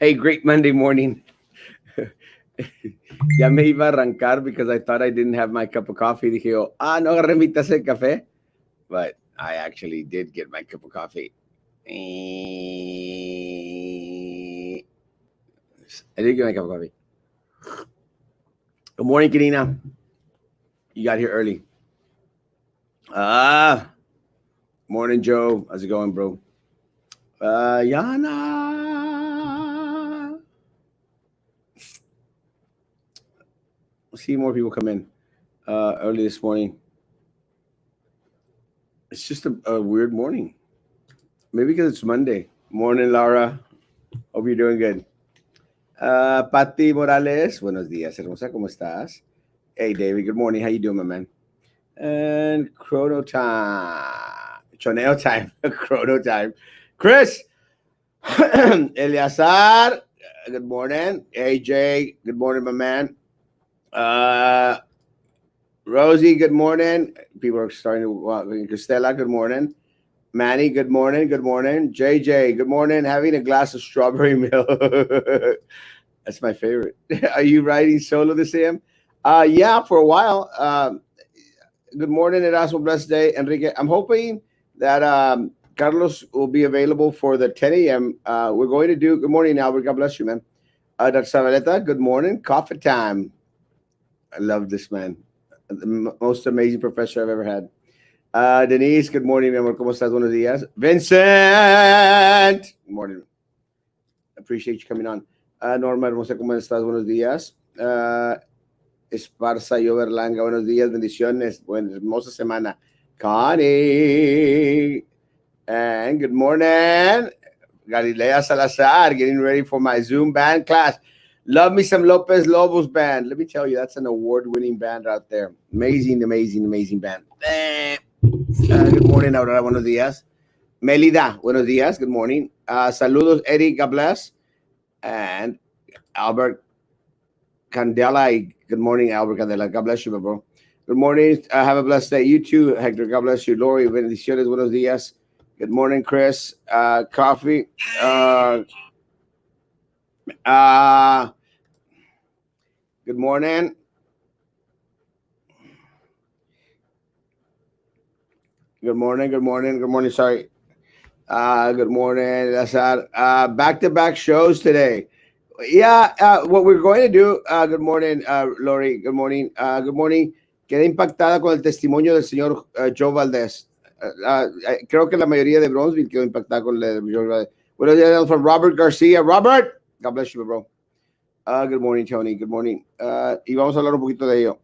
Hey, great Monday morning. Ya me iba a arrancar because I thought I didn't have my cup of coffee. Dije yo, no agarré mi taza de café. But I actually did get my cup of coffee. I did get my cup of coffee. Good morning, Karina. You got here early. Morning, Joe. How's it going, bro? Yana. We'll see more people come in early this morning. It's just a weird morning. Maybe because it's Monday. Morning, Laura. Hope you're doing good. Pati Morales. Buenos días, hermosa. ¿Cómo estás? Hey, David. Good morning. How you doing, my man? And chrono time. Choneo time. Chrono time. Chris. Eliasar. Good morning. AJ. Good morning, my man. Rosie, good morning. People are starting to walk. Cristela, good morning. Manny, good morning. Good morning. JJ, good morning. Having a glass of strawberry milk. That's my favorite. Are you riding solo this AM? Yeah, for a while. Good morning, Erasmo. Blessed day, Enrique. I'm hoping that Carlos will be available for the 10 a.m. We're going to do. Good morning, Albert. God bless you, man. Dr. Savaleta, good morning. Coffee time. I love this man. The most amazing professor I've ever had. Denise, good morning, mi amor. ¿Cómo estás? Buenos días. Vincent, good morning. Appreciate you coming on. Norma, hermosa, ¿cómo estás? Buenos días. Esparza y Overlanga, buenos días, bendiciones. Buena, hermosa semana. Connie, and good morning. Galilea Salazar, getting ready for my Zoom band class. Love me some Lopez Lobos band. Let me tell you, that's an award-winning band out there. Amazing, amazing, amazing band. Good morning, Aurora. Buenos días. Melida, buenos días. Good morning. Saludos, Eddie. God bless. And Albert Candela. Good morning, Albert Candela. God bless you, bro. Good morning. Have a blessed day. You too, Hector. God bless you. Lori, bendiciones. Buenos días. Good morning, Chris. Coffee. Good morning. Good morning. Good morning. Good morning. Sorry. Good morning. That's back-to-back shows today. Yeah. What we're going to do. Good morning, Lori. Good morning. Good morning. Quedé impactada con el testimonio del señor Joe Valdez. Creo que la mayoría de Bronzeville quedó impactada con el de Joe Valdez. Buenos días from Robert Garcia. Robert, God bless you, bro. Good morning, Tony. Good morning. Y vamos a hablar un poquito de ello.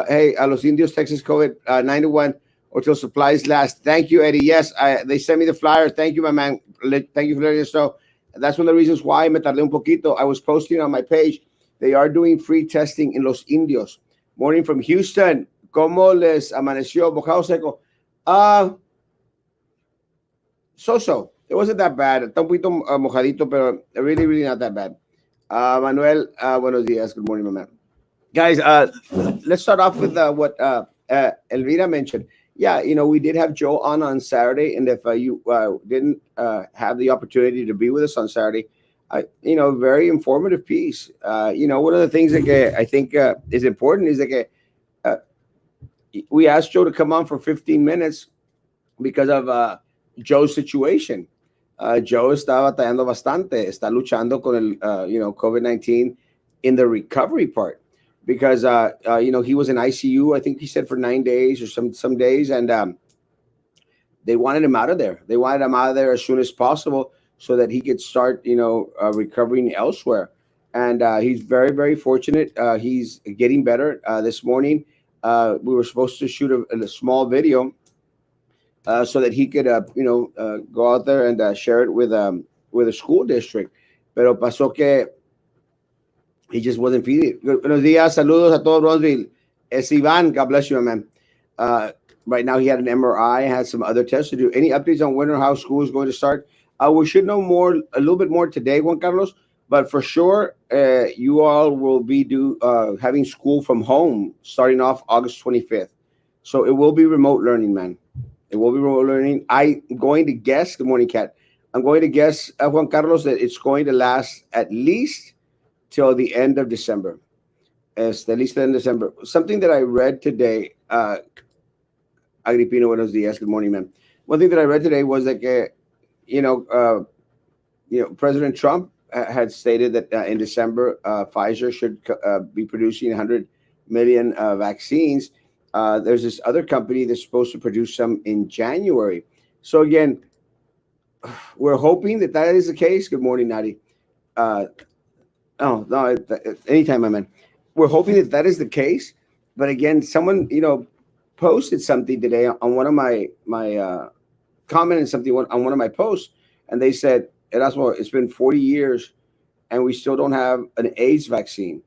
Hey, a los indios, Texas COVID 9-1 until supplies last. Thank you, Eddie. Yes, they sent me the flyer. Thank you, my man. Thank you for letting us know. That's one of the reasons why me tardé un poquito. I was posting on my page. They are doing free testing in Los Indios. Morning from Houston. ¿Cómo les amaneció? Mojado seco. So. It wasn't that bad. Está un poquito mojadito, pero really, really not that bad. Manuel, buenos días. Good morning, my man. Guys, let's start off with what Elvira mentioned. Yeah, we did have Joe on Saturday, and if you didn't have the opportunity to be with us on Saturday, very informative piece. One of the things that I think is important is that we asked Joe to come on for 15 minutes because of Joe's situation. Joe está batallando bastante, está luchando con el, COVID-19 in the recovery part because, he was in ICU, I think he said for 9 days or some days, and they wanted him out of there. They wanted him out of there as soon as possible so that he could start, recovering elsewhere. And he's very, very fortunate. He's getting better. This morning, we were supposed to shoot a small video so that he could, go out there and share it with a school district. Pero pasó que he just wasn't feeling it. Buenos días, saludos a todo Bronzeville. Es Ivan, God bless you, man. Right now he had an MRI, has some other tests to do. Any updates on when or how school is going to start? We should know a little bit more today, Juan Carlos. But for sure, you all will be having school from home starting off August 25th. So it will be remote learning, man. It will be remote learning. I'm going to guess. Good morning, Kat. I'm going to guess, Juan Carlos, that it's going to last at least till the end of December. At least the end of December. Something that I read today, Agripino, buenos días. Good morning, man. One thing that I read today was like, you know, uh, President Trump had stated that in December, Pfizer should be producing 100 million vaccines. There's this other company that's supposed to produce some in January. So again, we're hoping that that is the case. Good morning, Nadi. Uh, oh no, anytime, my man. We're hoping that that is the case. But again, someone posted something today on one of my commented something on one of my posts, and they said, Erasmo, it's been 40 years and we still don't have an AIDS vaccine.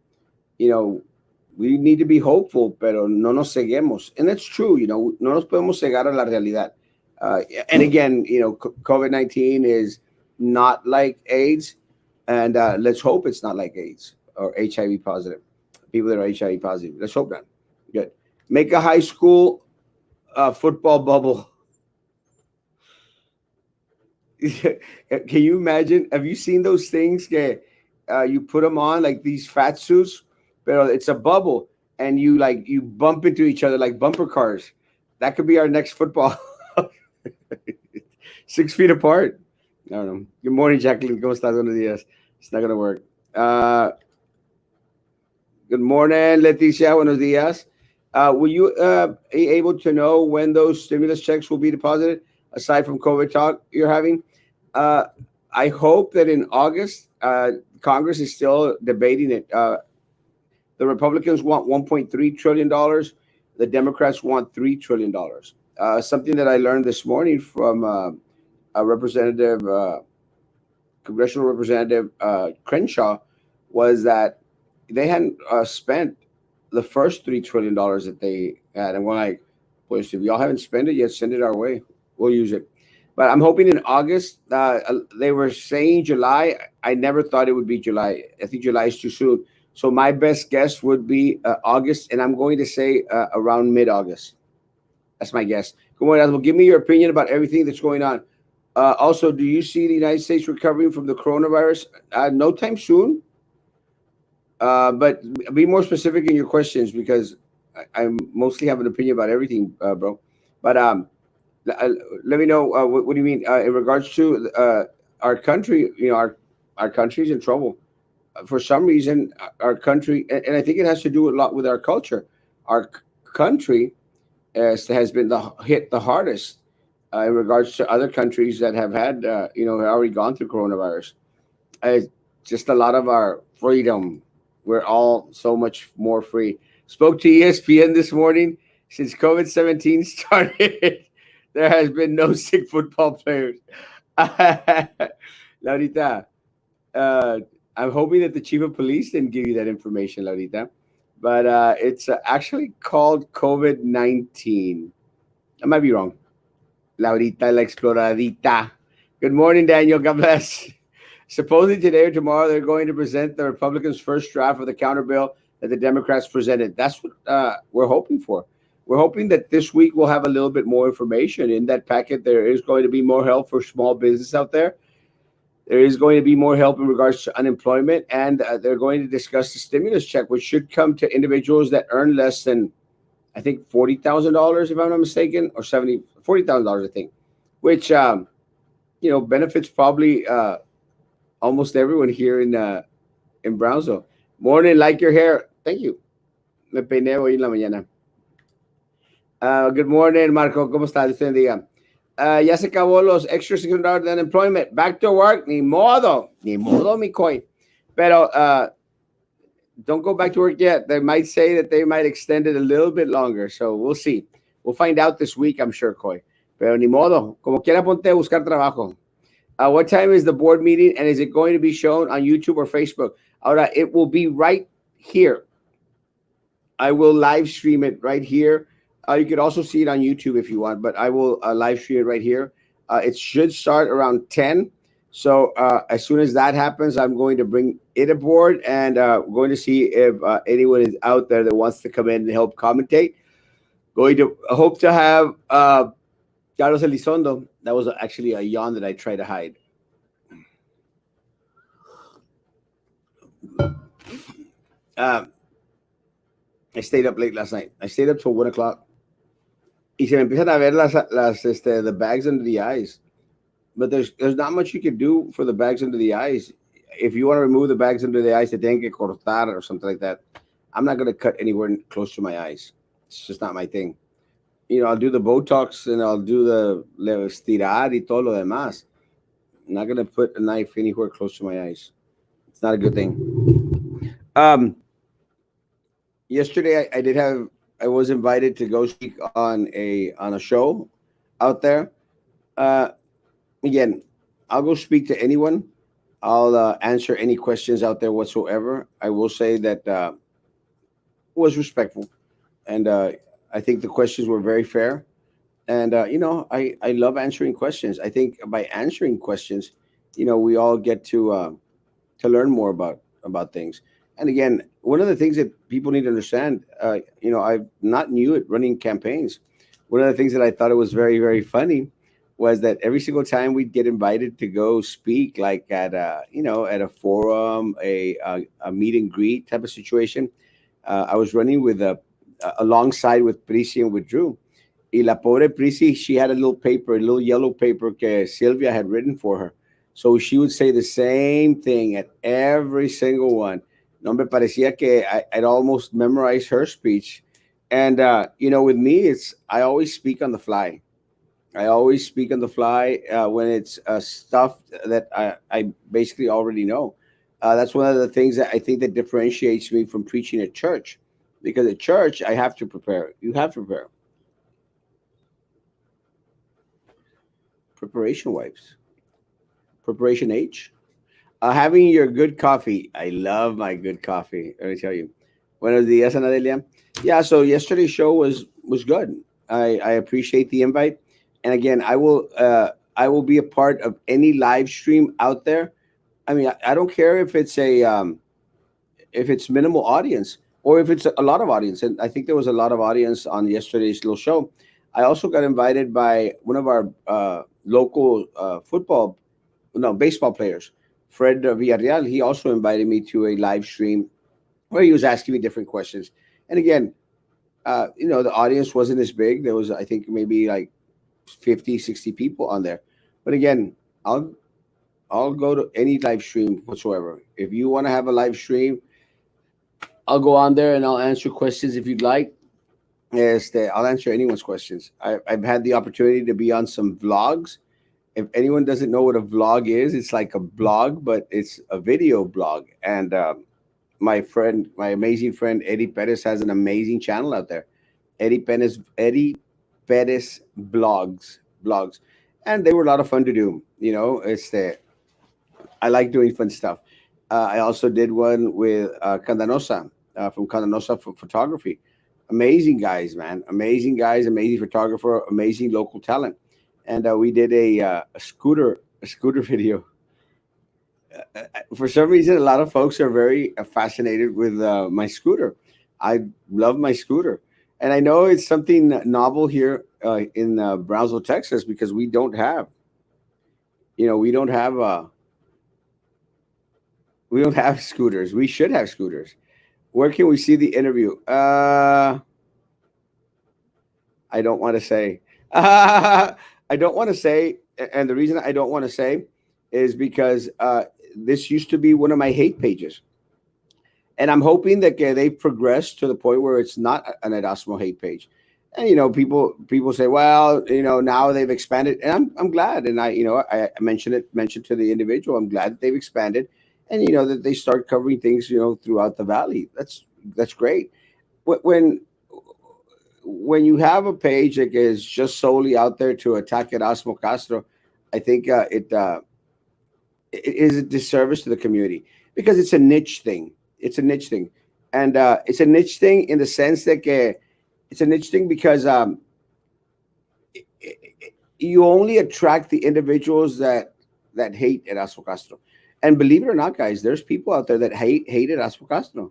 You know, we need to be hopeful, pero no nos ceguemos. And that's true, no nos podemos cegar a la realidad. And again, COVID-19 is not like AIDS, and let's hope it's not like AIDS or HIV positive. People that are HIV positive. Let's hope not. Good. Make a high school football bubble. Can you imagine? Have you seen those things? You put them on like these fat suits, but it's a bubble, and you bump into each other like bumper cars. That could be our next football. 6 feet apart. I don't know. Good morning, Jacqueline. ¿Cómo estás? Buenos días. It's not gonna work. Good morning, Leticia. Buenos días. Will you be able to know when those stimulus checks will be deposited? Aside from COVID talk you're having, I hope that in August, Congress is still debating it. The Republicans want $1.3 trillion. The Democrats want $3 trillion. Something that I learned this morning from a representative, congressional representative Crenshaw, was that they hadn't spent the first $3 trillion that they had. And we're like, pues, if y'all haven't spent it yet, send it our way. We'll use it. But I'm hoping in August. They were saying July. I never thought it would be July. I think July is too soon. So my best guess would be August, and I'm going to say around mid-August. That's my guess. Good morning, Erasmo. Give me your opinion about everything that's going on. Also, do you see the United States recovering from the coronavirus? No time soon. But be more specific in your questions, because I mostly have an opinion about everything, bro. But let me know what do you mean in regards to our country. Our country's in trouble for some reason. Our country, and I think it has to do a lot with our culture. Our country has been hit the hardest in regards to other countries that have had already gone through coronavirus. Just a lot of our freedom. We're all so much more free. Spoke to ESPN this morning. Since COVID-19 started, there has been no sick football players. Laurita, I'm hoping that the chief of police didn't give you that information, Laurita. But it's actually called COVID-19. I might be wrong. Laurita la Exploradita. Good morning, Daniel. God bless. Supposedly today or tomorrow, they're going to present the Republicans' first draft of the counter bill that the Democrats presented. That's what we're hoping for. We're hoping that this week we'll have a little bit more information. In that packet, there is going to be more help for small business out there. There is going to be more help in regards to unemployment, and they're going to discuss the stimulus check, which should come to individuals that earn less than, I think, $40,000, if I'm not mistaken, or $40,000, I think, which benefits probably almost everyone here in Brownsville. Morning, like your hair. Thank you. Me peiné hoy en la mañana. Good morning, Marco. ¿Cómo estás? Este día. Ya se acabó los extra $600 de unemployment. Back to work. Ni modo, mi coin. Pero don't go back to work yet. They might say that they might extend it a little bit longer. So we'll see. We'll find out this week, I'm sure, Coy. Pero ni modo. Como quiera ponte a buscar trabajo. What time is the board meeting, and is it going to be shown on YouTube or Facebook? Ahora, it will be right here. I will live stream it right here. You could also see it on YouTube if you want, but I will live stream it right here. It should start around 10. So as soon as that happens, I'm going to bring it aboard, and we're going to see if anyone is out there that wants to come in and help commentate. Going to hope to have Carlos Elizondo. That was actually a yawn that I tried to hide. uh, I stayed up late last night. I stayed up till 1 o'clock. Y se me empiezan a ver the bags under the eyes. But there's not much you can do for the bags under the eyes. If you want to remove the bags under the eyes, te tienen que cortar or something like that. I'm not gonna cut anywhere close to my eyes. It's just not my thing. I'll do the Botox and I'll do the estirar y todo lo demás. I'm not gonna put a knife anywhere close to my eyes. It's not a good thing. Yesterday I was invited to go speak on a show out there. Uh, Again, I'll go speak to anyone. I'll answer any questions out there whatsoever. I will say that was respectful, and I think the questions were very fair. And I love answering questions. I think by answering questions, we all get to learn more about things. And again, one of the things that people need to understand, I'm not new at running campaigns. One of the things that I thought it was very, very funny was that every single time we'd get invited to go speak, like at at a forum, a meet and greet type of situation, I was running with alongside with Prissy and with Drew. Y la pobre Prissy, she had a little paper, a little yellow paper que Sylvia had written for her. So she would say the same thing at every single one. No me parecía que I'd almost memorized her speech. And with me, I always speak on the fly. I always speak on the fly when it's stuff that I basically already know. That's one of the things that I think that differentiates me from preaching at church, because at church I have to prepare. You have to prepare. Preparation wipes. Preparation H. Having your good coffee. I love my good coffee. Let me tell you. Buenos días, Anadelia. Yeah. So yesterday's show was good. I appreciate the invite, and again, I will be a part of any live stream out there. I mean, I don't care if it's minimal audience or if it's a lot of audience. And I think there was a lot of audience on yesterday's little show. I also got invited by one of our local football, no, baseball players, Fred Villarreal. He also invited me to a live stream where he was asking me different questions. And again, the audience wasn't as big. There was, I think, maybe like 50, 60 people on there. But again, I'll I'll go to any live stream whatsoever. If you want to have a live stream, I'll go on there and I'll answer questions if you'd like. I'll answer anyone's questions. I've had the opportunity to be on some vlogs. If anyone doesn't know what a vlog is, it's like a blog, but it's a video blog. And my amazing friend Eddie Perez has an amazing channel out there. Eddie Perez blogs, and they were a lot of fun to do. I like doing fun stuff. I also did one with Candanosa from Candanosa Photography. Amazing guys, man. Amazing guys, amazing photographer, amazing local talent. And we did a scooter video. For some reason, a lot of folks are very fascinated with my scooter. I love my scooter, and I know it's something novel here in Brownsville, Texas, because we don't have scooters. We should have scooters. Where can we see the interview? I don't want to say. I don't want to say, and the reason I don't want to say is because this used to be one of my hate pages, and I'm hoping that they've progressed to the point where it's not an Erasmo hate page. And people say, well, now they've expanded, and I'm glad. And I mentioned to the individual, I'm glad that they've expanded, and that they start covering things throughout the valley. That's great. When when you have a page that is just solely out there to attack Erasmo Castro, I think it is a disservice to the community, because it's a niche thing. It's a niche thing, and it's a niche thing in the sense that it's a niche thing because you only attract the individuals that hate Erasmo Castro. And believe it or not, guys, there's people out there that hate Erasmo Castro.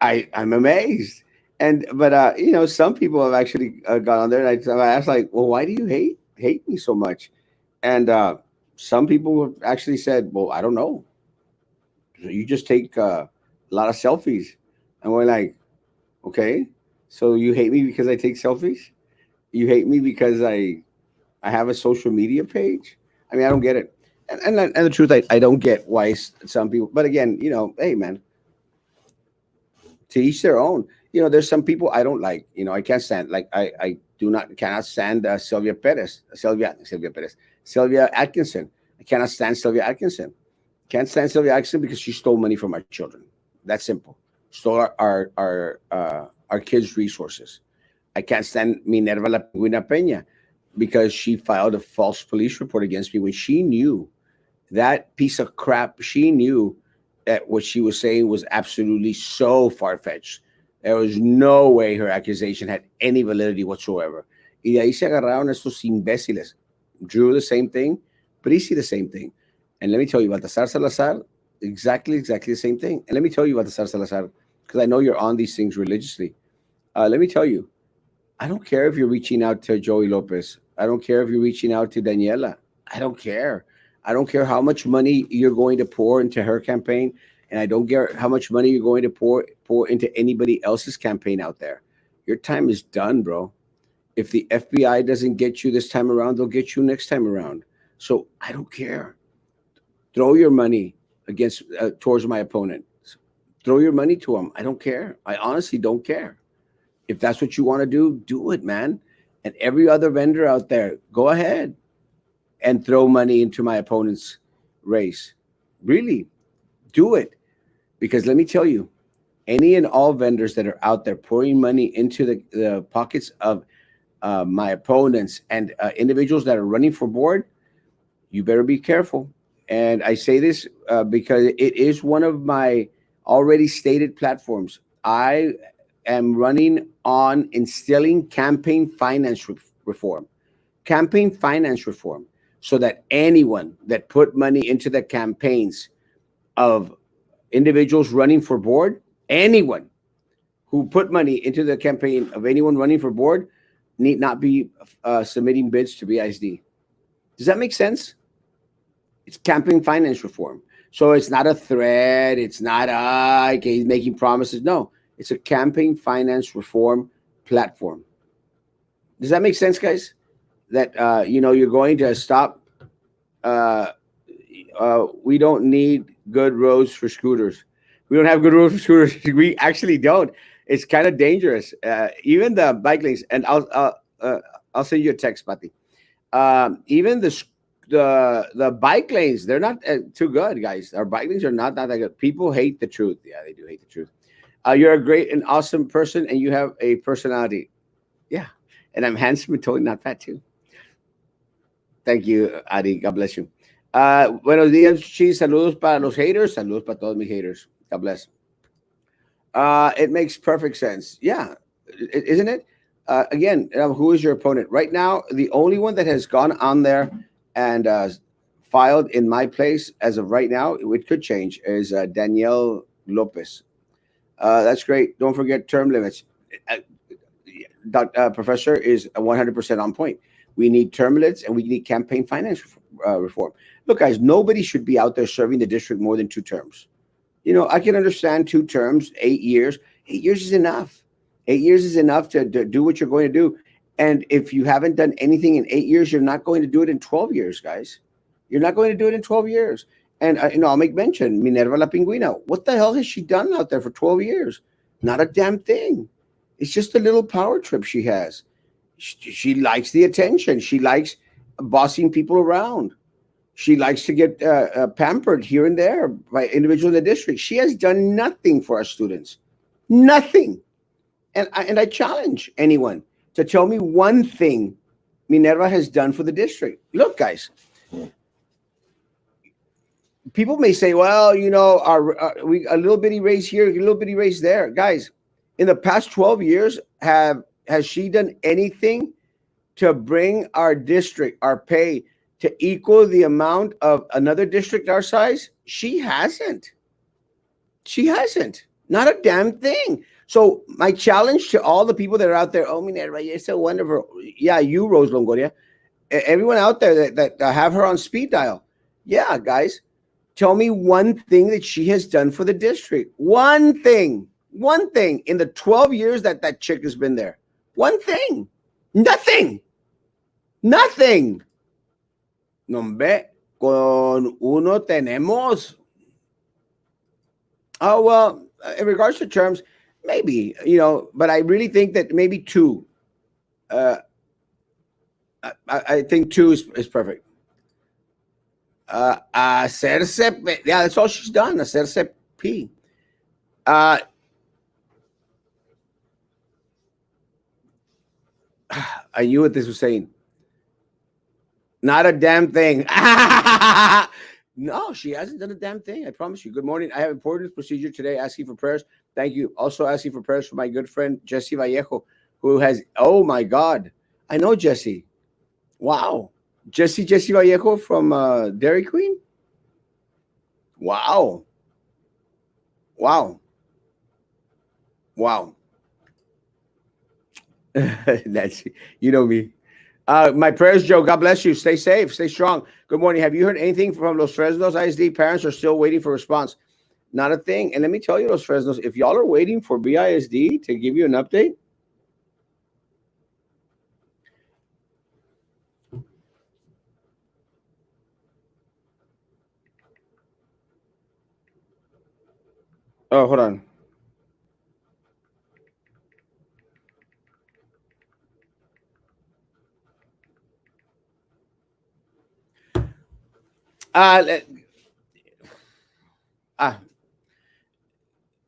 I'm amazed. And but some people have actually gone on there, and I asked, like, well, why do you hate me so much? And some people have actually said, well, I don't know. you just take a lot of selfies. And we're like, okay, so you hate me because I take selfies? You hate me because I have a social media page? I mean, I don't get it. And the truth, I don't get why some people. But again, hey man, to each their own. There's some people I don't like. I can't stand. Like I cannot stand Sylvia Atkinson. I cannot stand Sylvia Atkinson. Can't stand Sylvia Atkinson because she stole money from our children. That's simple. Stole our kids' resources. I can't stand Minerva La Pingüina Peña because she filed a false police report against me when she knew that piece of crap. She knew that what she was saying was absolutely so far fetched. There was no way her accusation had any validity whatsoever. Y de ahí se agarraron estos imbéciles. Drew the same thing, Prisi the same thing. And let me tell you, Baltasar Salazar, exactly the same thing. And let me tell you, Baltasar Salazar, because I know you're on these things religiously. Let me tell you, I don't care if you're reaching out to Joey Lopez. I don't care if you're reaching out to Daniela. I don't care. I don't care how much money you're going to pour into her campaign, and I don't care how much money you're going to pour into anybody else's campaign out there. Your time is done, bro. If the FBI doesn't get you this time around, they'll get you next time around. So I don't care. Throw your money towards my opponent. Throw your money to him. I don't care. I honestly don't care. If that's what you want to do it, man. And every other vendor out there, go ahead and throw money into my opponent's race. Really, do it. Because let me tell you, any and all vendors that are out there pouring money into the pockets of my opponents and individuals that are running for board, you better be careful. And I say this because it is one of my already stated platforms. I am running on instilling campaign finance reform. Campaign finance reform. So that anyone that put money into the campaigns of individuals running for board, anyone who put money into the campaign of anyone running for board need not be submitting bids to BISD. Does that make sense? It's campaign finance reform. So it's not a threat. It's not, okay, he's making promises. No, it's a campaign finance reform platform. Does that make sense, guys? That, you're going to stop. We don't need good roads for scooters. We don't have good roads for scooters. We actually don't. It's kind of dangerous. Even the bike lanes, and I'll send you a text, Pati. Even the bike lanes, they're not too good, guys. Our bike lanes are not that good. People hate the truth. Yeah, they do hate the truth. You're a great and awesome person, and you have a personality. Yeah, and I'm handsome and totally not fat too. Thank you, Adi. God bless you. Buenos días, Chi. Saludos para los haters. Saludos para todos mis haters. God bless. It makes perfect sense. Yeah, isn't it? Again, who is your opponent? Right now, the only one that has gone on there and filed in my place as of right now, it could change, is Danielle Lopez. That's great. Don't forget term limits. Professor is 100% on point. We need term limits and we need campaign finance reform. Look, guys, nobody should be out there serving the district more than 2 terms. I can understand 2 terms, 8 years. 8 years is enough. 8 years is enough to do what you're going to do. And if you haven't done anything in 8 years, you're not going to do it in 12 years, guys. You're not going to do it in 12 years. And, I'll make mention, Minerva La Pingüina. What the hell has she done out there for 12 years? Not a damn thing. It's just a little power trip she has. She likes the attention. She likes bossing people around. She likes to get pampered here and there by individuals in the district. She has done nothing for our students. Nothing. And I challenge anyone to tell me one thing Minerva has done for the district. Look, guys, people may say, well, we a little bitty raise here, a little bitty raise there. Guys, in the past 12 years, has she done anything to bring our district, our pay, to equal the amount of another district our size? She hasn't. She hasn't. Not a damn thing. So my challenge to all the people that are out there, oh, Minerva, you're so wonderful. Yeah, you, Rose Longoria. Everyone out there that have her on speed dial. Yeah, guys, Tell me one thing that she has done for the district. One thing. One thing in the 12 years that that chick has been there. One thing. Nothing. Nothing. Nombre, con uno tenemos. Oh, well, in regards to terms, maybe, but I really think that maybe two. Uh, I think two is perfect. Hacerse, yeah, that's all she's done. Hacerse P. Uh, I knew what this was saying. Not a damn thing. No, she hasn't done a damn thing. I promise you. Good morning. I have important procedure today. Asking for prayers. Thank you. Also asking for prayers for my good friend Jesse Vallejo, who has. Oh my God, I know Jesse. Wow, Jesse Vallejo from Dairy Queen. Wow, wow, wow. That's you know me. My prayers, Joe. God bless you. Stay safe. Stay strong. Good morning. Have you heard anything from Los Fresnos ISD? Parents are still waiting for response. Not a thing. And let me tell you, Los Fresnos, if y'all are waiting for BISD to give you an update, oh, hold on. Uh, uh,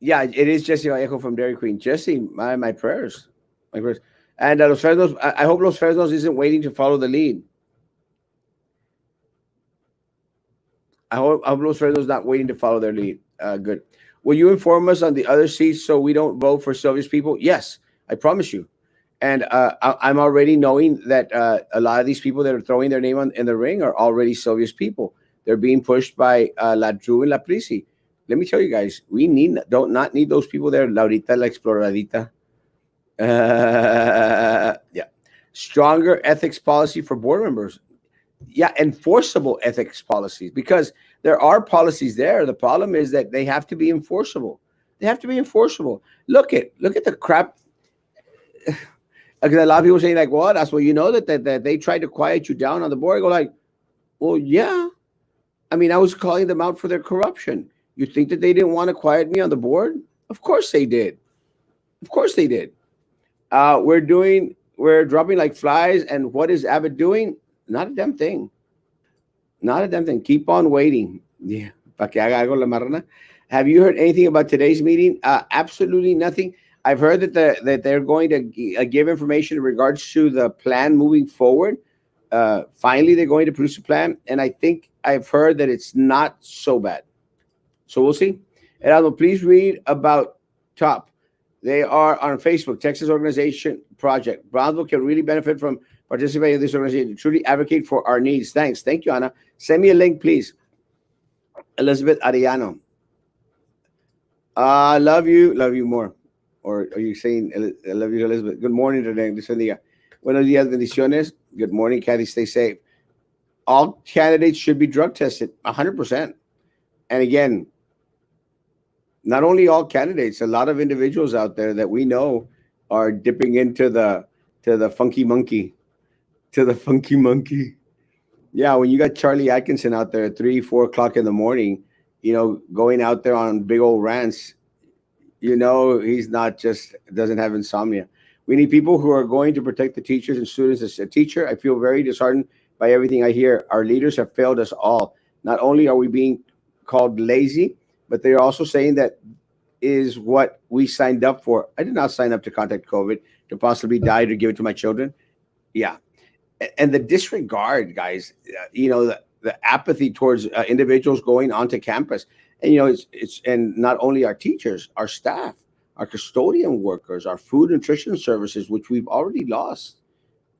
yeah, it is Jesse Vallejo from Dairy Queen. Jesse, my prayers, my prayers. And Los Fresnos, I hope Los Fresnos isn't waiting to follow the lead. I hope Los Fresnos not waiting to follow their lead. Good. Will you inform us on the other seats so we don't vote for Sylvia's people? Yes, I promise you. And I'm already knowing that a lot of these people that are throwing their name in the ring are already Sylvia's people. They're being pushed by La Drew and La Prisi. Let me tell you guys, we don't not need those people there. Laurita la Exploradita. Yeah. Stronger ethics policy for board members. Yeah, enforceable ethics policies, because there are policies there. The problem is that they have to be enforceable. They have to be enforceable. Look at the crap. Because a lot of people saying like, "What? That's what you know that they tried to quiet you down on the board." I go like, "Well, yeah. I mean, I was calling them out for their corruption. You think that they didn't want to quiet me on the board? Of course they did. Of course they did. We're dropping like flies, and what is Abbott doing? Not a damn thing. Not a damn thing. Keep on waiting. Yeah. Pa que haga algo la marrana. Have you heard anything about today's meeting? Absolutely nothing. I've heard that they're going to give information in regards to the plan moving forward. Finally, they're going to produce a plan, and I think I've heard that it's not so bad. So we'll see. Erasmo, please read about TOP. They are on Facebook, Texas Organization Project. Brownsville can really benefit from participating in this organization to truly advocate for our needs. Thanks. Thank you, Anna. Send me a link, please. Elizabeth Arellano. I love you. Love you more. Or are you saying, I love you, Elizabeth? Good morning today. Dios bendiga. Buenos días, bendiciones. Good morning, Kathy. Stay safe. All candidates should be drug tested, 100%. And again, not only all candidates, a lot of individuals out there that we know are dipping into the funky monkey, to the funky monkey. Yeah, when you got Charlie Atkinson out there at 3, 4 o'clock in the morning, going out there on big old rants, he's not just doesn't have insomnia. We need people who are going to protect the teachers and students. As a teacher, I feel very disheartened by everything I hear. Our leaders have failed us all. Not only are we being called lazy, but they're also saying that is what we signed up for. I did not sign up to contact COVID to possibly die to give it to my children. Yeah. And the disregard, guys, the apathy towards individuals going onto campus. And, it's and not only our teachers, our staff, our custodian workers, our food nutrition services, which we've already lost.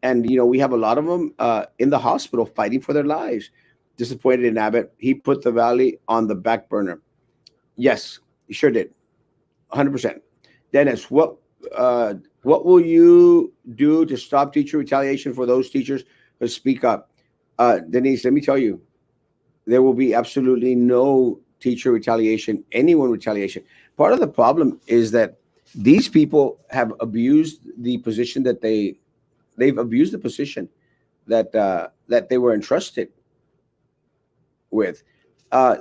And, we have a lot of them in the hospital fighting for their lives. Disappointed in Abbott. He put the valley on the back burner. Yes, he sure did. 100%. Dennis, what will you do to stop teacher retaliation for those teachers who speak up? Denise, let me tell you, There will be absolutely no teacher retaliation, anyone retaliation. Part of the problem is that these people have abused the position that they've abused the position that they were entrusted with. Uh,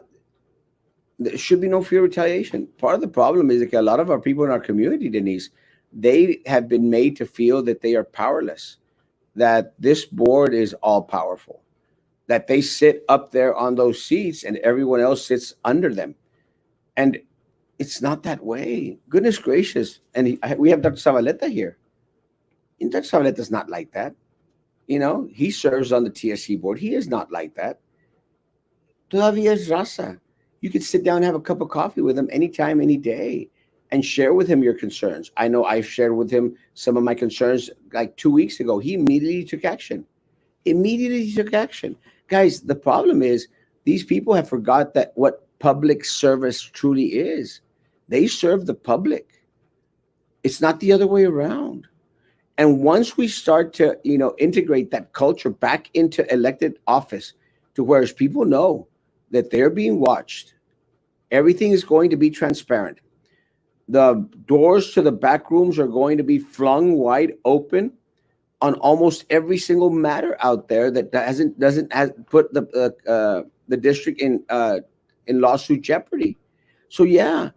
there should be no fear of retaliation. Part of the problem is that a lot of our people in our community, Denise, they have been made to feel that they are powerless, that this board is all powerful, that they sit up there on those seats and everyone else sits under them. And it's not that way. Goodness gracious. And we have Dr. Savaleta here. And Dr. Savaleta is not like that. He serves on the TSC board. He is not like that. Todavía es raza. You could sit down and have a cup of coffee with him anytime, any day, and share with him your concerns. I know I've shared with him some of my concerns like 2 weeks ago. He immediately took action. Immediately took action. Guys, the problem is these people have forgot that what public service truly is. They serve the public. It's not the other way around. And once we start to, integrate that culture back into elected office, to whereas people know that they're being watched, everything is going to be transparent. The doors to the back rooms are going to be flung wide open on almost every single matter out there that doesn't has put the district in lawsuit jeopardy. So yeah,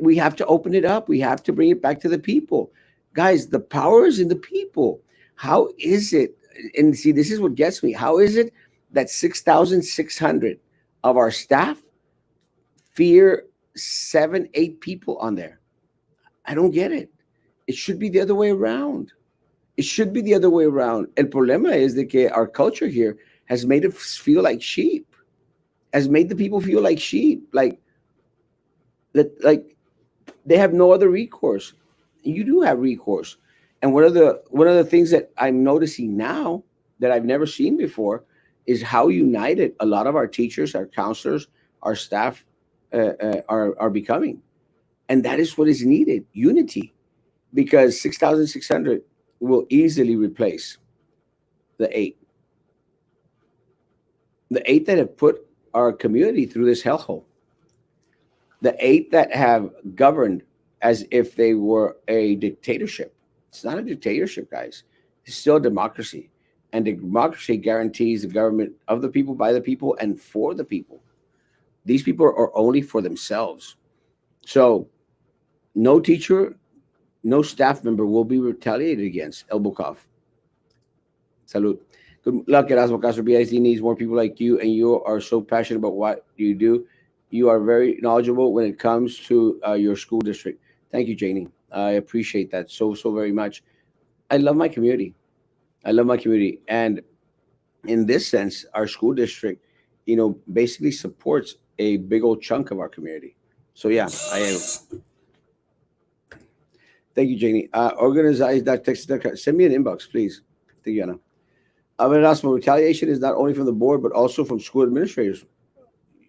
we have to open it up. We have to bring it back to the people, guys. The power is in the people. How is it? And see, this is what gets me. How is it that 6,600 of our staff fear 7, 8 people on there? I don't get it. It should be the other way around. It should be the other way around. El problema is that our culture here has made us feel like sheep, has made the people feel like sheep, like that, like they have no other recourse. You do have recourse, and one of the things that I'm noticing now that I've never seen before is how united a lot of our teachers, our counselors, our staff are becoming, and that is what is needed: unity, because 6,600 will easily replace the eight that have put our community through this hellhole, the eight that have governed as if they were a dictatorship. It's not a dictatorship, guys. It's still a democracy. And democracy guarantees the government of the people, by the people, and for the people. These people are only for themselves. So no teacher, no staff member will be retaliated against. Elbow cough. Salud. Good luck, Erasmo Castro. BISD needs more people like you, and you are so passionate about what you do. You are very knowledgeable when it comes to your school district. Thank you, Janie. I appreciate that so very much. I love my community. I love my community, and in this sense, our school district, basically supports a big old chunk of our community. So yeah, I am. Thank you, Janie. Organize that text. Send me an inbox, please. Thank you, Anna. Erasmo, retaliation is not only from the board but also from school administrators,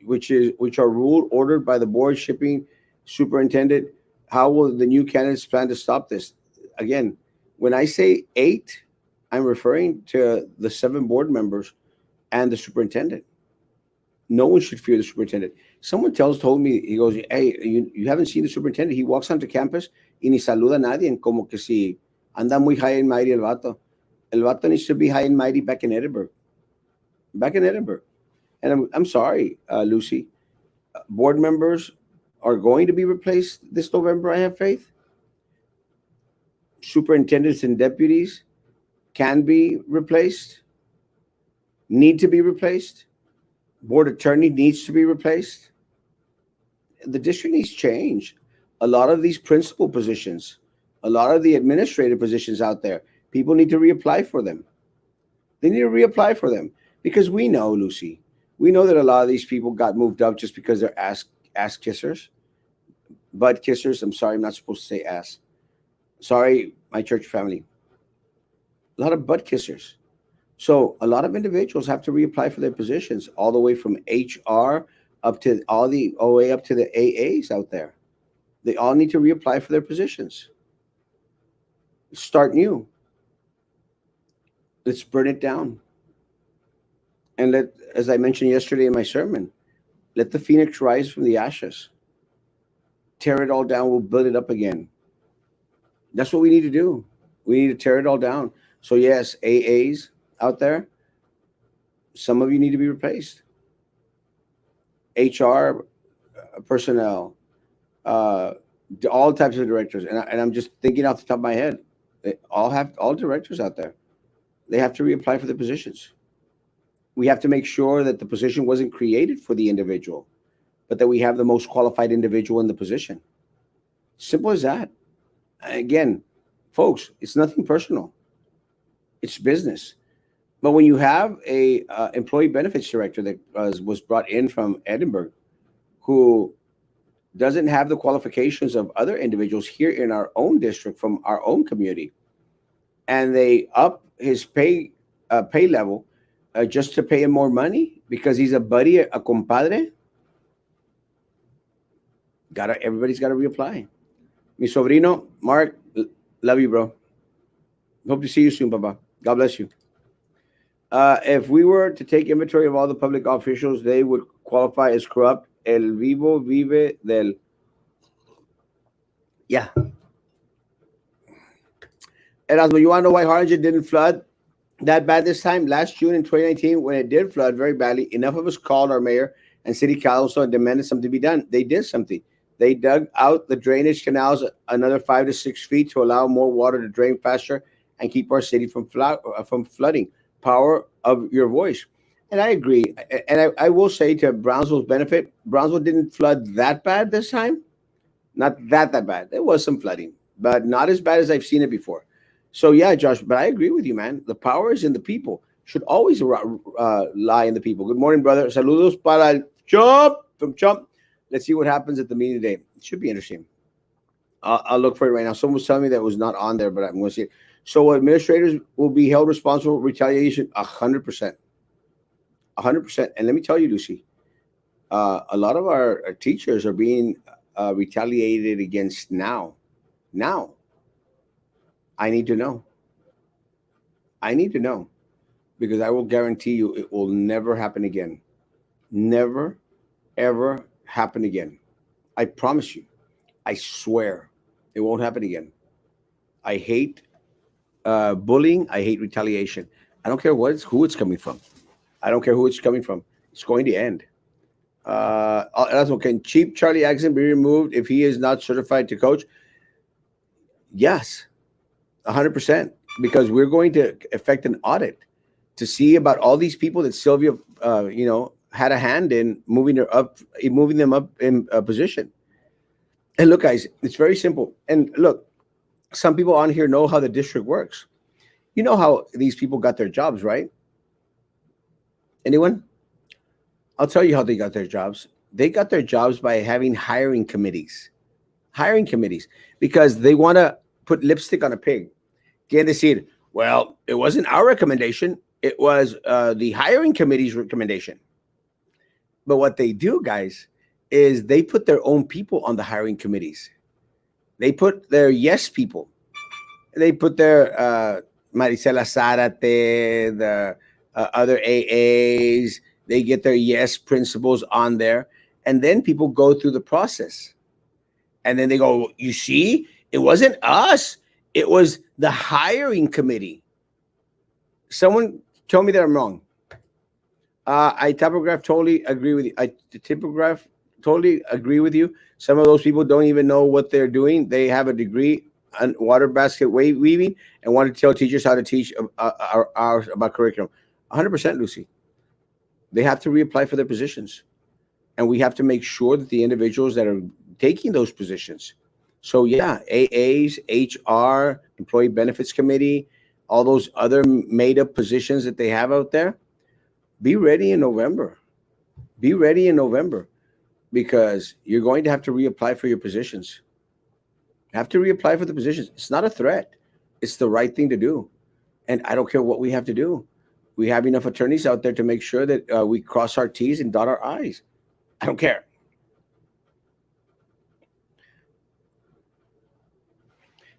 which are ruled ordered by the board shipping superintendent. How will the new candidates plan to stop this? Again, when I say eight, I'm referring to the 7 board members and the superintendent. No one should fear the superintendent. Someone told me, he goes, hey, you haven't seen the superintendent. He walks onto campus y ni saluda a nadie, and como que si anda muy high and mighty el vato. El vato needs to be high and mighty back in Edinburgh. Back in Edinburgh. And I'm sorry, Lucy. Board members are going to be replaced this November, I have faith. Superintendents and deputies can be replaced, need to be replaced. Board attorney needs to be replaced. The district needs change. A lot of these principal positions, a lot of the administrative positions out there, people need to reapply for them. They need to reapply for them because we know, Lucy, we know that a lot of these people got moved up just because they're ass kissers, butt kissers. I'm sorry, I'm not supposed to say ass. Sorry, my church family. A lot of butt kissers. So a lot of individuals have to reapply for their positions, all the way from HR up to all the way up to the AAs out there. They all need to reapply for their positions. Start new. Let's burn it down. And let, as I mentioned yesterday in my sermon, let the phoenix rise from the ashes. Tear it all down. We'll build it up again. That's what we need to do. We need to tear it all down. So yes, AAs out there, some of you need to be replaced. HR personnel, uh, all types of directors, and I'm just thinking off the top of my head, they all have all directors out there. They have to reapply for the positions. We have to make sure that the position wasn't created for the individual, but that we have the most qualified individual in the position. Simple as that. Again, folks, it's nothing personal. It's business. But when you have a employee benefits director that was brought in from Edinburgh, who doesn't have the qualifications of other individuals here in our own district from our own community, and they up his pay level just to pay him more money because he's a buddy, a compadre. Everybody's got to reapply. Mi sobrino, Mark, love you, bro. Hope to see you soon, Papa. God bless you. If we were to take inventory of all the public officials, they would qualify as corrupt. El vivo vive del. Yeah. Erasmo, you want to know why Harlingen didn't flood that bad this time? Last June in 2019, when it did flood very badly, enough of us called our mayor and city council and demanded something to be done. They did something. They dug out the drainage canals another 5 to 6 feet to allow more water to drain faster and keep our city from flooding. Power of your voice. And I agree. And I will say, to Brownsville's benefit, Brownsville didn't flood that bad this time. Not that bad. There was some flooding, but not as bad as I've seen it before. So yeah, Josh, but I agree with you, man. The power is in the people. Should always lie in the people. Good morning, brother. Saludos para el Chump from Chump. Let's see what happens at the meeting today. It should be interesting. I'll look for it right now. Someone was telling me that it was not on there, but I'm going to see it. So administrators will be held responsible for retaliation 100%. 100%. And let me tell you, Lucy, a lot of our teachers are being retaliated against now. Now, I need to know. I need to know, because I will guarantee you it will never happen again. Never, ever happen again. I promise you. I swear it won't happen again. I hate bullying. I hate retaliation. I don't care who it's coming from. I don't care who it's coming from. It's going to end. Can Chief Charlie Axon be removed if he is not certified to coach? Yes, 100%. Because we're going to effect an audit to see about all these people that Sylvia, had a hand in moving them up in a position. And look, guys, it's very simple. And look, some people on here know how the district works. You know how these people got their jobs, right? Anyone? I'll tell you how they got their jobs. They got their jobs by having hiring committees. Hiring committees. Because they want to put lipstick on a pig. Quiere decir, well, it wasn't our recommendation. It was the hiring committee's recommendation. But what they do, guys, is they put their own people on the hiring committees. They put their yes people. They put their Maricela Zarate, the other AAs. They get their yes principals on there. And then people go through the process. And then they go, you see, it wasn't us. It was the hiring committee. Someone told me that I'm wrong. I totally agree with you. Totally agree with you. Some of those people don't even know what they're doing. They have a degree on water basket weaving and want to tell teachers how to teach ours about curriculum. 100%, Lucy. They have to reapply for their positions. And we have to make sure that the individuals that are taking those positions. So yeah, AAs, HR, Employee Benefits Committee, all those other made up positions that they have out there, be ready in November. Be ready in November, because you're going to have to reapply for your positions. You have to reapply for the positions. It's not a threat. It's the right thing to do. And I don't care what we have to do. We have enough attorneys out there to make sure that we cross our T's and dot our I's. I don't care.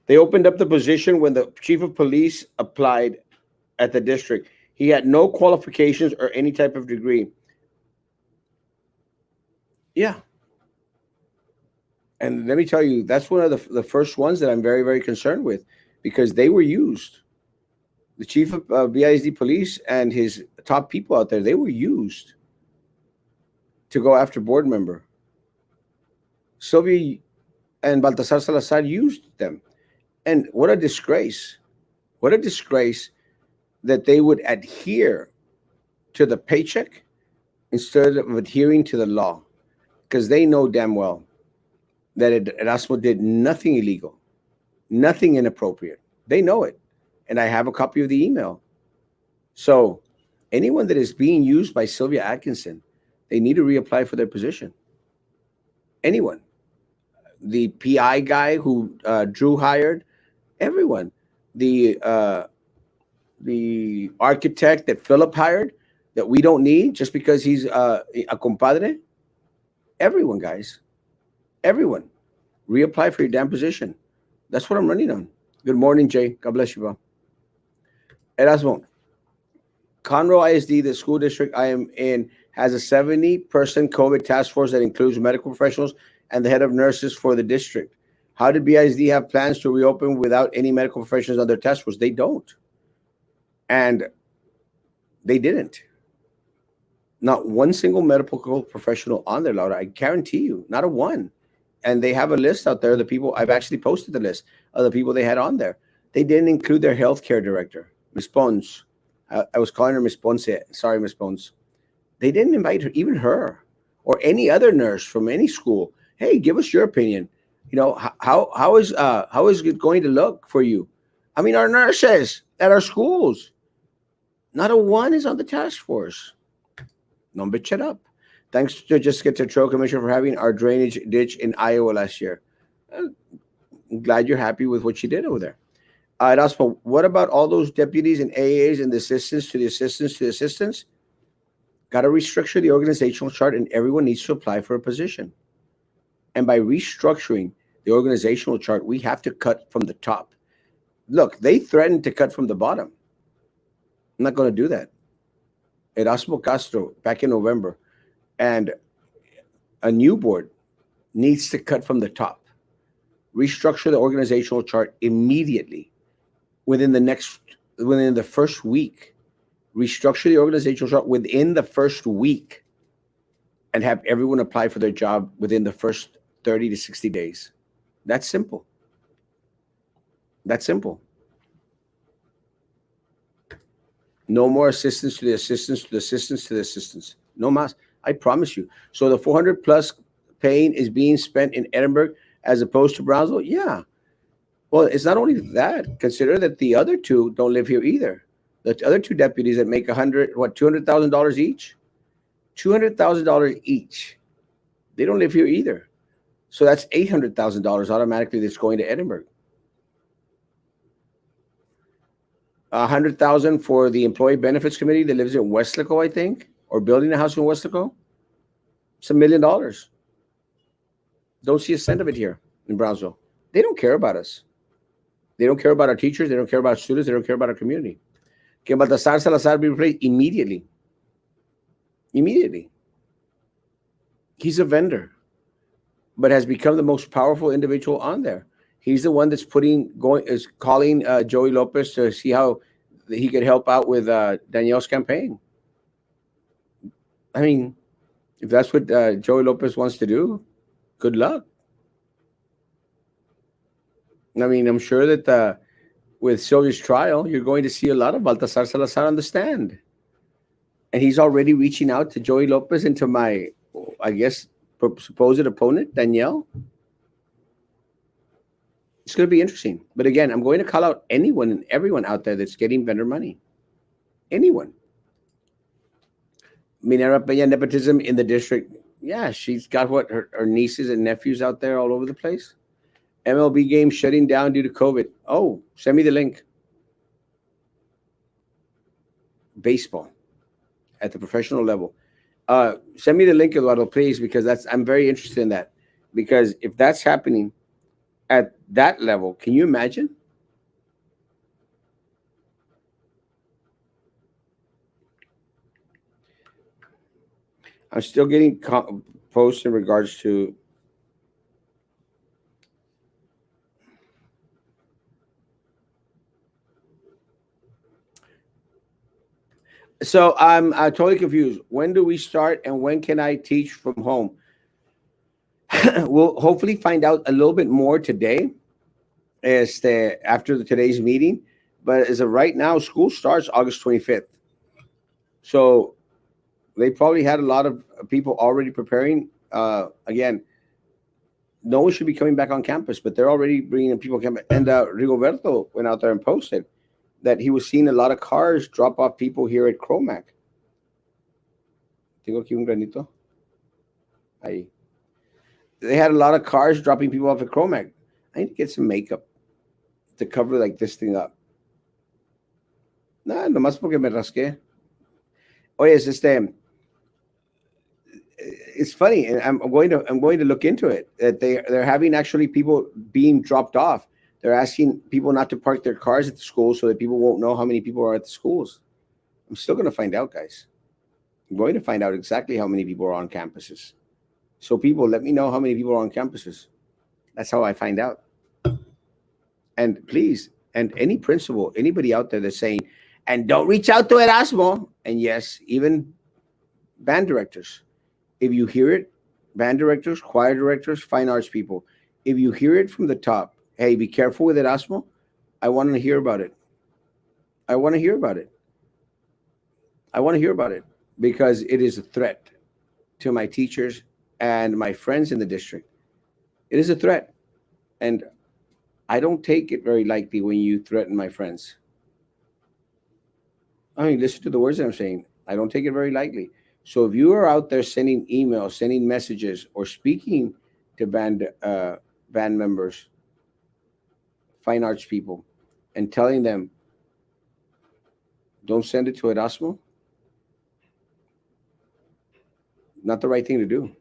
They opened up the position when the chief of police applied at the district. He had no qualifications or any type of degree. Yeah. And let me tell you, that's one of the first ones that I'm very, very concerned with because they were used. The chief of BISD police and his top people out there, they were used to go after board member. Sylvia and Baltasar Salazar used them. And what a disgrace. What a disgrace that they would adhere to the paycheck instead of adhering to the law because they know damn well that Erasmo did nothing illegal, nothing inappropriate. They know it. And I have a copy of the email. So anyone that is being used by Sylvia Atkinson, they need to reapply for their position. Anyone. The PI guy who Drew hired, everyone. The architect that Philip hired that we don't need just because he's a compadre. Everyone, guys. Everyone. Reapply for your damn position. That's what I'm running on. Good morning, Jay. God bless you, bro. Erasmo, Conroe ISD, the school district I am in, has a 70-person COVID task force that includes medical professionals and the head of nurses for the district. How did BISD have plans to reopen without any medical professionals on their task force? They don't. And they didn't. Not one single medical professional on there, Laura. I guarantee you, not a one. And they have a list out there. The people, I've actually posted the list of the people they had on there. They didn't include their healthcare director, Ms. Pons. I was calling her Ms. Ponce. Sorry, Ms. Pons. They didn't invite her, even her, or any other nurse from any school. Hey, give us your opinion. You know, how is it going to look for you? I mean, our nurses at our schools, not a one is on the task force. No, bitch, shut up. Thanks to Jessica Tetro, Commissioner, for having our drainage ditch in Iowa last year. I'm glad you're happy with what she did over there. Erasmo, what about all those deputies and AAs and the assistants to the assistants to the assistants? Got to restructure the organizational chart, and everyone needs to apply for a position. And by restructuring the organizational chart, we have to cut from the top. Look, they threatened to cut from the bottom. I'm not going to do that. Erasmo Castro, back in November, and a new board needs to cut from the top. Restructure the organizational chart immediately within the first week. Restructure the organizational chart within the first week and have everyone apply for their job within the first 30 to 60 days. That's simple. That's simple. No more assistance to the assistants to the assistants to the assistants. No mas. I promise you. So the 400 plus paying is being spent in Edinburgh as opposed to Brownsville? Yeah. Well, it's not only that. Consider that the other two don't live here either. The other two deputies that make $200,000 each? $200,000 each. They don't live here either. So that's $800,000 automatically that's going to Edinburgh. 100,000 for the employee benefits committee that lives in Westlaco, I think, or building a house in Westlaco. It's $1 million. Don't see a cent of it here in Brownsville. They don't care about us. They don't care about our teachers. They don't care about our students. They don't care about our community. Can Baltasar Salazar be replaced immediately? Immediately. He's a vendor, but has become the most powerful individual on there. He's the one that's calling Joey Lopez to see how he could help out with Danielle's campaign. I mean, if that's what Joey Lopez wants to do, good luck. I mean, I'm sure that with Sylvia's trial, you're going to see a lot of Baltasar Salazar on the stand. And he's already reaching out to Joey Lopez and to my, I guess, supposed opponent, Danielle. It's going to be interesting. But again, I'm going to call out anyone and everyone out there that's getting vendor money. Anyone. Minera Peña nepotism in the district. Yeah, she's got her nieces and nephews out there all over the place. MLB game shutting down due to COVID. Oh, send me the link. Baseball at the professional level. Send me the link, Eduardo, please, because I'm very interested in that. Because if that's happening at that level, can you imagine? I'm still getting posts in regards to. So I'm totally confused. When do we start, and when can I teach from home? We'll hopefully find out a little bit more today, after today's meeting. But as of right now, school starts August 25th. So they probably had a lot of people already preparing. Again, no one should be coming back on campus, but they're already bringing in people. And Rigoberto went out there and posted that he was seeing a lot of cars drop off people here at Cromac. Tengo aquí un granito. Ahí. They had a lot of cars dropping people off at Cromac. I need to get some makeup to cover like this thing up. Nah, nomás porque me rasqué. Oye, it's funny, and I'm going to look into it. That they're having actually people being dropped off. They're asking people not to park their cars at the school so that people won't know how many people are at the schools. I'm still going to find out, guys. I'm going to find out exactly how many people are on campuses. So people, let me know how many people are on campuses. That's how I find out. And please, and any principal, anybody out there that's saying, and don't reach out to Erasmo. And yes, even band directors. If you hear it, band directors, choir directors, fine arts people, if you hear it from the top, hey, be careful with Erasmo. I want to hear about it. I want to hear about it. I want to hear about it because it is a threat to my teachers and my friends in the district. It is a threat. And I don't take it very lightly when you threaten my friends. I mean, listen to the words that I'm saying. I don't take it very lightly. So if you are out there sending emails, sending messages, or speaking to band members, fine arts people, and telling them, don't send it to Erasmo, not the right thing to do.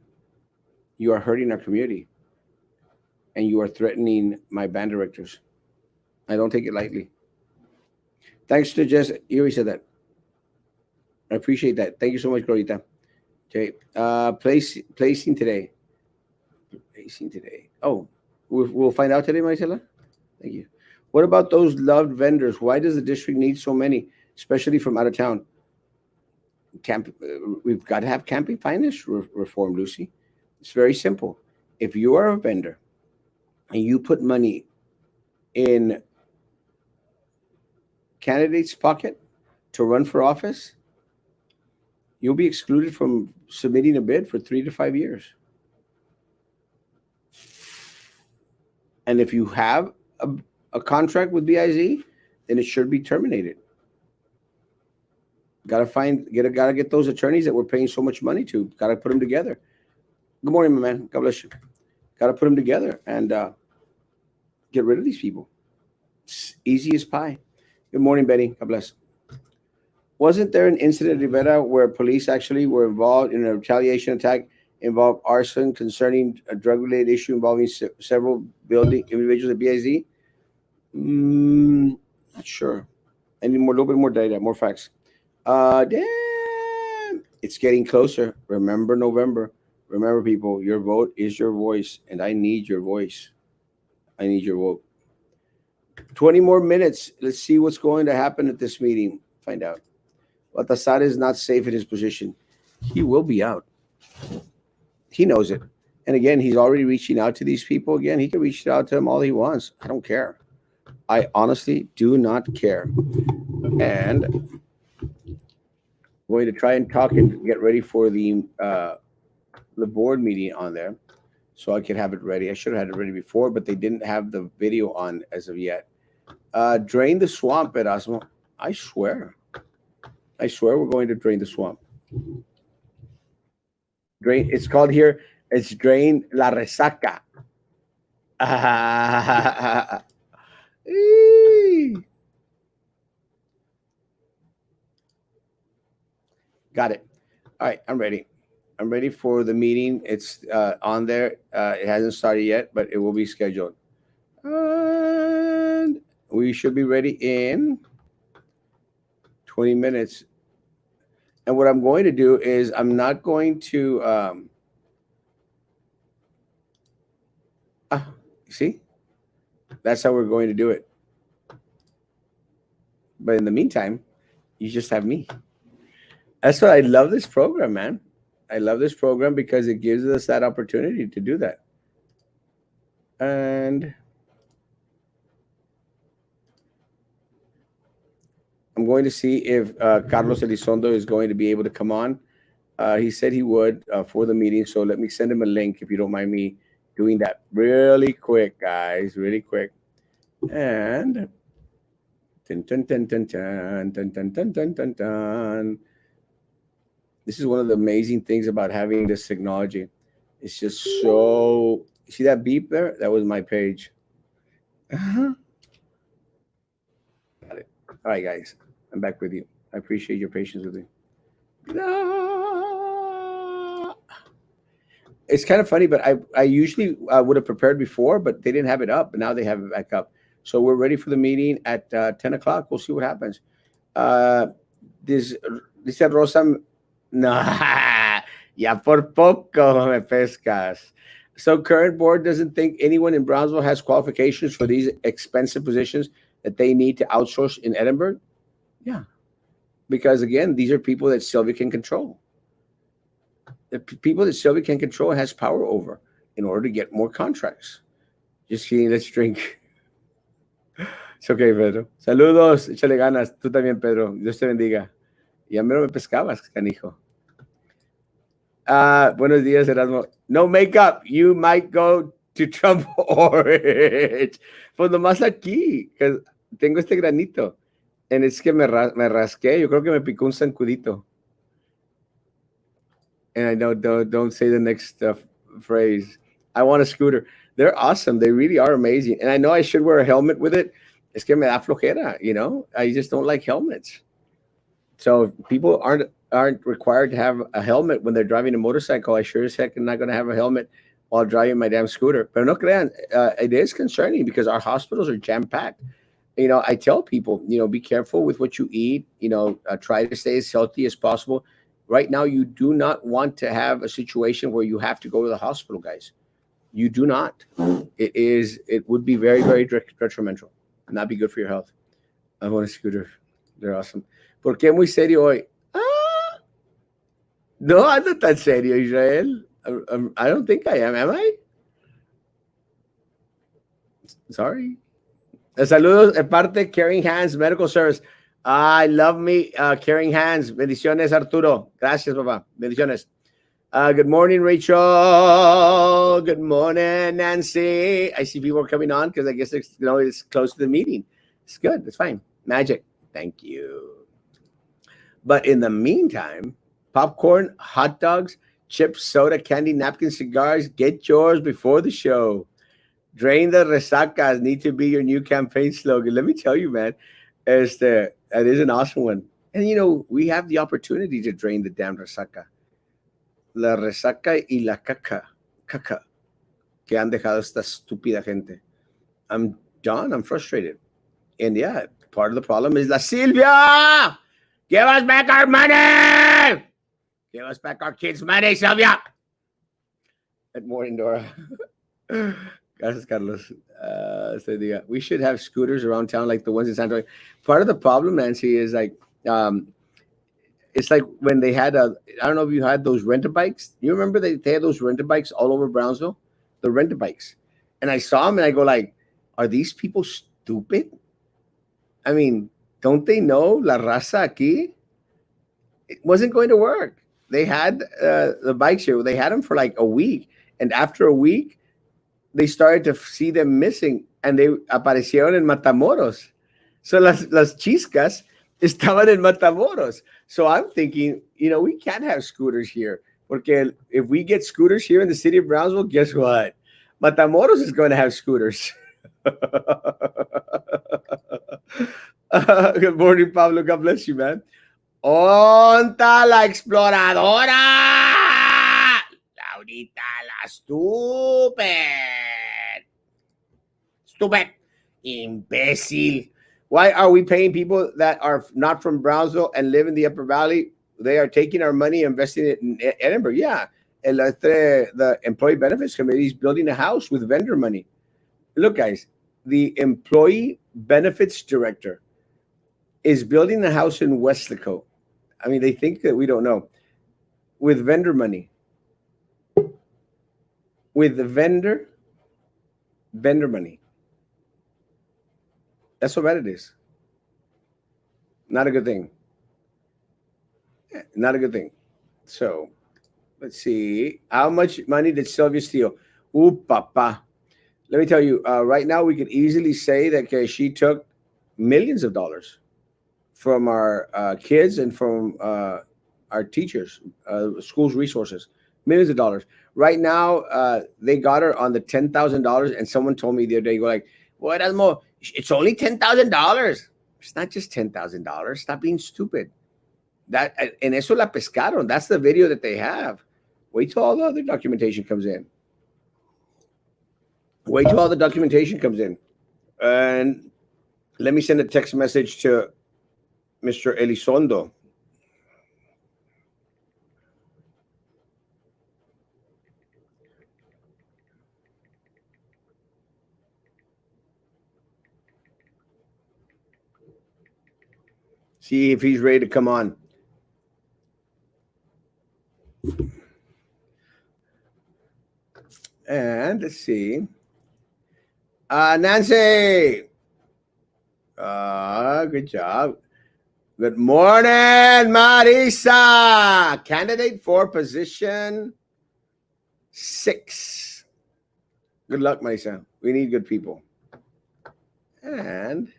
You are hurting our community, and you are threatening my band directors. I don't take it lightly. Thanks to Jess. You already said that. I appreciate that. Thank you so much, Glorita. Okay. Placing today. Placing today. Oh, we'll find out today, Maricela. Thank you. What about those loved vendors? Why does the district need so many, especially from out of town? We've got to have camping finance reform, Lucy. It's very simple. If you are a vendor and you put money in candidate's pocket to run for office, you'll be excluded from submitting a bid for 3 to 5 years. And if you have a contract with BISD, then it should be terminated. Gotta get those attorneys that we're paying so much money to. Gotta put them together. Good morning, my man. God bless you. Gotta put them together and get rid of these people. It's easy as pie. Good morning, Betty. God bless. Wasn't there an incident in Rivera where police actually were involved in a retaliation attack involved arson concerning a drug-related issue involving several building individuals at BIZ? Not sure. I need a little bit more data, more facts. Damn, it's getting closer. Remember November. Remember, people, your vote is your voice, and I need your voice. I need your vote. 20 more minutes. Let's see what's going to happen at this meeting. Find out. Baltasar is not safe in his position. He will be out. He knows it. And again, he's already reaching out to these people. Again, he can reach out to them all he wants. I don't care. I honestly do not care. And I'm going to try and talk and get ready for the board meeting on there so I can have it ready. I should have had it ready before, but they didn't have the video on as of yet. Drain the swamp, Erasmo. I swear we're going to drain the swamp. Drain. It's called here. It's drain la resaca. Got it. All right, I'm ready. I'm ready for the meeting. It's on there. It hasn't started yet, but it will be scheduled. And we should be ready in 20 minutes. And what I'm going to do is I'm not going to see, that's how we're going to do it. But in the meantime, you just have me. That's what I love this program, man. I love this program because it gives us that opportunity to do that. And I'm going to see if Carlos Elizondo is going to be able to come on. He said he would for the meeting. So let me send him a link if you don't mind me doing that really quick, guys, really quick. And dun, dun, dun, dun, dun, dun, dun, dun, dun, dun, dun. This is one of the amazing things about having this technology. It's just so. See that beep there? That was my page. Got it. All right, guys. I'm back with you. I appreciate your patience with me. It's kind of funny, but I usually would have prepared before, but they didn't have it up, but now they have it back up. So we're ready for the meeting at 10 o'clock. We'll see what happens. Uh, this said Rosa, no, ya por poco me pescas. So current board doesn't think anyone in Brownsville has qualifications for these expensive positions that they need to outsource in Edinburgh. Yeah, because again, these are people that Sylvia can control. The people that Sylvia can control and has power over in order to get more contracts. Just kidding, let's drink. It's okay, Pedro. Saludos, échale ganas. Tú también, Pedro. Dios te bendiga. Ya mero me pescabas, canijo. Buenos días, Erasmo. No makeup. You might go to Trump Orange. Pues nomás aquí, que tengo este granito. And es que me rasqué. Yo creo que me picó un zancudito. And I know, don't say the next phrase. I want a scooter. They're awesome. They really are amazing. And I know I should wear a helmet with it. Es que me da flojera, you know? I just don't like helmets. So people aren't required to have a helmet when they're driving a motorcycle. I sure as heck am not going to have a helmet while driving my damn scooter. Pero no crean, it is concerning because our hospitals are jam-packed. You know, I tell people, you know, be careful with what you eat. You know, try to stay as healthy as possible. Right now, you do not want to have a situation where you have to go to the hospital, guys. You do not. It would be very, very detrimental. Not be good for your health. I want a scooter. They're awesome. ¿Por qué muy serio hoy? No, I'm not tan serio, Israel. I don't think I am I? Sorry. Saludos de parte Caring Hands Medical Service. I love me Caring Hands. Bendiciones, Arturo. Gracias, papá. Bendiciones. Good morning, Rachel. Good morning, Nancy. I see people are coming on because I guess it's, you know, it's close to the meeting. It's good. It's fine. Magic. Thank you. But in the meantime, popcorn, hot dogs, chips, soda, candy, napkins, cigars. Get yours before the show. Drain the resacas need to be your new campaign slogan. Let me tell you, man, that is an awesome one. And, you know, we have the opportunity to drain the damn resaca. La resaca y la caca que han dejado esta estúpida gente. I'm done. I'm frustrated. And yeah, part of the problem is La Silvia! Give us back our money! Give us back our kids' money, Silvia! Good morning, Dora. Gracias, Carlos. We should have scooters around town like the ones in San Antonio. Part of the problem, Nancy, is like it's like when they had I don't know if you had those rent bikes. You remember they had those rent bikes all over Brownsville? The rent bikes. And I saw them and I go like, are these people stupid? I mean, don't they know La Raza aquí? It wasn't going to work. They had the bikes here. They had them for like a week. And after a week, they started to see them missing and they aparecieron en Matamoros. So las chiscas estaban en Matamoros. So I'm thinking, you know, we can't have scooters here. Porque if we get scooters here in the city of Brownsville, guess what? Matamoros is going to have scooters. Good morning, Pablo. God bless you, man. ¡Onta la exploradora! Laurita la stupid, imbécil. Why are we paying people that are not from Brownsville and live in the Upper Valley they are taking our money, investing it in Edinburgh. Yeah, the employee benefits committee is building a house with vendor money. Look, guys, the employee benefits director is building a house in Westlaco. I mean, they think that we don't know, with vendor money, with the vendor money. That's how bad it is. Not a good thing. Not a good thing. So let's see. How much money did Sylvia steal? Ooh, papa. Let me tell you, right now we could easily say that she took millions of dollars from our kids and from our teachers, schools resources, millions of dollars. Right now, they got her on the $10,000, and someone told me the other day, go like, "Well, Erasmo, it's only $10,000. It's not just $10,000. Stop being stupid." That and eso la pescaron. That's the video that they have. Wait till all the other documentation comes in. Wait till all the documentation comes in, and let me send a text message to Mr. Elizondo. See if he's ready to come on. And let's see. Nancy. Good job. Good morning, Marisa. Candidate for position 6. Good luck, Marisa. We need good people. And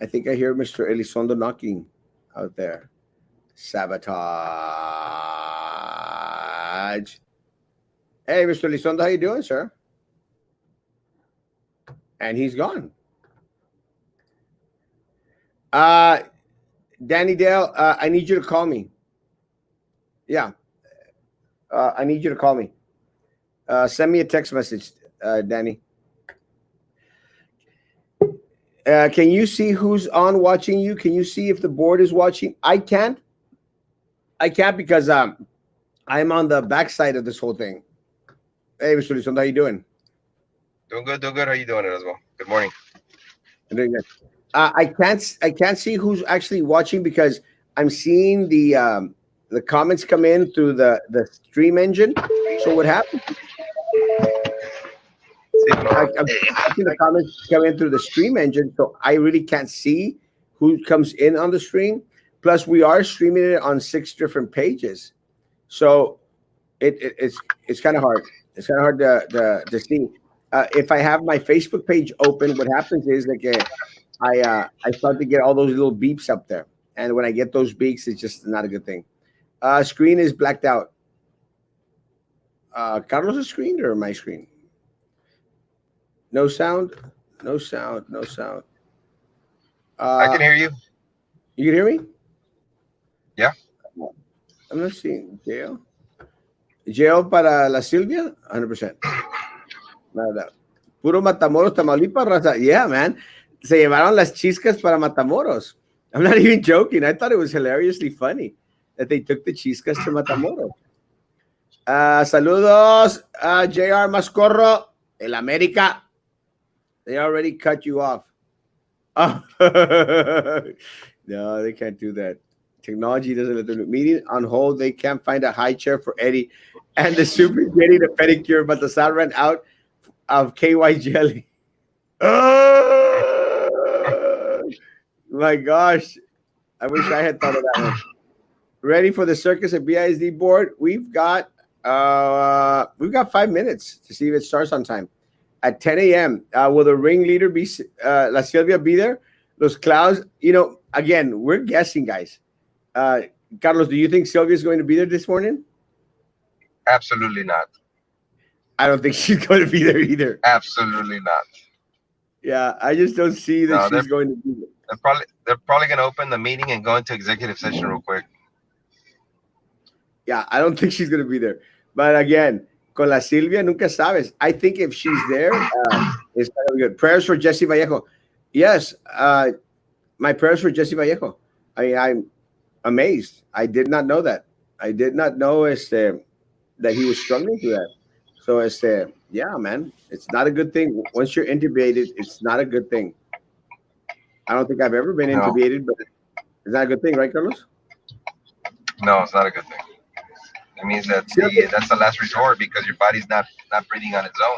I think I hear Mr. Elizondo knocking out there. Sabotage. Hey, Mr. Elizondo, how you doing, sir? And he's gone. Danny Dale, I need you to call me. Yeah. I need you to call me. Send me a text message, Danny. Can you see who's on watching you? Can you see if the board is watching? I can't because I'm on the backside of this whole thing. Hey, Mr. Elizondo, how you doing? Doing good. How you doing as well? Good morning. I'm doing good. I can't see who's actually watching because I'm seeing the comments come in through the stream engine. So what happens? I'm seeing the comments come in through the stream engine, so I really can't see who comes in on the stream. Plus, we are streaming it on 6 different pages, so it's kind of hard. It's kind of hard to see. If I have my Facebook page open, what happens is like I start to get all those little beeps up there, and when I get those beeps, it's just not a good thing. Screen is blacked out. Carlos' screen or my screen? No sound. No sound. No sound. I can hear you. You can hear me? Yeah. I'm not seeing jail. Jail para la Silvia? 100%. Nada. Puro Matamoros, Tamaulipas, raza. Yeah, man. Se llevaron las chiscas para Matamoros. I'm not even joking. I thought it was hilariously funny that they took the chiscas to Matamoros. Saludos, JR Mascorro, El América. They already cut you off. Oh. No, they can't do that. Technology doesn't let them do. Meeting on hold. They can't find a high chair for Eddie. And the super getting a pedicure, but the sound ran out of KY jelly. Oh, my gosh. I wish I had thought of that one. Ready for the circus at BISD board? We've got 5 minutes to see if it starts on time. At 10 a.m., will the ringleader be La Silvia be there? Los clowns, again, we're guessing, guys. Carlos, do you think Sylvia is going to be there this morning? Absolutely not. I don't think she's going to be there either. Absolutely not. Yeah, I just don't see that she's going to be there. They're probably going to open the meeting and go into executive session real quick. Yeah, I don't think she's going to be there. But again, con la Silvia, nunca sabes. I think if she's there, it's going to be good. Prayers for Jesse Vallejo. Yes, my prayers for Jesse Vallejo. I mean, amazed. I did not know that. I did not know that he was struggling through that. So yeah, man, it's not a good thing. Once you're intubated, it's not a good thing. I don't think I've ever been No, intubated, but it's not a good thing, right, Carlos? no, it's not a good thing. It means that Sylvia, that's the last resort because your body's not breathing on its own.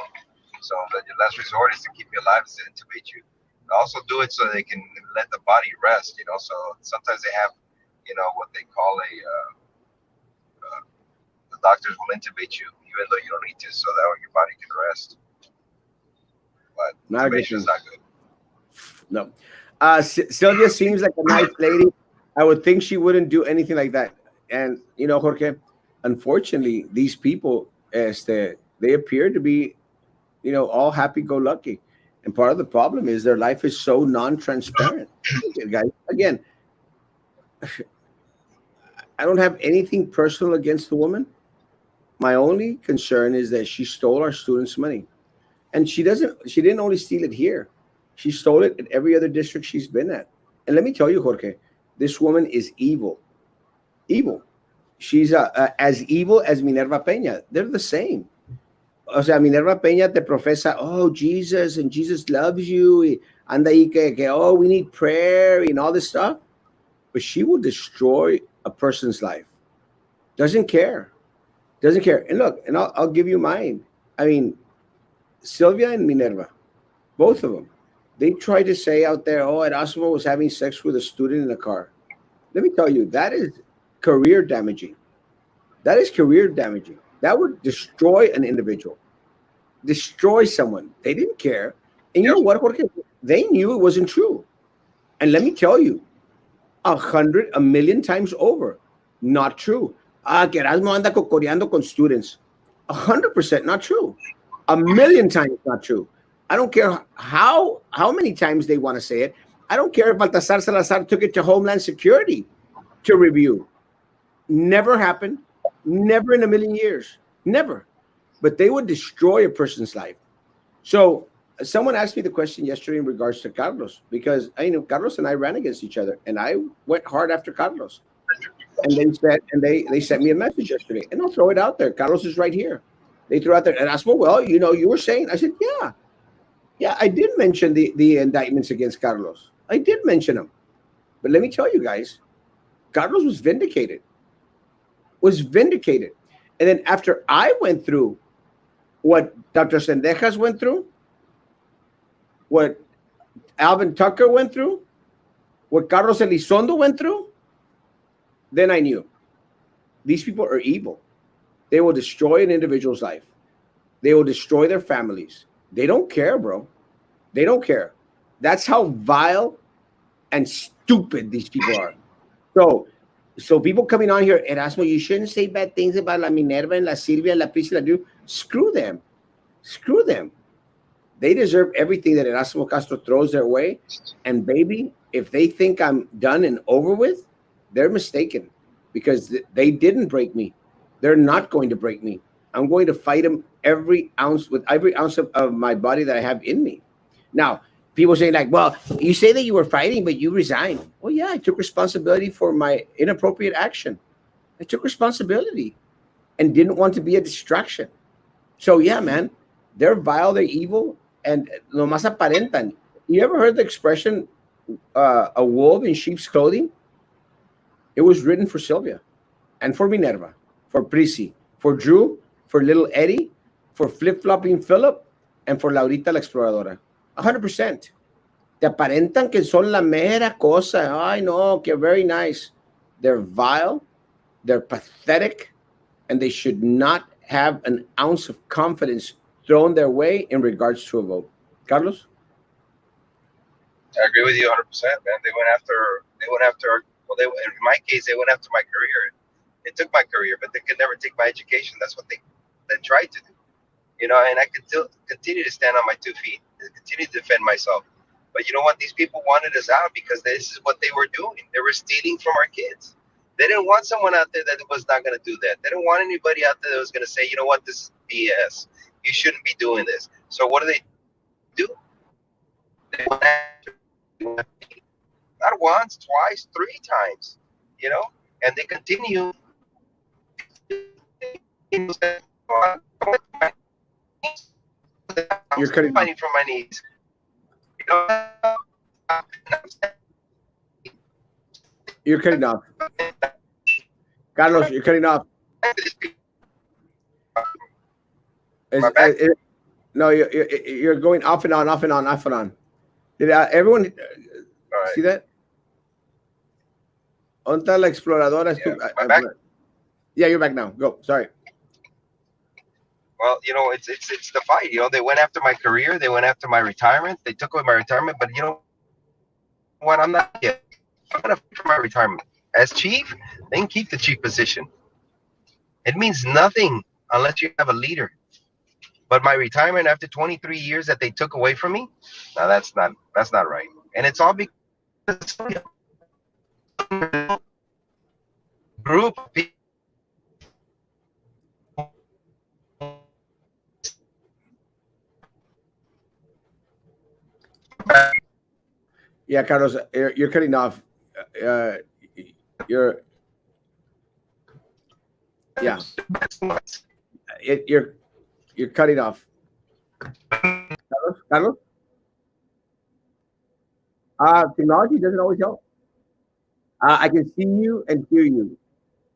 So that your last resort is to keep you alive, is to intubate you. They also do it so they can let the body rest. So sometimes they have, what they call the doctors will intubate you even though you don't need to, so that way your body can rest. But not a good intubation is thing. not good. No. Sylvia seems like a nice lady. I would think she wouldn't do anything like that. And Jorge, unfortunately, these people, they appear to be, all happy-go-lucky. And part of the problem is their life is so non-transparent. Guys, again, I don't have anything personal against the woman. My only concern is that she stole our students' money. And she didn't only steal it here. She stole it at every other district she's been at. And let me tell you, Jorge, this woman is evil. Evil. She's as evil as Minerva Peña. They're the same. O sea, Minerva Peña te profesa, oh, Jesus, and Jesus loves you. Y anda ahí oh, we need prayer and all this stuff. But she will destroy a person's life. Doesn't care. Doesn't care. And look, and I'll give you mine. I mean, Sylvia and Minerva, both of them, they tried to say out there, oh, Erasmo was having sex with a student in a car. Let me tell you, that is career damaging. That is career damaging. That would destroy an individual, destroy someone. They didn't care. And you know Yep. what, Jorge? They knew it wasn't true. And let me tell you, 100, 1,000,000 times over, not true. Que Erasmo anda cocoreando con students. 100% not true. 1,000,000 times not true. I don't care how many times they want to say it. I don't care if Baltasar Salazar took it to Homeland Security to review. Never happened. Never in a million years. Never. But they would destroy a person's life. So someone asked me the question yesterday in regards to Carlos because I know Carlos and I ran against each other, and I went hard after Carlos. And they sent me a message yesterday, and I'll throw it out there. Carlos is right here. They threw out there, Erasmo. Well, you were saying. I said, yeah, yeah. I did mention the indictments against Carlos. I did mention them, but let me tell you guys, Carlos was vindicated. Was vindicated, and then after I went through what Dr. Sendejas went through, what Alvin Tucker went through, what Carlos Elizondo went through, then I knew these people are evil. They will destroy an individual's life. They will destroy their families. They don't care, bro. They don't care. That's how vile and stupid these people are. So, so people coming on here, Erasmo, you shouldn't say bad things about La Minerva and La Silvia, La Priscila. Do screw them. Screw them. They deserve everything that Erasmo Castro throws their way. And baby, if they think I'm done and over with, they're mistaken because they didn't break me. They're not going to break me. I'm going to fight them every ounce with every ounce of my body that I have in me. Now, people say like, well, you say that you were fighting, but you resigned. Well, yeah, I took responsibility for my inappropriate action. I took responsibility and didn't want to be a distraction. So yeah, man, they're vile, they're evil, and lo más aparentan. You ever heard the expression "a wolf in sheep's clothing"? It was written for Sylvia and for Minerva, for Prissy, for Drew, for little Eddie, for flip flopping Philip, and for Laurita la exploradora. 100%. Te aparentan que son la mera cosa. Ay, no, que very nice. They're vile, they're pathetic, and they should not have an ounce of confidence thrown their way in regards to a vote. Carlos? I agree with you 100%, man. They went after. Well, in my case, they went after my career. They took my career, but they could never take my education. That's what they tried to do. And I could still continue to stand on my 2 feet and continue to defend myself. But you know what? These people wanted us out because this is what they were doing. They were stealing from our kids. They didn't want someone out there that was not going to do that. They didn't want anybody out there that was going to say, you know what, this is BS. You shouldn't be doing this. So what do? They went after me. Not once, twice, 3 times. and they continue. You're cutting off. Fighting from my knees. You know, You're cutting off. Carlos, you're cutting off. my back. No, you're going off and on, off and on, off and on. Did everyone All right. see that? ¿Dónde está la exploradora? Yeah, my back. Yeah, you're back now. Go. Sorry. Well, it's the fight. They went after my career. They went after my retirement. They took away my retirement. But you know what? I'm not yet. I'm gonna fight for my retirement. As chief, they can keep the chief position. It means nothing unless you have a leader. But my retirement after 23 years that they took away from me, no, that's not right. And it's all because group of people. Yeah, Carlos, you're cutting off. Uh, you're yeah. You're cutting off. Carlos. Technology doesn't always help. I can see you and hear you.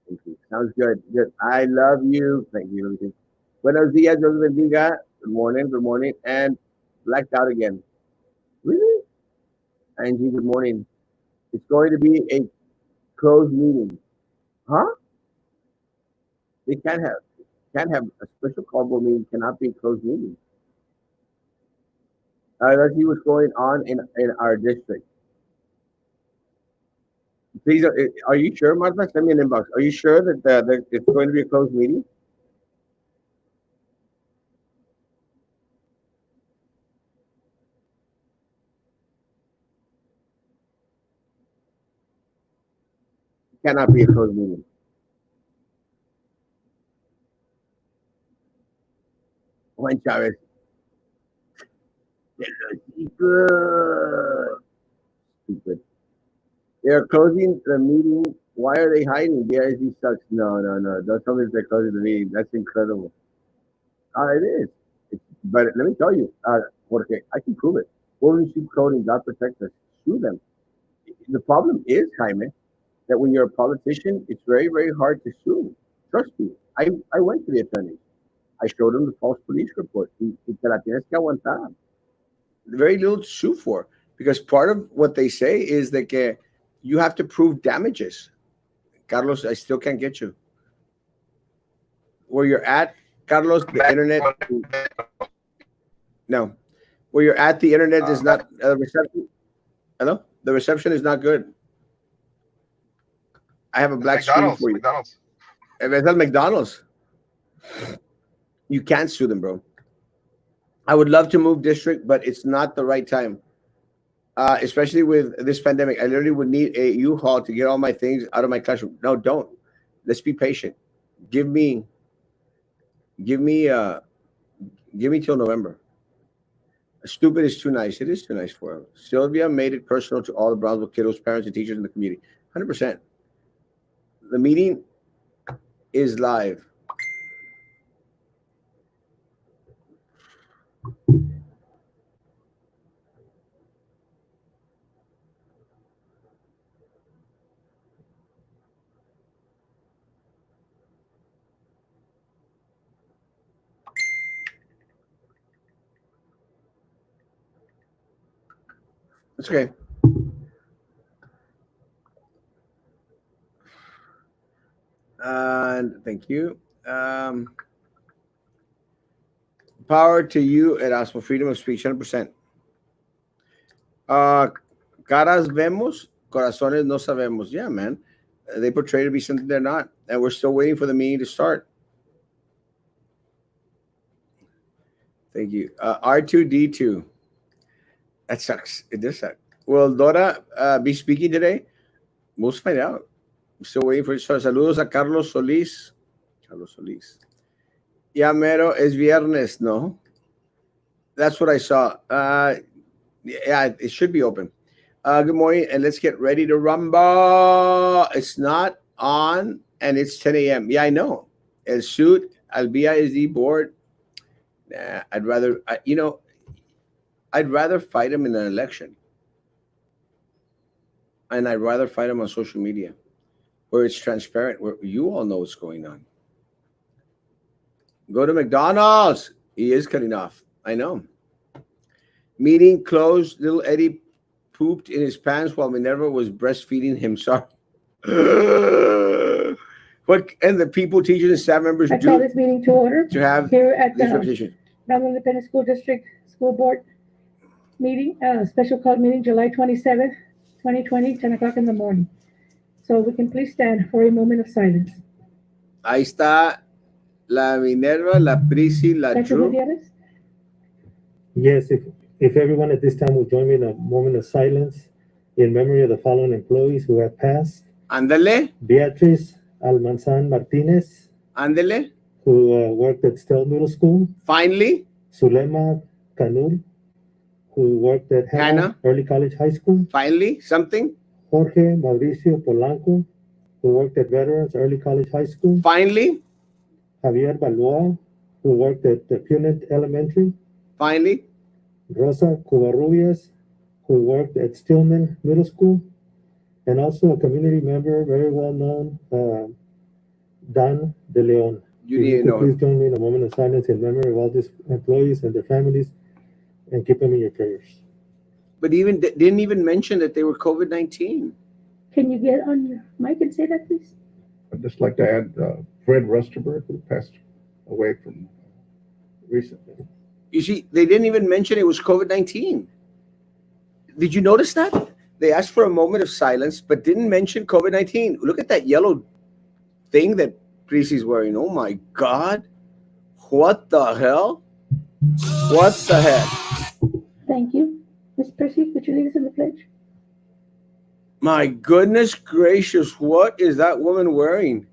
Thank you. Sounds good. Good. I love you. Thank you. Buenos días, Dios les bendiga. Good morning. Good morning. And blacked out again. Really? Angie, good morning. It's going to be a closed meeting. Huh? They can't have a special call board meeting. Cannot be a closed meeting. Let's see what's going on in our district. Please, are you sure, Martha? Send me an inbox. Are you sure that it's going to be a closed meeting? Cannot be a closed meeting. Juan Chavez. Good. Stupid. They're closing the meeting. Why are they hiding? BISD sucks. No, no, no. Don't tell me they're closing the meeting. That's incredible. It is. But let me tell you, Jorge, I can prove it. Golden Sheep Coding, God protect us. Sue them. The problem is, Jaime, that when you're a politician, it's very, very hard to sue. Trust me. I went to the attorney. I showed him the false police report. Te la tienes que aguantar. Very little to sue for, because part of what they say is that you have to prove damages. Carlos, I still can't get you. Where you're at, Carlos, the internet. No. Where you're at, the internet is not reception. Hello? The reception is not good. I have a black screen for you. McDonald's. If it's at McDonald's, you can't sue them, bro. I would love to move district, but it's not the right time. Especially with this pandemic, I literally would need a U-Haul to get all my things out of my classroom. No, don't. Let's be patient. Give me till November. Stupid is too nice. It is too nice for him. Sylvia made it personal to all the Brownsville kiddos, parents, and teachers in the community. 100%. The meeting is live. It's okay. And thank you. Power to you, Erasmo. Freedom of speech, 100%. Caras vemos, corazones no sabemos. Yeah, man. They portray to be something they're not. And we're still waiting for the meeting to start. Thank you. R2D2. That sucks. It does suck. Will Dora be speaking today? We'll find out. I'm still waiting for saludos a Carlos Solís. Carlos Solís. Ya mero es viernes, no? That's what I saw. Yeah, it should be open. Good morning, and let's get ready to rumble. It's not on, and it's 10 a.m. Yeah, I know. El shoot, Al BISD board. Nah, I'd rather fight him in an election, and I'd rather fight him on social media, where it's transparent, where you all know what's going on. Go to McDonald's. He is cutting off. I know. Meeting closed. Little Eddie pooped in his pants while Minerva was breastfeeding him. Sorry. What and the people, teachers, and staff members I call this meeting to order to have here at this the repetition. Mount Independent School District School Board meeting, special call meeting, July 27th, 2020, 10 o'clock in the morning. So we can please stand for a moment of silence. Ahí está la Minerva, la Prisi, la Dr. Drew. Gutierrez? Yes, if everyone at this time will join me in a moment of silence in memory of the following employees who have passed. Ándale, Beatriz Almanzan Martinez, ándale. who worked at Stell Middle School. Finally, Zulema Canul, who worked at Hannah Early College High School. finally, something. Jorge Mauricio Polanco, who worked at Veterans Early College High School. Finally, Javier Balboa, who worked at Punit Elementary. finally. Rosa Covarrubias, who worked at Stillman Middle School, and also a community member, very well known, Don De Leon. You If didn't could know. please join me in a moment of silence in memory of all these employees and their families, and keep them in your prayers. But even didn't even mention that they were COVID-19. Can you get on your mic and say that, please? I'd just like to add Fred Rusterberg, who passed away from recently. You see, they didn't even mention it was COVID-19. Did you notice that? They asked for a moment of silence, but didn't mention COVID-19. Look at that yellow thing that Prisi's wearing. Oh my God. What the hell? What the heck? Thank you. Ms. Percy, would you lead us in the pledge? My goodness gracious, what is that woman wearing?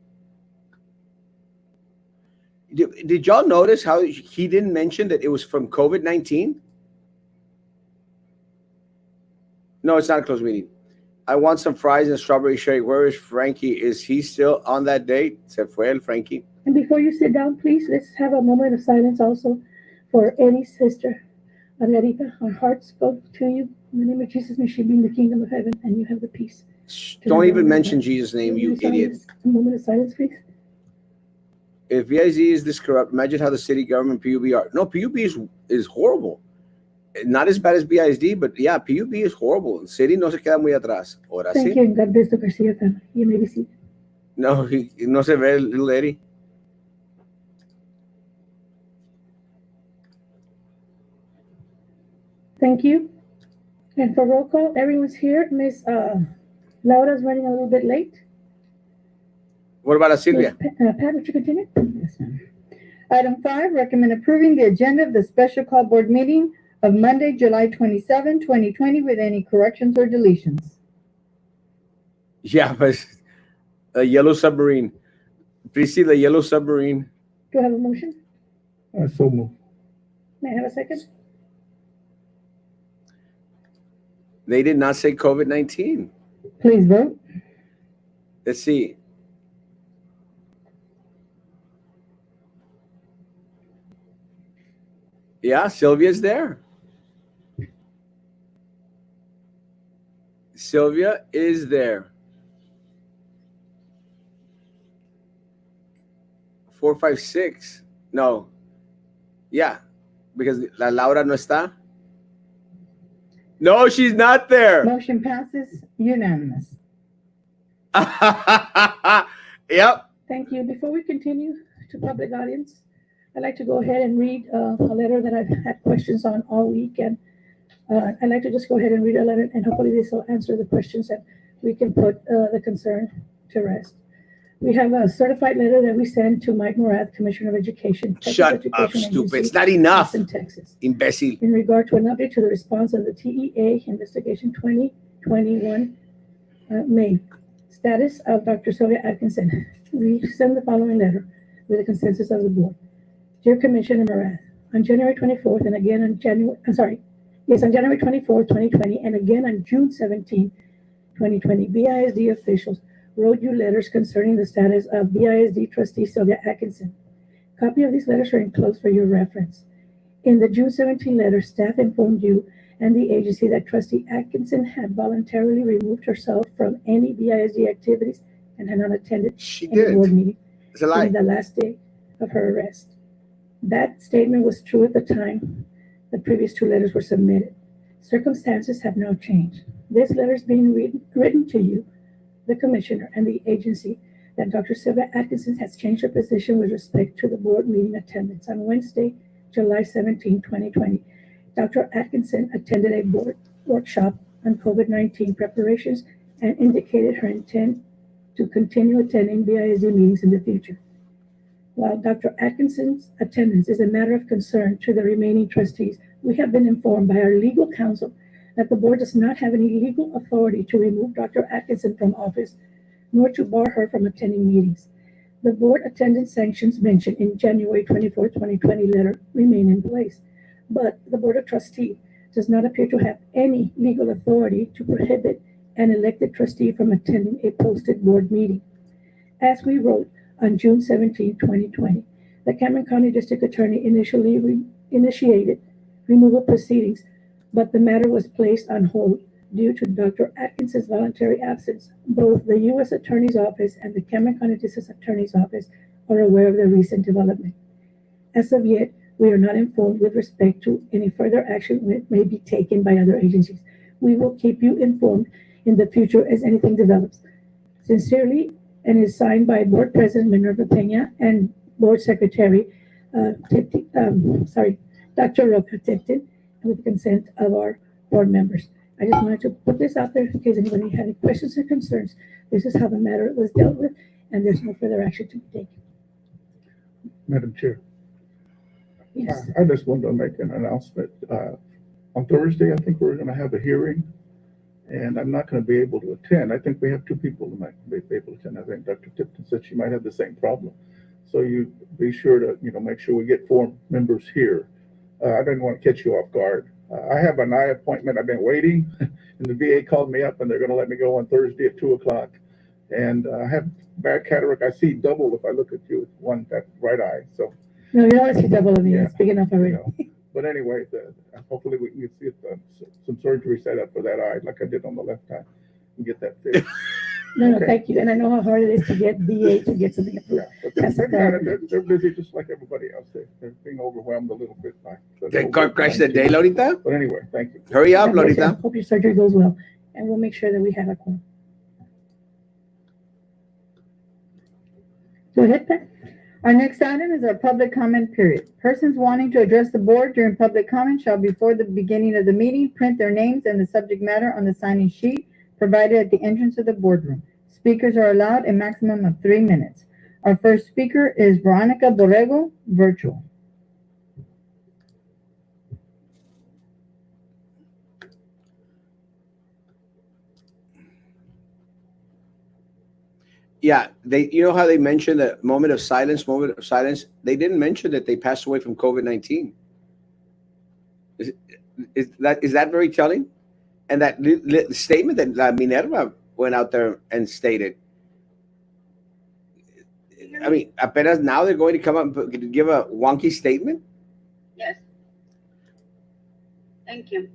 Did y'all notice how he didn't mention that it was from COVID-19? No, it's not a closed meeting. I want some fries and strawberry shake. Where is Frankie? Is he still on that date? Se fue el Frankie. And before you sit down, please, let's have a moment of silence also for Eddie's sister, Margarita. Our hearts go to you. In the name of Jesus, may she be in the kingdom of heaven and you have the peace. Don't even mention Jesus' name, you idiot. A moment of silence, please. If BIZ is this corrupt, imagine how the city government PUB are. No, PUB is horrible. Not as bad as BISD, but yeah, PUB is horrible. The city no se queda muy atrás. Ahora Thank sí. you, and God bless the Garcia family. You may be seated. No, no se ve little Eddie. Thank you. And for roll call, everyone's here. Miss Laura's running a little bit late. What about Silvia? Pat, would you continue? Yes, ma'am. Item 5, recommend approving the agenda of the special call board meeting of Monday, July 27, 2020, with any corrections or deletions. Yeah, but a yellow submarine. Please see the yellow submarine. Do I have a motion? So move. May I have a second? They did not say COVID-19. Please vote. Let's see. Yeah, Sylvia's there. Sylvia is there. 456. No. Yeah, because La Laura no está. No, she's not there. Motion passes unanimous. Yep. Thank you. Before we continue to public audience, I'd like to go ahead and read a letter that I've had questions on all week. And I'd like to just go ahead and read a letter, and hopefully this will answer the questions and we can put the concern to rest. We have a certified letter that we sent to Mike Morath, Commissioner of Education. Texas Shut Education up, stupid. Agency, It's not enough. in Texas, Imbecile. in regard to an update to the response of the TEA investigation 2021 May. Status of Dr. Sylvia Atkinson. We send the following letter with the consensus of the board. Dear Commissioner Morath, on January 24th and again on Yes, on January 24th, 2020, and again on June 17th, 2020, BISD officials wrote you letters concerning the status of BISD trustee Sylvia Atkinson. Copy of these letters are enclosed for your reference. In the June 17 letter, staff informed you and the agency that trustee Atkinson had voluntarily removed herself from any BISD activities and had not attended She any board didn't. meeting It's a lie. since the last day of her arrest. That statement was true at the time the previous two letters were submitted. Circumstances have now changed. This letter is being written to you, the commissioner, and the agency that Dr. Sylvia Atkinson has changed her position with respect to the board meeting attendance. On Wednesday, July 17, 2020, Dr. Atkinson attended a board workshop on COVID-19 preparations and indicated her intent to continue attending BISD meetings in the future. While Dr. Atkinson's attendance is a matter of concern to the remaining trustees, we have been informed by our legal counsel that the board does not have any legal authority to remove Dr. Atkinson from office, nor to bar her from attending meetings. The board attendance sanctions mentioned in January 24, 2020 letter remain in place, but the Board of Trustees does not appear to have any legal authority to prohibit an elected trustee from attending a posted board meeting. As we wrote on June 17, 2020, the Cameron County District Attorney initially initiated removal proceedings, but the matter was placed on hold due to Dr. Atkinson's voluntary absence. Both the U.S. Attorney's Office and the Cameron County District Attorney's Office are aware of the recent development. As of yet, we are not informed with respect to any further action that may be taken by other agencies. We will keep you informed in the future as anything develops. Sincerely, and is signed by Board President Minerva Peña and Board Secretary, Dr. Roca Tipton, with consent of our board members. I just wanted to put this out there in case anybody had any questions or concerns. This is how the matter was dealt with, and there's no further action to be taken. Madam Chair, Yes. I just wanted to make an announcement. On Thursday, I think we're going to have a hearing, and I'm not going to be able to attend. I think we have two people who might be able to attend. I think Dr. Tipton said she might have the same problem. So you be sure to, make sure we get 4 members here. I didn't want to catch you off guard. I have an eye appointment. I've been waiting, and the VA called me up, and they're going to let me go on Thursday at 2:00. And I have bad cataract. I see double if I look at you with that right eye. So No, you don't see double of me. Yeah. It's big enough already. But anyway, hopefully we can see some surgery set up for that eye, like I did on the left eye, and get that fixed. No, Okay. thank you. And I know how hard it is to get VA to get something approved. Yeah, but That's they're busy just like everybody else. They're being overwhelmed a little bit by. Can car crash the day, Lorita? But anyway, thank you. Hurry up, God bless you. Lorita. Hope your surgery goes well, and we'll make sure that we have a quorum. Go ahead, Pat. Our next item is our public comment period. Persons wanting to address the board during public comment shall, before the beginning of the meeting, print their names and the subject matter on the sign-in sheet provided at the entrance of the boardroom. Speakers are allowed a maximum of 3 minutes. Our first speaker is Veronica Borrego, virtual. Yeah, you know how they mentioned the moment of silence. They didn't mention that they passed away from COVID-19. Is that very telling? And that statement that Minerva went out there and stated. I mean, apenas now they're going to come up and give a wonky statement? Yes. Thank you.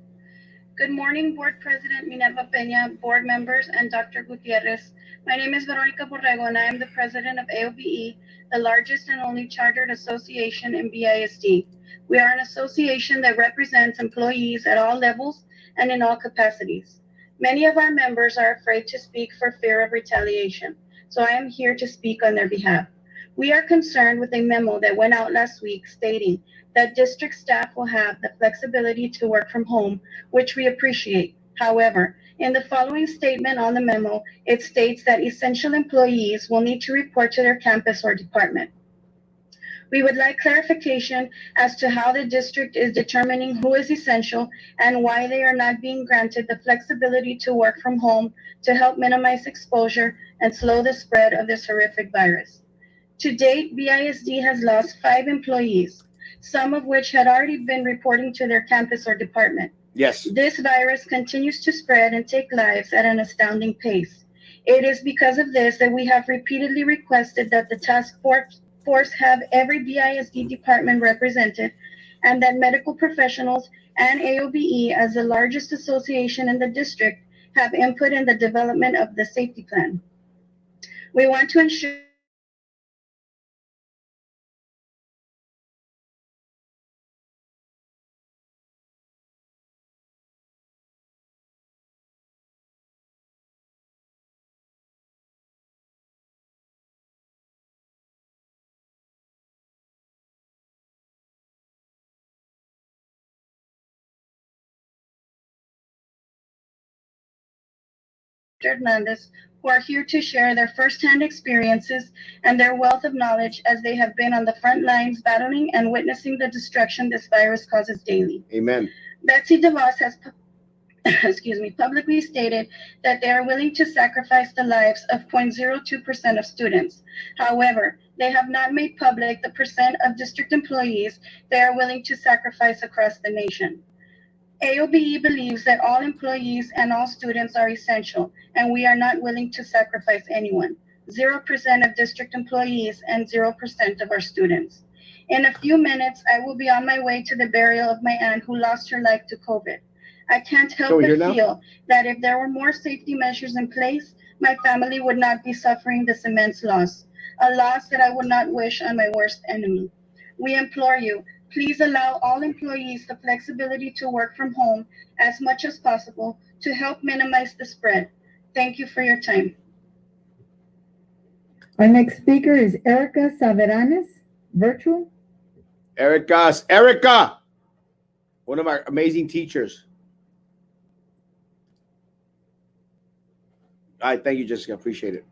Good morning, Board President Minerva Peña, board members, and Dr. Gutierrez. My name is Veronica Borrego, and I am the president of AOBE, the largest and only chartered association in BISD. We are an association that represents employees at all levels and in all capacities. Many of our members are afraid to speak for fear of retaliation, so I am here to speak on their behalf. We are concerned with a memo that went out last week stating that district staff will have the flexibility to work from home, which we appreciate. However, in the following statement on the memo, it states that essential employees will need to report to their campus or department. We would like clarification as to how the district is determining who is essential and why they are not being granted the flexibility to work from home to help minimize exposure and slow the spread of this horrific virus. To date, BISD has lost 5 employees, some of which had already been reporting to their campus or department. Yes. This virus continues to spread and take lives at an astounding pace. It is because of this that we have repeatedly requested that the task force have every BISD department represented and that medical professionals and AOBE, as the largest association in the district, have input in the development of the safety plan. We want to ensure Hernandez, who are here to share their firsthand experiences and their wealth of knowledge as they have been on the front lines battling and witnessing the destruction this virus causes daily. Amen. Betsy DeVos has publicly stated that they are willing to sacrifice the lives of 0.02% of students. However, they have not made public the percent of district employees they are willing to sacrifice across the nation. AOBE believes that all employees and all students are essential, and we are not willing to sacrifice anyone. 0% of district employees and 0% of our students. In a few minutes, I will be on my way to the burial of my aunt who lost her life to COVID. I can't help but feel that if there were more safety measures in place, my family would not be suffering this immense loss, a loss that I would not wish on my worst enemy. We implore you, please allow all employees the flexibility to work from home as much as possible to help minimize the spread. Thank you for your time. Our next speaker is Erica Saveranes, virtual. Erica, one of our amazing teachers. All right, thank you, Jessica. Appreciate it.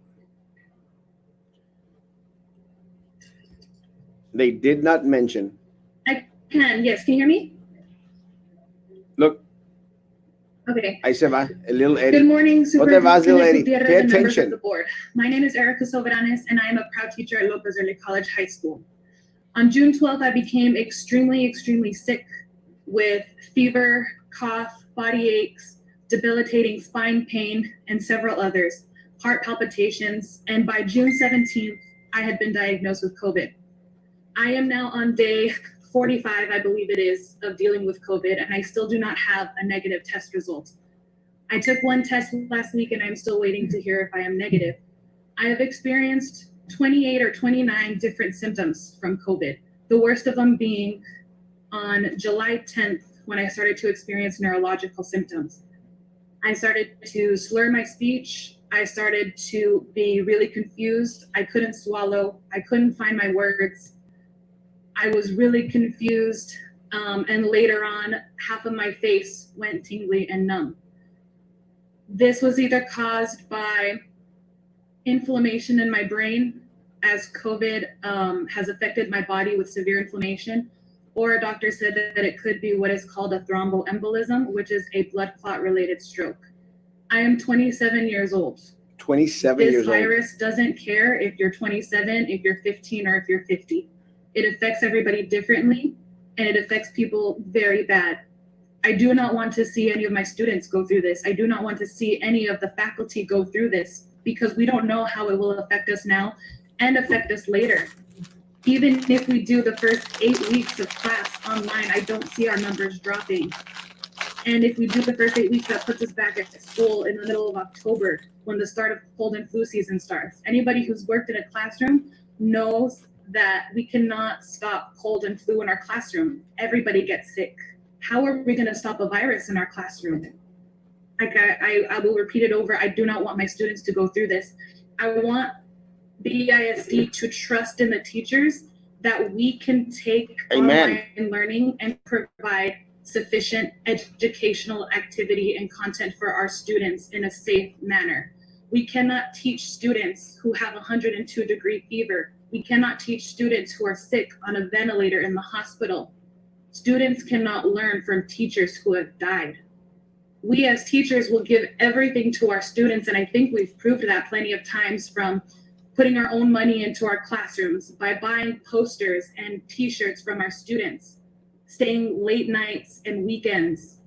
They did not mention. I can, yes. Can you hear me? Look. Okay. Ahí se va, el little Eddie. Good morning, Superintendent Eddie? Gutierrez Pay and members attention. of the board. My name is Erica Soberanes, and I am a proud teacher at Lopez Early College High School. On June 12th, I became extremely sick with fever, cough, body aches, debilitating spine pain, and several others, heart palpitations, and by June 17th, I had been diagnosed with COVID. I am now on day 45, I believe it is, of dealing with COVID, and I still do not have a negative test result. I took one test last week, and I'm still waiting to hear if I am negative. I have experienced 28 or 29 different symptoms from COVID, the worst of them being on July 10th when I started to experience neurological symptoms. I started to slur my speech. I started to be really confused. I couldn't swallow. I couldn't find my words. I was really confused, and later on, half of my face went tingly and numb. This was either caused by inflammation in my brain, as COVID has affected my body with severe inflammation, or a doctor said that it could be what is called a thromboembolism, which is a blood clot related stroke. I am 27 years old. 27 years old. This virus doesn't care if you're 27, if you're 15, or if you're 50. It affects everybody differently, and it affects people very bad. I do not want to see any of my students go through this. I do not want to see any of the faculty go through this, because we don't know how it will affect us now and affect us later. Even if we do the first 8 weeks of class online, I don't see our numbers dropping. And if we do the first 8 weeks, that puts us back at school in the middle of October, when the start of cold and flu season starts. Anybody who's worked in a classroom knows that we cannot stop cold and flu in our classroom. Everybody gets sick. How are we going to stop a virus in our classroom? Like I will repeat it over. I do not want my students to go through this. I want BISD to trust in the teachers that we can take online learning and provide sufficient educational activity and content for our students in a safe manner. We cannot teach students who have 102-degree fever. We cannot teach students who are sick on a ventilator in the hospital. Students cannot learn from teachers who have died. We as teachers will give everything to our students, and I think we've proved that plenty of times, from putting our own money into our classrooms, by buying posters and t-shirts from our students, staying late nights and weekends.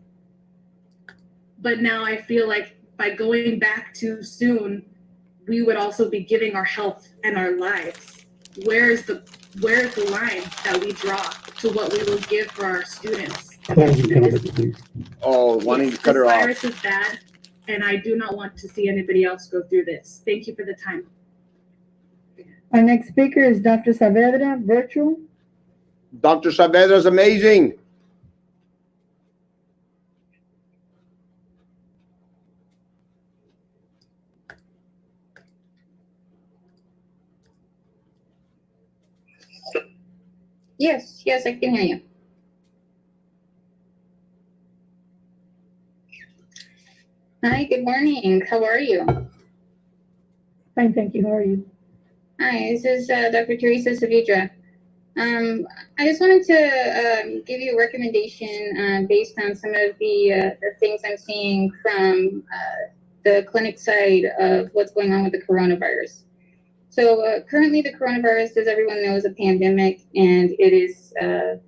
But now I feel like by going back too soon, we would also be giving our health and our lives. Where's the line that we draw to what we will give for our students? Closing comments, please. Oh, wanting to cut This her off. virus is bad, and I do not want to see anybody else go through this. Thank you for the time. Our next speaker is Dr. Saavedra, virtual. Dr. Saavedra is amazing. Yes, I can hear you. Hi, good morning. How are you? Fine, thank you. How are you? Hi, this is Dr. Teresa Saavedra. I just wanted to give you a recommendation based on some of the things I'm seeing from the clinic side of what's going on with the coronavirus. So currently the coronavirus, as everyone knows, a pandemic, and it is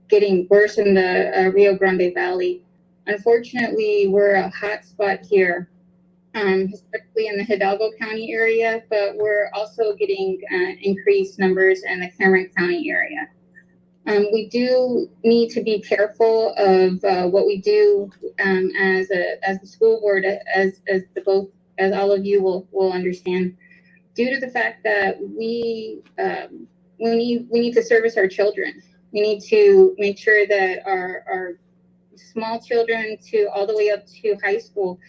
getting worse in the Rio Grande Valley. Unfortunately, we're a hot spot here, especially in the Hidalgo County area, but we're also getting increased numbers in the Cameron County area. We do need to be careful of what we do as the school board, as all of you will understand, due to the fact that we need to service our children. We need to make sure that our small children to all the way up to high school,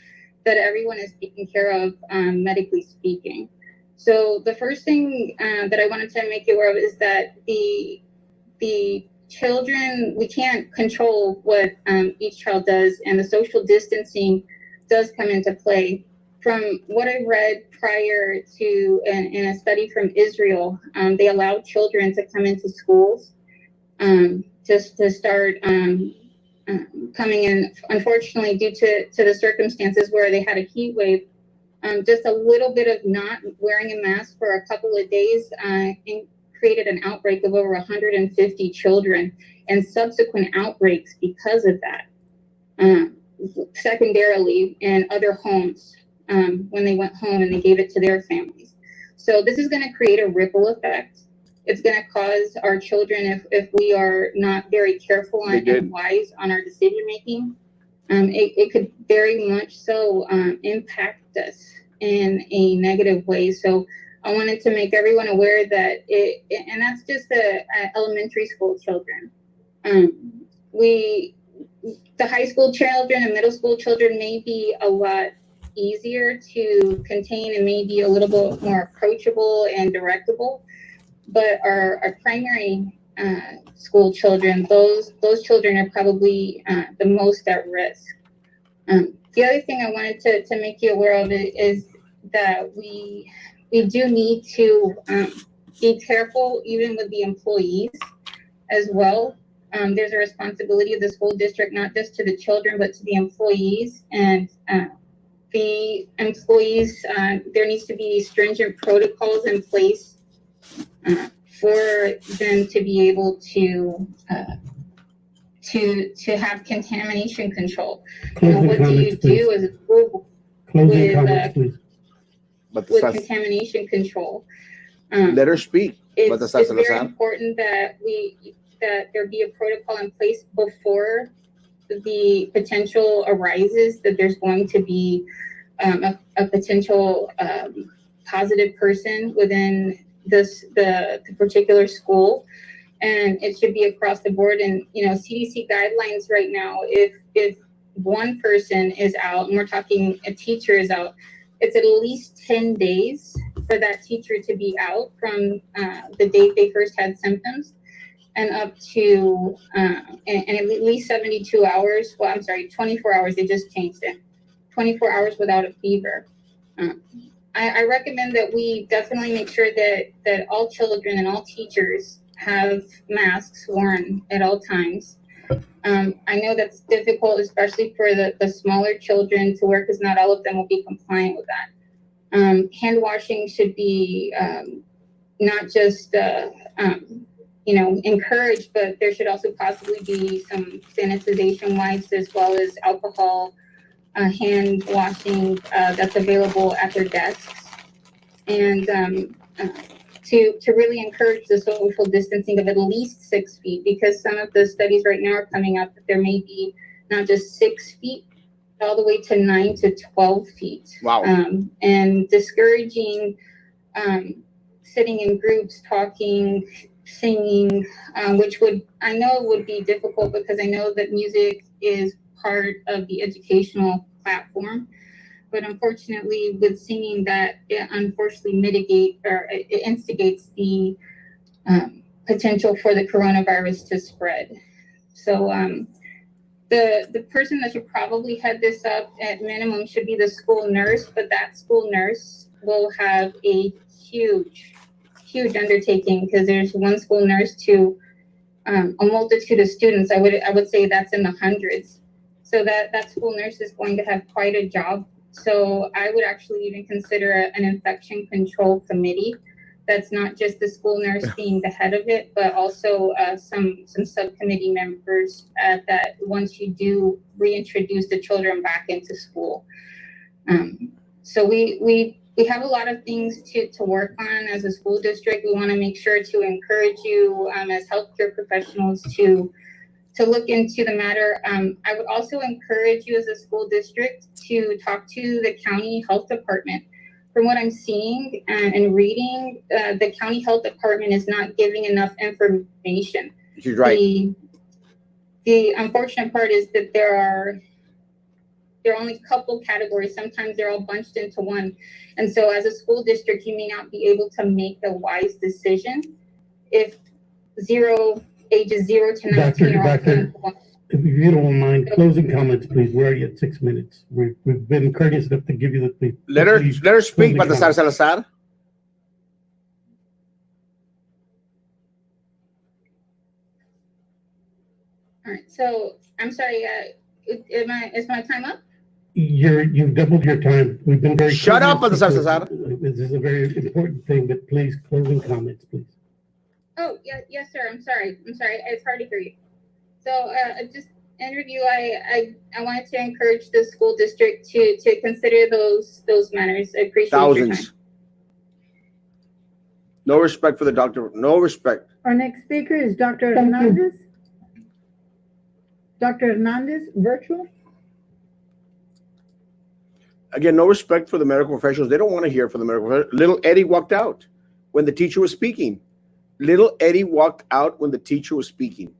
that everyone is taken care of medically speaking. So the first thing that I wanted to make you aware of is that the children, we can't control what each child does, and the social distancing does come into play. From what I read prior to in a study from Israel, they allowed children to come into schools just to start coming in. Unfortunately, due to the circumstances where they had a heat wave, just a little bit of not wearing a mask for a couple of days created an outbreak of over 150 children, and subsequent outbreaks because of that. Secondarily, in other homes, when they went home and they gave it to their families. So this is going to create a ripple effect. It's going to cause our children, if we are not very careful and wise on our decision making, it could very much so impact us in a negative way. So I wanted to make everyone aware that and that's just the elementary school children. The high school children and middle school children may be a lot easier to contain and maybe a little bit more approachable and directable, but our primary school children, those children are probably the most at risk. The other thing I wanted to make you aware of is that we do need to be careful even with the employees as well. There's a responsibility of the school district, not just to the children, but to the employees. And the employees, there needs to be stringent protocols in place for them to be able to have contamination control. What do you do as a school with contamination control? Let her speak. It's very important that there be a protocol in place before the potential arises that there's going to be a potential positive person within the particular school, and it should be across the board. And CDC guidelines right now, if one person is out, and we're talking a teacher is out, it's at least 10 days for that teacher to be out from the date they first had symptoms, and up to and at least 72 hours. Well, I'm sorry, 24 hours. They just changed it. 24 hours without a fever. I recommend that we definitely make sure that all children and all teachers have masks worn at all times. I know that's difficult, especially for the smaller children to wear, because not all of them will be compliant with that. Hand washing should be not just encouraged, but there should also possibly be some sanitization wipes, as well as alcohol hand washing that's available at their desks, and to really encourage the social distancing of at least 6 feet, because some of the studies right now are coming up that there may be not just 6 feet, all the way to 9 to 12 feet. Wow. And discouraging sitting in groups, talking, singing, which I know would be difficult because I know that music is part of the educational platform. But unfortunately, with singing, that it unfortunately it instigates the potential for the coronavirus to spread. So the person that should probably head this up at minimum should be the school nurse, but that school nurse will have a huge undertaking, because there's one school nurse to a multitude of students. I would say that's in the hundreds. So that school nurse is going to have quite a job. So I would actually even consider an infection control committee. That's not just the school nurse being the head of it, but also some subcommittee members that once you do reintroduce the children back into school. So we have a lot of things to work on as a school district. We want to make sure to encourage you as healthcare professionals to look into the matter. I would also encourage you as a school district to talk to the county health department. From what I'm seeing and reading, the county health department is not giving enough information. She's right. The unfortunate part is that there are only a couple categories. Sometimes they're all bunched into one. And so as a school district, you may not be able to make a wise decision if ages 0 to 19 are all put into one. If you don't mind, closing comments, please. We're already at 6 minutes. We've been courteous enough to give you the. Let her speak, Baltasar Salazar. All right. So I'm sorry. Is my time up? You've doubled your time. We've been very. Shut up, Baltasar Salazar. This is a very important thing, but please, closing comments, please. Oh, yes, sir. I'm sorry. It's hard to hear you. So just in review, I wanted to encourage the school district to consider those matters. I appreciate your time. No respect for the doctor. No respect. Our next speaker is Dr. Hernandez. Dr. Hernandez, virtual. Again, no respect for the medical professionals. They don't want to hear from the medical professionals. Little Eddie walked out when the teacher was speaking. Little Eddie walked out when the teacher was speaking.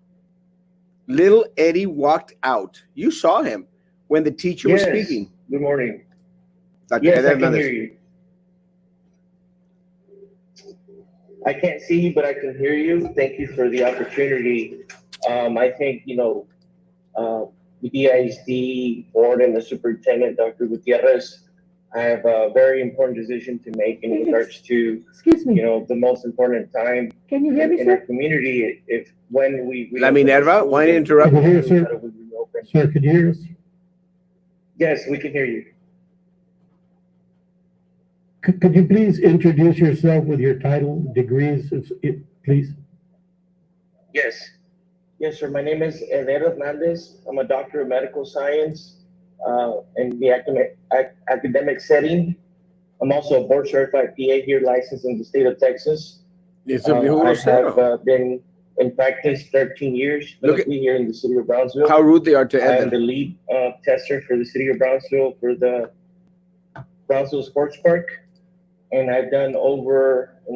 Little Eddie walked out. You saw him when the teacher was speaking. Good morning. Dr. Yes, I can Hernandez. hear you. I can't see you, but I can hear you. Thank you for the opportunity. I think, the BISD board and the superintendent, Dr. Gutierrez, have a very important decision to make in regards to, Excuse me. the most important time Can you hear me, in our sir? community. When we La Minerva, why didn't interrupt? Can you hear us, sir? Sir, could you hear us? Yes, we can hear you. Could you please introduce yourself with your title, degrees, please? Yes. Yes, sir. My name is Eder Hernandez. I'm a doctor of medical science in the academic setting. I'm also a board certified PA here, licensed in the state of Texas. I have been in practice 13 years. Look at me here in the city of Brownsville. How rude they are to I am Ed. the lead tester for the city of Brownsville for the Brownsville Sports Park. And I've done in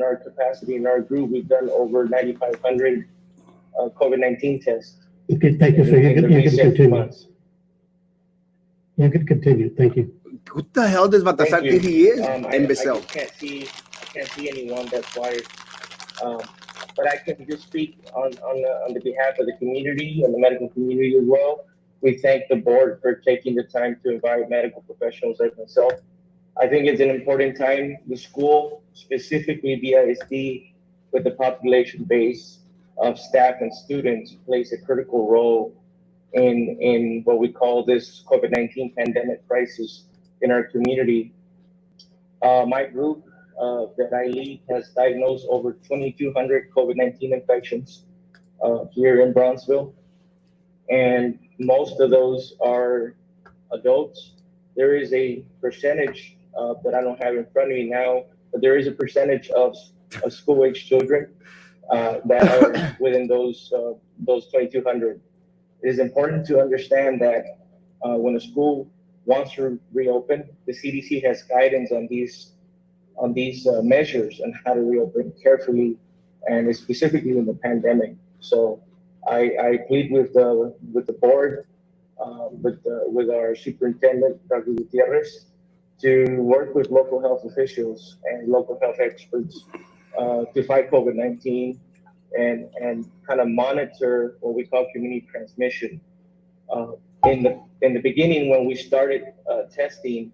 our capacity, in our group, we've done over 9,500 COVID-19 tests. Okay, thank you, sir. You can continue. You can continue. Thank you. What the hell does Baltasar think he is? Imbecile. I can't see anyone. That's why. But I can just speak on the behalf of the community and the medical community as well. We thank the board for taking the time to invite medical professionals like myself. I think it's an important time. The school, specifically BISD, with the population base of staff and students, plays a critical role in what we call this COVID-19 pandemic crisis in our community. My group that I lead has diagnosed over 2,200 COVID-19 infections here in Brownsville. And most of those are adults there is a percentage that I don't have in front of me now, but there is a percentage of school-age children that are within those 2,200. It is important to understand that when a school wants to reopen, the CDC has guidance on these measures and how to reopen carefully, and specifically in the pandemic. So I plead with the board, with our superintendent, Dr. Gutierrez, to work with local health officials and local health experts to fight COVID-19 and kind of monitor what we call community transmission. In the beginning, when we started testing,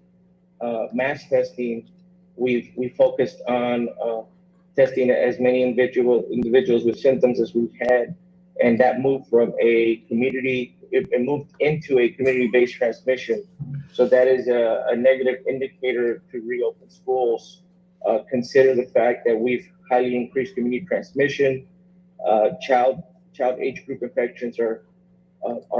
mass testing, we focused on testing as many individuals with symptoms as we've had, and that moved from it moved into a community-based transmission. So that is a negative indicator to reopen schools. Consider the fact that we've highly increased community transmission. Child age group infections are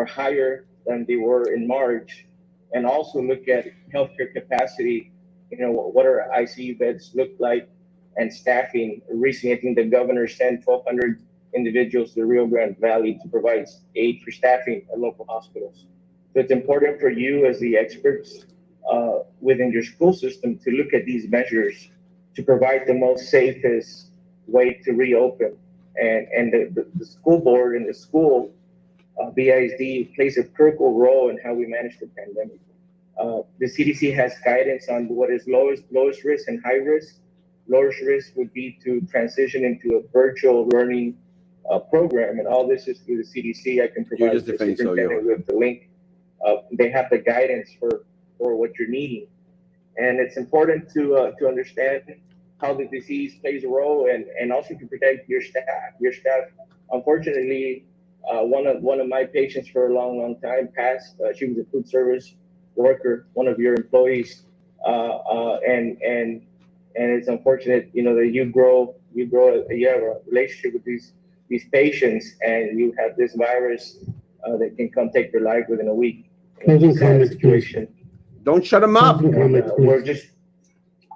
higher than they were in March, and also look at healthcare capacity. You know, what our ICU beds look like and staffing. Recently, I think the governor sent 1,200 individuals to the Rio Grande Valley to provide aid for staffing at local hospitals. So it's important for you as the experts within your school system to look at these measures to provide the most safest way to reopen. And the school board and the school, BISD, plays a critical role in how we manage the pandemic. The CDC has guidance on what is lowest risk and high risk. Lowest risk would be to transition into a virtual learning program, and all this is through the CDC. I can provide the superintendent with the link. They have the guidance for what you're needing, and it's important to understand how the disease plays a role, and also to protect your staff. Your staff, unfortunately, one of my patients for a long time passed. She was a food service worker, one of your employees, and it's unfortunate, you know, that you have a relationship with these patients, and you have this virus that can come take your life within a week. Closing comments, situation. Don't shut them up. We're just,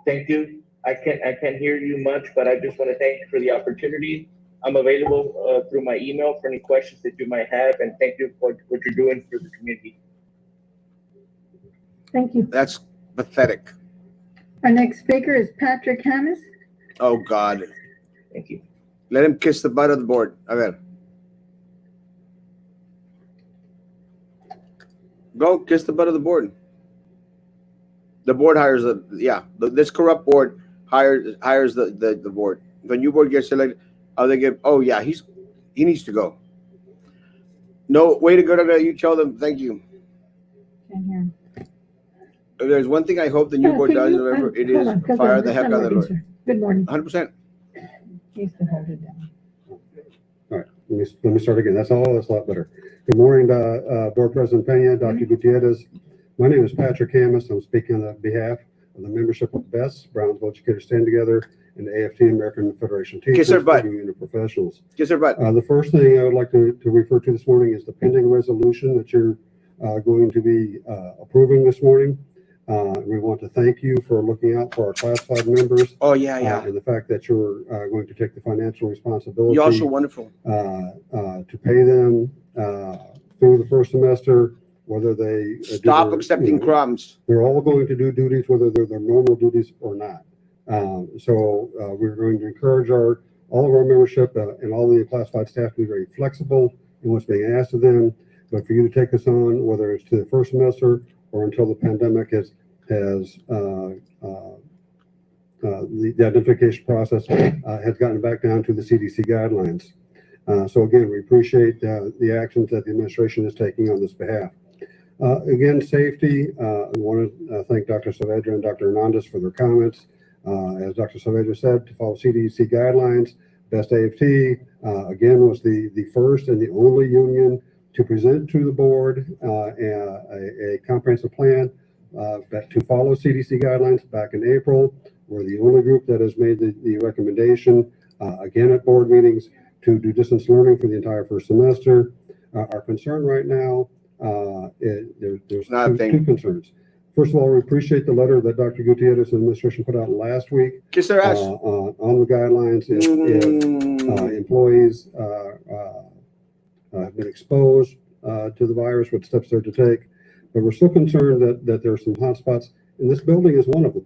thank you. I can't hear you much, but I just want to thank you for the opportunity. I'm available through my email for any questions that you might have, and thank you for what you're doing for the community. Thank you. That's pathetic. Our next speaker is Patrick Hammis. Oh, God. Thank you. Let him kiss the butt of the board. A ver. Go kiss the butt of the board. The board hires this corrupt board hires the board. The new board gets elected. He needs to go. No, way to go to you tell them thank you. Can't hear him. If there's one thing I hope the new board does, remember, it is fire the heck out of the Lord. Good morning. 100%. Needs to hold it down. All right, let me start again. That's a lot better. Good morning, Board President Pena, Dr. Gutierrez. My name is Patrick Hammis. I'm speaking on behalf of the membership of BEST, Brownsville Educators Stand Together, and the AFT, American Federation of Teachers, Kiss their butt. Union of Professionals. Kiss their butt. The first thing I would like to refer to this morning is the pending resolution that you're going to be approving this morning. We want to thank you for looking out for our classified members. Oh, yeah. And the fact that you're going to take the financial responsibility. You're also wonderful. To pay them through the first semester, whether they stop accepting crumbs. They're all going to do duties, whether they're their normal duties or not. So we're going to encourage all of our membership and all the classified staff to be very flexible in what's being asked of them. But for you to take this on, whether it's to the first semester or until the pandemic has the identification process has gotten back down to the CDC guidelines. So again, we appreciate the actions that the administration is taking on this behalf. Again, safety, I want to thank Dr. Saavedra and Dr. Hernandez for their comments. As Dr. Saavedra said, to follow CDC guidelines, BEST AFT, again, was the first and the only union to present to the board a comprehensive plan to follow CDC guidelines back in April. We're the only group that has made the recommendation, again at board meetings, to do distance learning for the entire first semester. Our concern right now, there's two concerns. First of all, we appreciate the letter that Dr. Gutierrez administration put out last week Kiss their ass. on the guidelines. If employees have been exposed to the virus, what steps they're to take. But we're still concerned that there are some hot spots, and this building is one of them.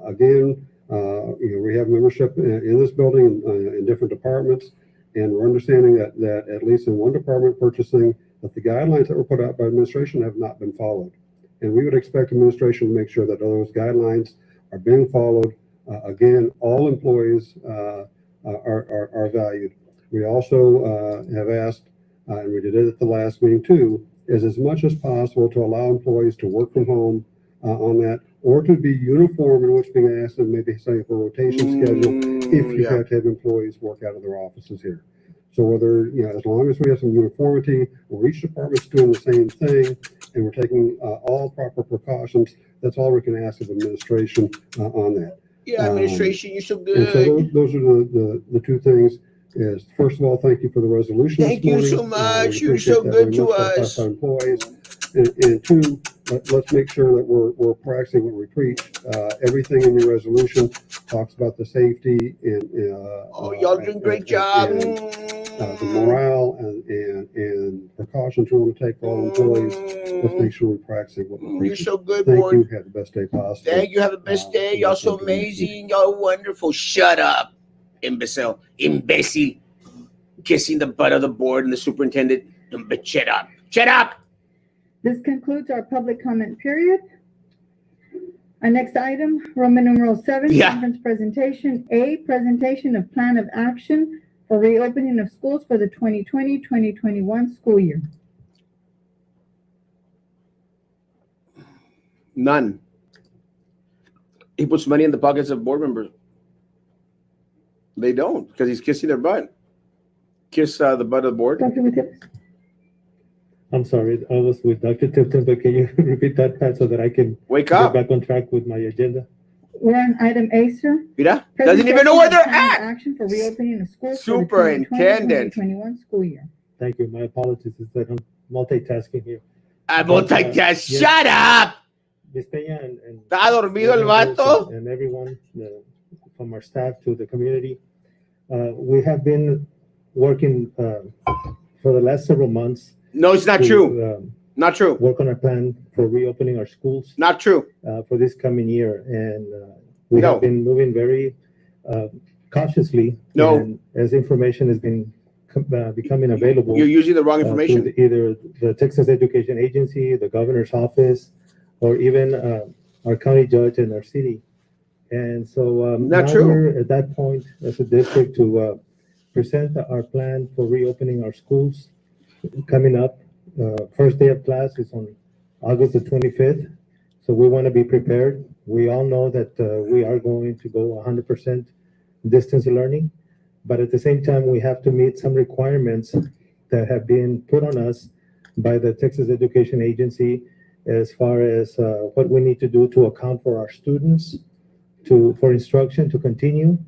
Again, we have membership in this building in different departments, and we're understanding that at least in one department, purchasing, that the guidelines that were put out by administration have not been followed. And we would expect administration to make sure that those guidelines are being followed. Again, all employees are valued. We also have asked, and we did it at the last meeting too, is as much as possible to allow employees to work from home on that, or to be uniform in what's being asked, and maybe say for rotation schedule, if you have to have employees work out of their offices here. So whether, as long as we have some uniformity, where each department's doing the same thing, and we're taking all proper precautions, that's all we can ask of administration on that. Yeah, administration, you're so good. And so those are the two things. Is first of all, thank you for the resolution. Thank you so much. You're so good to us. Our employees. And two, let's make sure that we're practicing what we preach. Everything in your resolution talks about the safety and y'all doing a great job. The morale and precautions we want to take for all employees. Let's make sure we're practicing what we're preaching. You're so good, Thank board. you. Have the best day possible. Thank you. Have the best day. Y'all so amazing. Y'all wonderful. Shut up, imbecile. Kissing the butt of the board and the superintendent. But shut up. Shut up. This concludes our public comment period. Our next item, Roman numeral 7, conference presentation. A, presentation of plan of action for reopening of schools for the 2020-2021 school year. None. He puts money in the pockets of board members. They don't, because he's kissing their butt. Kiss the butt of the board. Dr. Gutierrez. I'm sorry, I was with Dr. Tipton, but can you repeat that, Pat, so that I can wake up, get back on track with my agenda? We're on item A, sir. Mira, doesn't even know where they're at. Action for reopening of schools Superintendent. for the 2020-2021 school year. Thank you. My apologies. It's that I'm multitasking here. I multitask. Shut up. Ms. Peña and Está dormido el vato. And everyone from our staff to the community. We have been working for the last several months. No, it's not true. Not true. Work on a plan for reopening our schools. Not true. For this coming year. And we have been moving very cautiously. No. And as information has been becoming available. You're using the wrong information. To either the Texas Education Agency, the governor's office, or even our county judge in our city. And so Not now true. we're at that point as a district to present our plan for reopening our schools coming up. First day of class is on August the 25th. So we want to be prepared. We all know that we are going to go 100% distance learning. But at the same time, we have to meet some requirements that have been put on us by the Texas Education Agency as far as what we need to do to account for our students, for instruction to continue.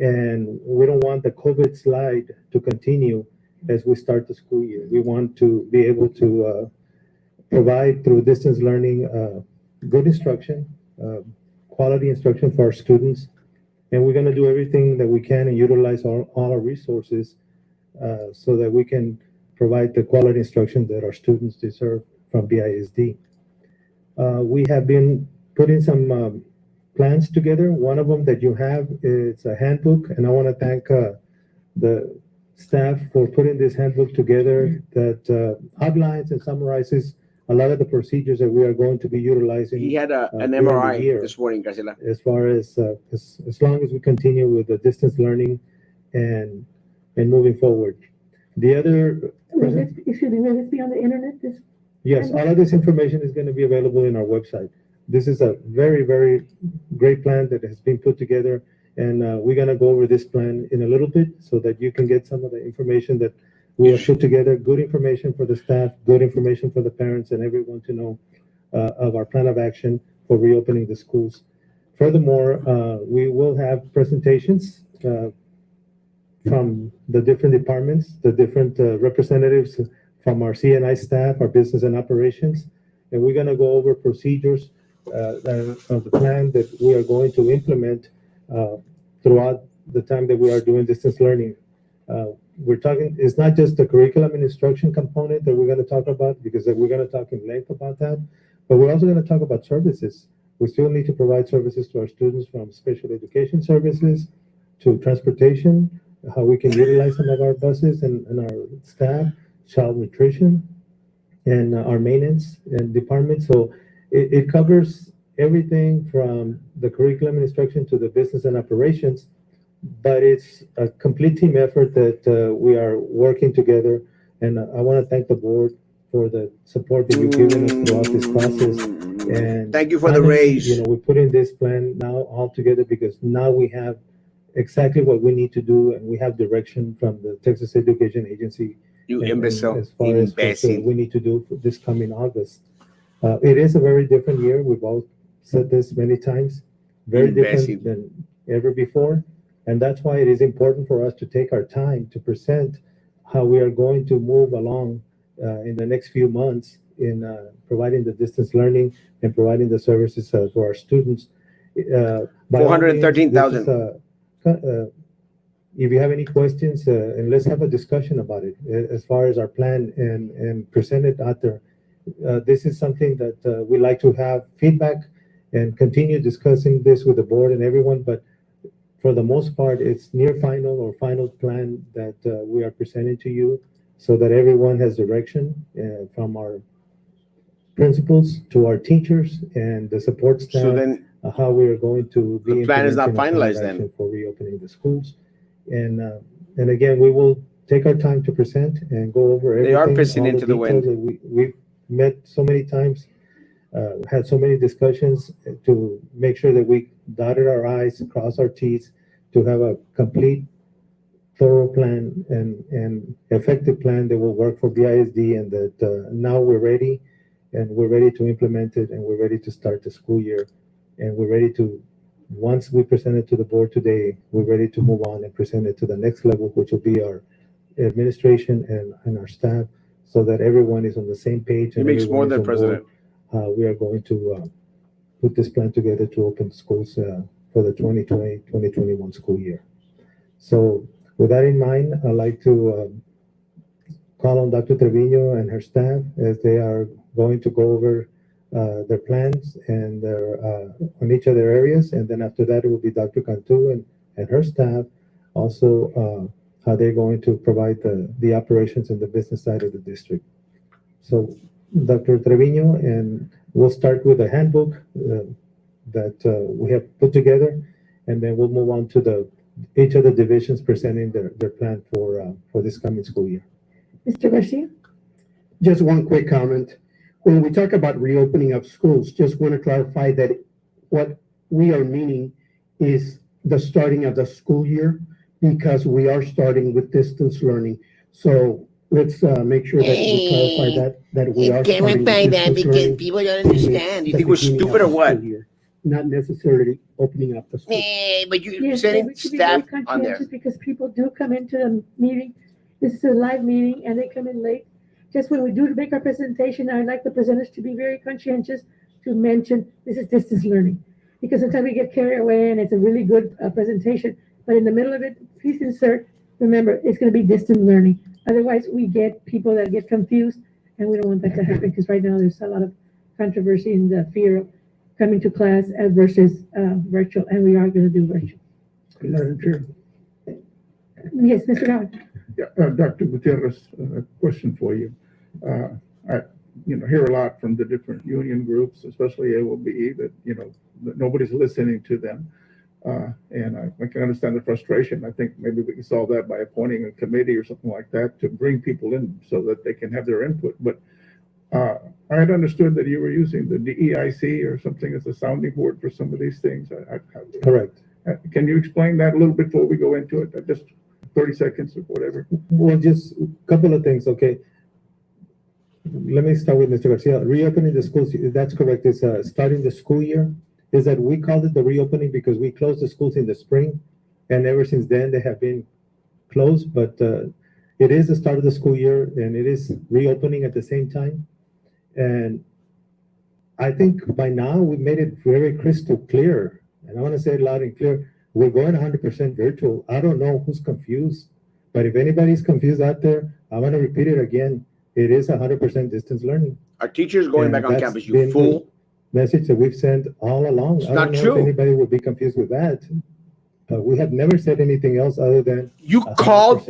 And we don't want the COVID slide to continue as we start the school year. We want to be able to provide through distance learning good instruction, quality instruction for our students. And we're going to do everything that we can and utilize all our resources so that we can provide the quality instruction that our students deserve from BISD. We have been putting some plans together. One of them that you have is a handbook, and I want to thank the staff for putting this handbook together that outlines and summarizes a lot of the procedures that we are going to be utilizing. He had an MRI this morning, Graciela. As far as long as we continue with the distance learning and moving forward. The other, Excuse me, will this be on the internet? yes, all of this information is going to be available in our website. This is a very, very great plan that has been put together, and we're going to go over this plan in a little bit so that you can get some of the information that we have put together. Good information for the staff, good information for the parents and everyone to know of our plan of action for reopening the schools. Furthermore, we will have presentations from the different departments, the different representatives from our CNI staff, our business and operations, and we're gonna go over procedures of the plan that we are going to implement throughout the time that we are doing distance learning. We're talking, it's not just the curriculum and instruction component that we're gonna talk about, because we're gonna talk in length about that, but we're also gonna talk about services. We still need to provide services to our students, from special education services to transportation, how we can utilize some of our buses and our staff, child nutrition, and our maintenance and department. So it covers everything from the curriculum and instruction to the business and operations, but it's a complete team effort that we are working together. And I want to thank the board for the support that you've given us throughout this process. And Thank you for the finally, raise. you know, we put in this plan now all together because now we have exactly what we need to do, and we have direction from the Texas Education Agency. You and imbecile. as far as what Imbecile. we need to do for this coming August. It is a very different year. We've all said this many times. Very Imbecile. different than ever before. And that's why it is important for us to take our time to present how we are going to move along in the next few months in providing the distance learning and providing the services for our students. By all means, this is 413,000. if you have any questions, and let's have a discussion about it as far as our plan and present it out there. This is something that we like to have feedback and continue discussing this with the board and everyone, but for the most part, it's near final or final plan that we are presenting to you so that everyone has direction from our principals to our teachers and the support staff. So then How we are going to be the plan is not implementing a plan of finalized then. action for reopening the schools. And again, we will take our time to present and go over everything. They are pissing all into the details wind. that we've met so many times, had so many discussions to make sure that we dotted our I's, crossed our T's, to have a complete, thorough plan and effective plan that will work for BISD, and that now we're ready, and we're ready to implement it, and we're ready to start the school year. And we're ready to, once we present it to the board today, we're ready to move on and present it to the next level, which will be our administration and our staff, so that everyone is on the same page. He and makes more everyone is than on board. president. We are going to put this plan together to open schools for the 2020-2021 school year. So with that in mind, I'd like to call on Dr. Trevino and her staff as they are going to go over their plans and their on each of their areas. And then after that, it will be Dr. Cantu and her staff also how they're going to provide the operations and the business side of the district. So Dr. Trevino, and we'll start with a handbook that we have put together, and then we'll move on to each of the divisions presenting their plan for this coming school year. Mr. Garcia? Just one quick comment. When we talk about reopening of schools, just want to clarify that what we are meaning is the starting of the school year, because we are starting with distance learning. So let's make sure that we clarify that we are starting with distance learning. people don't understand. You think we're beginning stupid of or the what? school year, not necessarily opening up the school. Hey, but you Yes, sending we should be staff very on there. conscientious because people do come into the meeting. This is a live meeting and they come in late. Just when we do make our presentation, I'd like the presenters to be very conscientious to mention this is distance learning. Because sometimes we get carried away and it's a really good presentation, but in the middle of it, please insert, remember, it's gonna be distance learning. Otherwise, we get people that get confused, and we don't want that to happen, because right now there's a lot of controversy and the fear of coming to class versus virtual, and we are gonna do virtual. Madam Chair. Yes, Mr. Gowan. Yeah, Dr. Gutierrez, a question for you. I hear a lot from the different union groups, especially AOBE, that, that nobody's listening to them. And I can understand the frustration. I think maybe we can solve that by appointing a committee or something like that to bring people in so that they can have their input. But I had understood that you were using the DEIC or something as a sounding board for some of these things. Correct. Can you explain that a little bit before we go into it? Just 30 seconds or whatever. Well, just a couple of things, okay? Let me start with Mr. Garcia. Reopening the schools, that's correct. It's starting the school year. Is that we called it the reopening because we closed the schools in the spring, and ever since then they have been closed. But it is the start of the school year, and it is reopening at the same time. And I think by now we made it very crystal clear, and I want to say it loud and clear. We're going 100% virtual. I don't know who's confused, but if anybody's confused out there, I want to repeat it again. It is 100% distance learning. Our teachers going And back on that's campus, you been fool. the message that we've sent all along. It's I not don't know true. if anybody would be confused with that, but we have never said anything else other than You 100% called.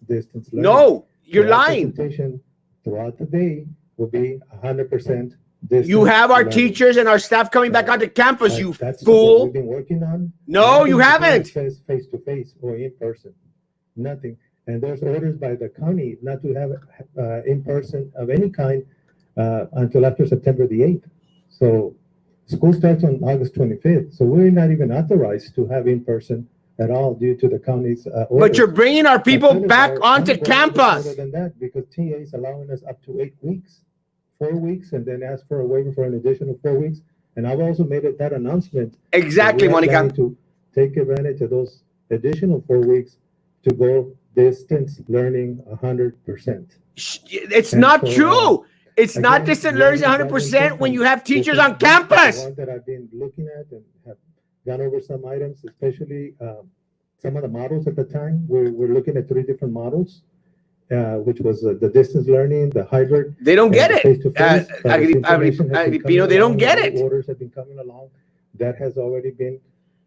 distance learning. No, you're So our lying. presentation throughout the day will be 100% distance. You have our learning. teachers and our staff coming back onto campus, you That's what fool. we've been working on. No, you Nothing haven't. says face to face or in person. Nothing. And there's orders by the county not to have in person of any kind until after September the 8th. So school starts on August 25th. So we're not even authorized to have in person at all due to the county's orders. But you're bringing our people back onto Other campus. than that, because TA is allowing us up to 8 weeks, 4 weeks, and then ask for a waiver for an additional 4 weeks. And I've also made that announcement. Exactly, that we are Monica. planning to take advantage of those additional 4 weeks to go distance learning 100%. It's And not so, true. It's not again, distant we learning haven't 100% when you have this teachers is- on this is the campus. one that I've been looking at and have gone over some items, especially some of the models at the time. We're looking at 3 different models, which was the distance learning, the hybrid. They don't get and it. the face-to-face. But as information has been Agripino, coming they don't along, get and the it. orders have been coming along. That has already been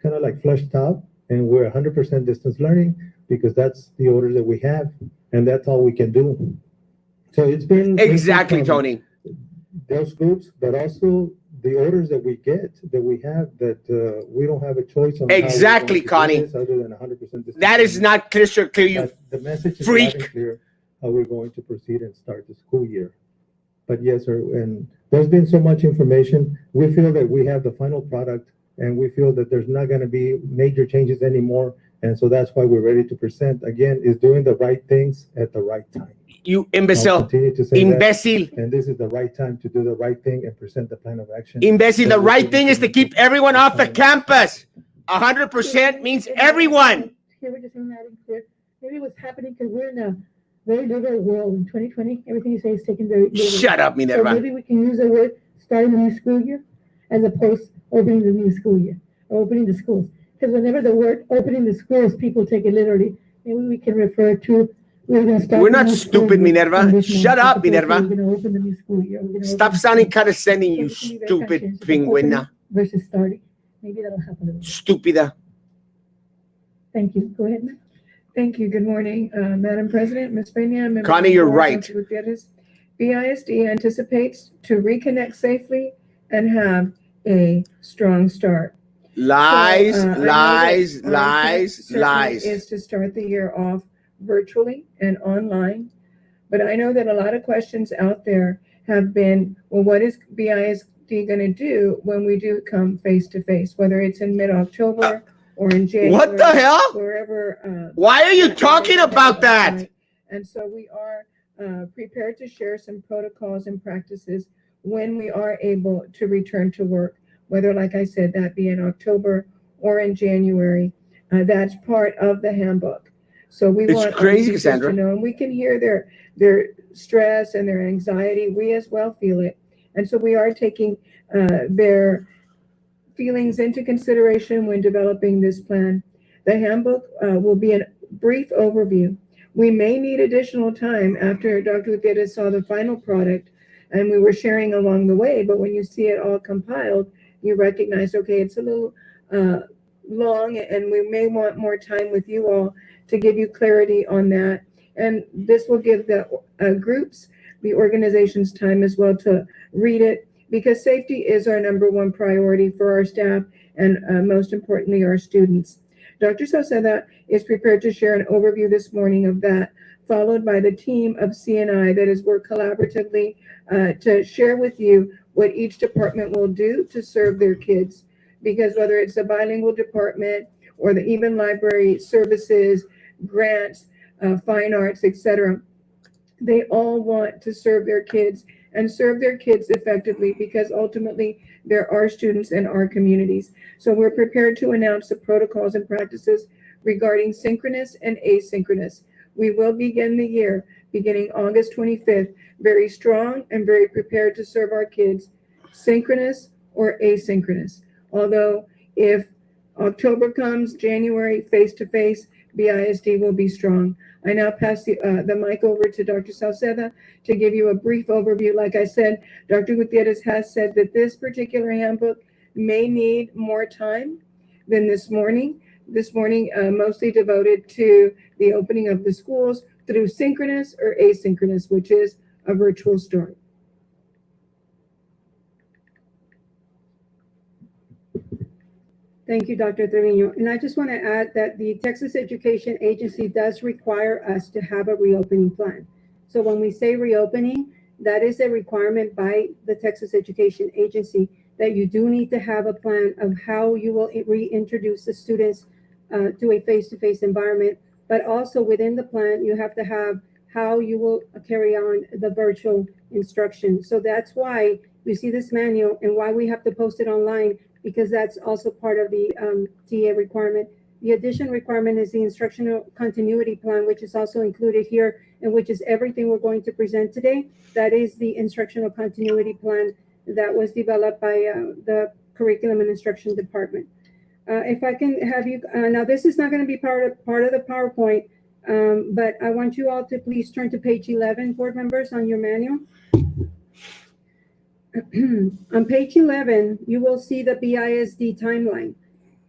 kind of like flushed out, and we're 100% distance learning because that's the orders that we have, and that's all we can do. So it's been Exactly, from Tony. those groups, but also the orders that we get, that we have, that we don't have a choice on. how we're Exactly, going to do Connie. this Other than 100% distance. That is learning. not crystal clear, you But the message is freak. loud and clear how we're going to proceed and start the school year. But yes, sir, and there's been so much information. We feel that we have the final product, and we feel that there's not going to be major changes anymore. And so that's why we're ready to present. Again, is doing the right things at the right time. You I'll imbecile. continue to say that, Imbecile. and this is the right time to do the right thing and present the plan of action. Imbecile. The right thing is to keep everyone off the Plan. campus. 100% means everyone. Here we're just saying that in clear. Maybe what's happening because we're in a very liberal world in 2020. Everything you say is taken very literally. Shut up, So Minerva. maybe we can use the word starting the new school year as opposed to opening the new school year or opening the schools. Because whenever the word opening the schools, people take it literally. Maybe we can refer to we're going to start. We're the not new school stupid, year Minerva. on this Shut month, as up, opposed to Minerva. We're going to open the new school year. We're gonna Stop open- sounding condescending, you So we can be very stupid conscientious of opening penguina. versus starting. Maybe that'll help a little bit. Stupida. Thank you. Go ahead, ma'am. Thank you. Good morning, Madam President, Ms. Peña. members Connie, of the you're board, right. Dr. Gutierrez. BISD anticipates to reconnect safely and have a strong start. Lies, So, I know that lies, our intent lies, certainly lies. Is to start the year off virtually and online. But I know that a lot of questions out there have been, well, what is BISD going to do when we do come face to face, whether it's in mid-October or in January? What the hell? Wherever. Why are you talking about that? Right. And so we are prepared to share some protocols and practices when we are able to return to work, whether, like I said, that be in October or in January. That's part of the handbook. So we It's want our crazy, teachers Cassandra. to know, and we can hear their stress and their anxiety. We as well feel it. And so we are taking their feelings into consideration when developing this plan. The handbook will be a brief overview. We may need additional time after Dr. Gutierrez saw the final product and we were sharing along the way, but when you see it all compiled, you recognize, okay, it's a little long and we may want more time with you all to give you clarity on that. And this will give the groups, the organizations time as well to read it, because safety is our number one priority for our staff and most importantly, our students. Dr. Sauceda is prepared to share an overview this morning of that, followed by the team of CNI that has worked collaboratively to share with you what each department will do to serve their kids. Because whether it's a bilingual department or the even library services, grants, fine arts, etc., they all want to serve their kids and serve their kids effectively, because ultimately there are students in our communities. So we're prepared to announce the protocols and practices regarding synchronous and asynchronous. We will begin the year beginning August 25th, very strong and very prepared to serve our kids synchronous or asynchronous. Although if October comes, January, face-to-face, BISD will be strong. I now pass the mic over to Dr. Salceda to give you a brief overview. Like I said, Dr. Gutierrez has said that this particular handbook may need more time than this morning. This morning, mostly devoted to the opening of the schools through synchronous or asynchronous, which is a virtual start. Thank you, Dr. Trevino. And I just want to add that the Texas Education Agency does require us to have a reopening plan. So when we say reopening, that is a requirement by the Texas Education Agency that you do need to have a plan of how you will reintroduce the students to a face-to-face environment. But also within the plan, you have to have how you will carry on the virtual instruction. So that's why you see this manual and why we have to post it online, because that's also part of the TA requirement. The addition requirement is the instructional continuity plan, which is also included here, and which is everything we're going to present today. That is the instructional continuity plan that was developed by the Curriculum and Instruction Department. If I can have you, now this is not going to be part of the PowerPoint, but I want you all to please turn to page 11, board members, on your manual. On page 11, you will see the BISD timeline.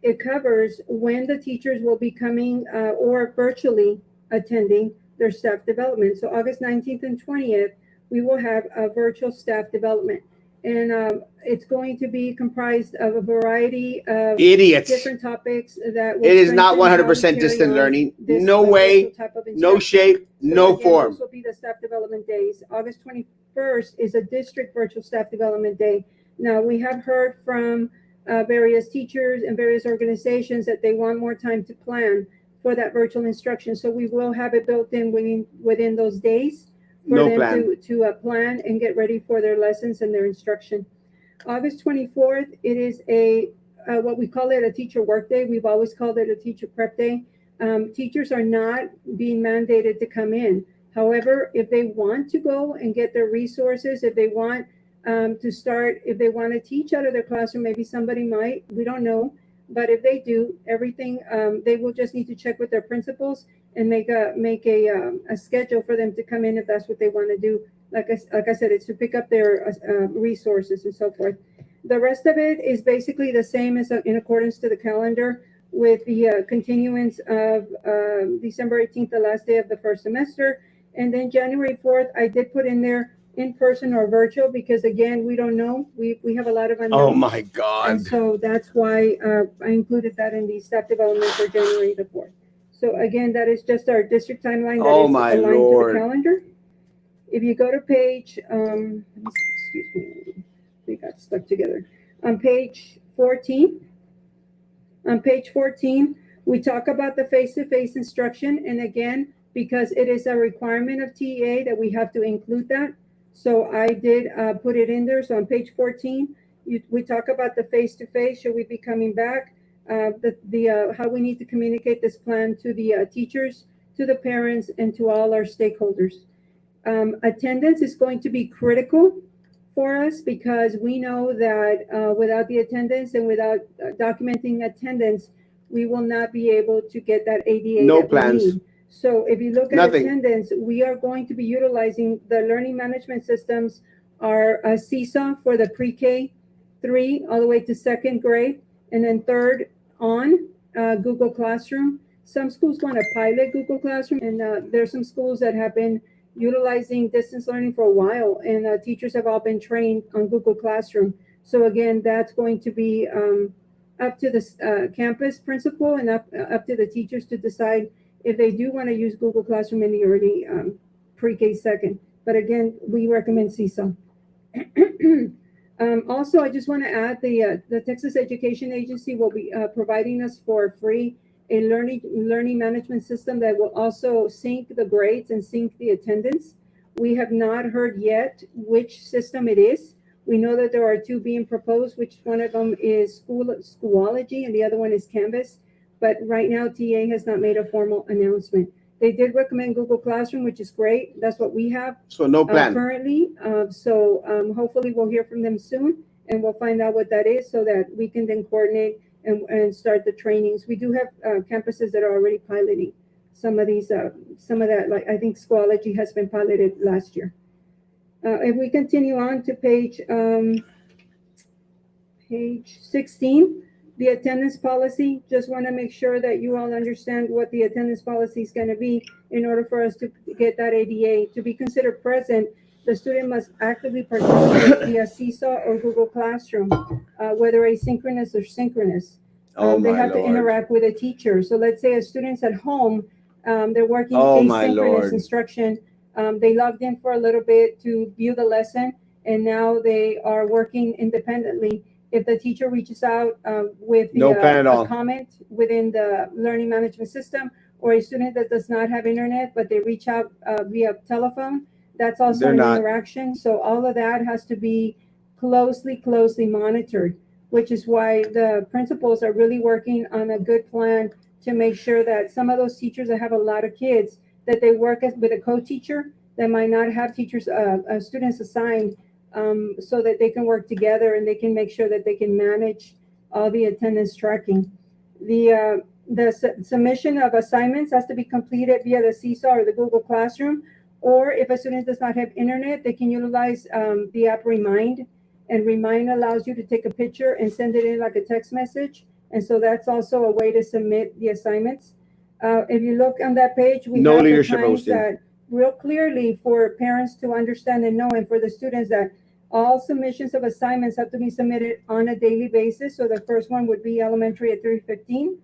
It covers when the teachers will be coming or virtually attending their staff development. So August 19th and 20th, we will have a virtual staff development. And it's going to be comprised of a variety of Idiots. different topics that will It is not strengthen how to 100% carry distant on learning. this No way, virtual type of no instruction. shape, So no again, form. those will be the staff development days. August 21st is a district virtual staff development day. Now, we have heard from various teachers and various organizations that they want more time to plan for that virtual instruction. So we will have it built in within those days for No them plan. to plan and get ready for their lessons and their instruction. August 24th, it is a what we call it a teacher work day. We've always called it a teacher prep day. Teachers are not being mandated to come in. However, if they want to go and get their resources, if they want to start, if they want to teach out of their classroom, maybe somebody might, we don't know. But if they do, everything, they will just need to check with their principals and make a schedule for them to come in if that's what they want to do. Like I said, it's to pick up their resources and so forth. The rest of it is basically the same as in accordance to the calendar, with the continuance of December 18th, the last day of the first semester. And then January 4th, I did put in there in person or virtual, because again, we don't know. We have a lot of unknowns. Oh my God. And so that's why I included that in the staff development for January the 4th. So again, that is just our district timeline that is my aligned Lord. to the calendar. If you go to page, excuse me, they got stuck together. On page 14, we talk about the face-to-face instruction. And again, because it is a requirement of TEA that we have to include that. So I did put it in there. So on page 14, we talk about the face-to-face. Should we be coming back? How we need to communicate this plan to the teachers, to the parents, and to all our stakeholders. Attendance is going to be critical for us, because we know that without the attendance and without documenting attendance, we will not be able to get that ADA. No that plans. we need. So if you look at Nothing. attendance, we are going to be utilizing the learning management systems, our Seesaw for the pre-K 3 all the way to second grade, and then third on Google Classroom. Some schools want to pilot Google Classroom, and there's some schools that have been utilizing distance learning for a while, and teachers have all been trained on Google Classroom. So again, that's going to be up to the campus principal and up to the teachers to decide if they do want to use Google Classroom in the early pre-K second. But again, we recommend Seesaw. Also, I just want to add the Texas Education Agency will be providing us for free a learning management system that will also sync the grades and sync the attendance. We have not heard yet which system it is. We know that there are two being proposed, which one of them is Schoology and the other one is Canvas. But right now, TA has not made a formal announcement. They did recommend Google Classroom, which is great. That's what we have. So no plan. Currently. So hopefully we'll hear from them soon. and we'll find out what that is so that we can then coordinate and start the trainings. We do have campuses that are already piloting some of these, some of that, like I think Schoology has been piloted last year. If we continue on to page 16, the attendance policy. Just want to make sure that you all understand what the attendance policy is going to be in order for us to get that ADA. To be considered present, the student must actively participate via Seesaw or Google Classroom, whether asynchronous or synchronous. They have to interact with a teacher. So let's say a student's at home, they're working asynchronous instruction. They logged in for a little bit to view the lesson, and now they are working independently. If the teacher reaches out with a comment within the learning management system, or a student that does not have internet, but they reach out via telephone, that's also an interaction. So all of that has to be closely monitored, which is why the principals are really working on a good plan to make sure that some of those teachers that have a lot of kids, that they work with a co-teacher that might not have teachers, students assigned, so that they can work together and they can make sure that they can manage all the attendance tracking. The submission of assignments has to be completed via the Seesaw or the Google Classroom, or if a student does not have internet, they can utilize the app Remind, and Remind allows you to take a picture and send it in like a text message, and so that's also a way to submit the assignments. If you look on that page, we have the times that real clearly for parents to understand and know, and for the students, that all submissions of assignments have to be submitted on a daily basis. So the first one would be elementary at 3:15.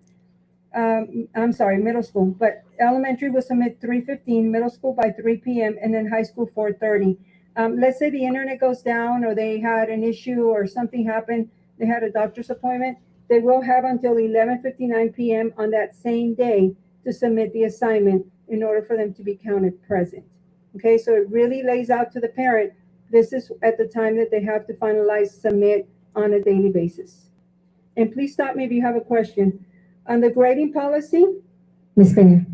I'm sorry, middle school, but elementary will submit 3:15, middle school by 3 p.m., and then high school 4:30. Let's say the internet goes down, or they had an issue or something happened, they had a doctor's appointment, they will have until 11:59 p.m. on that same day to submit the assignment in order for them to be counted present. Okay, so it really lays out to the parent, this is at the time that they have to finalize, submit on a daily basis. And please stop me if you have a question. On the grading policy. Ms. Peña.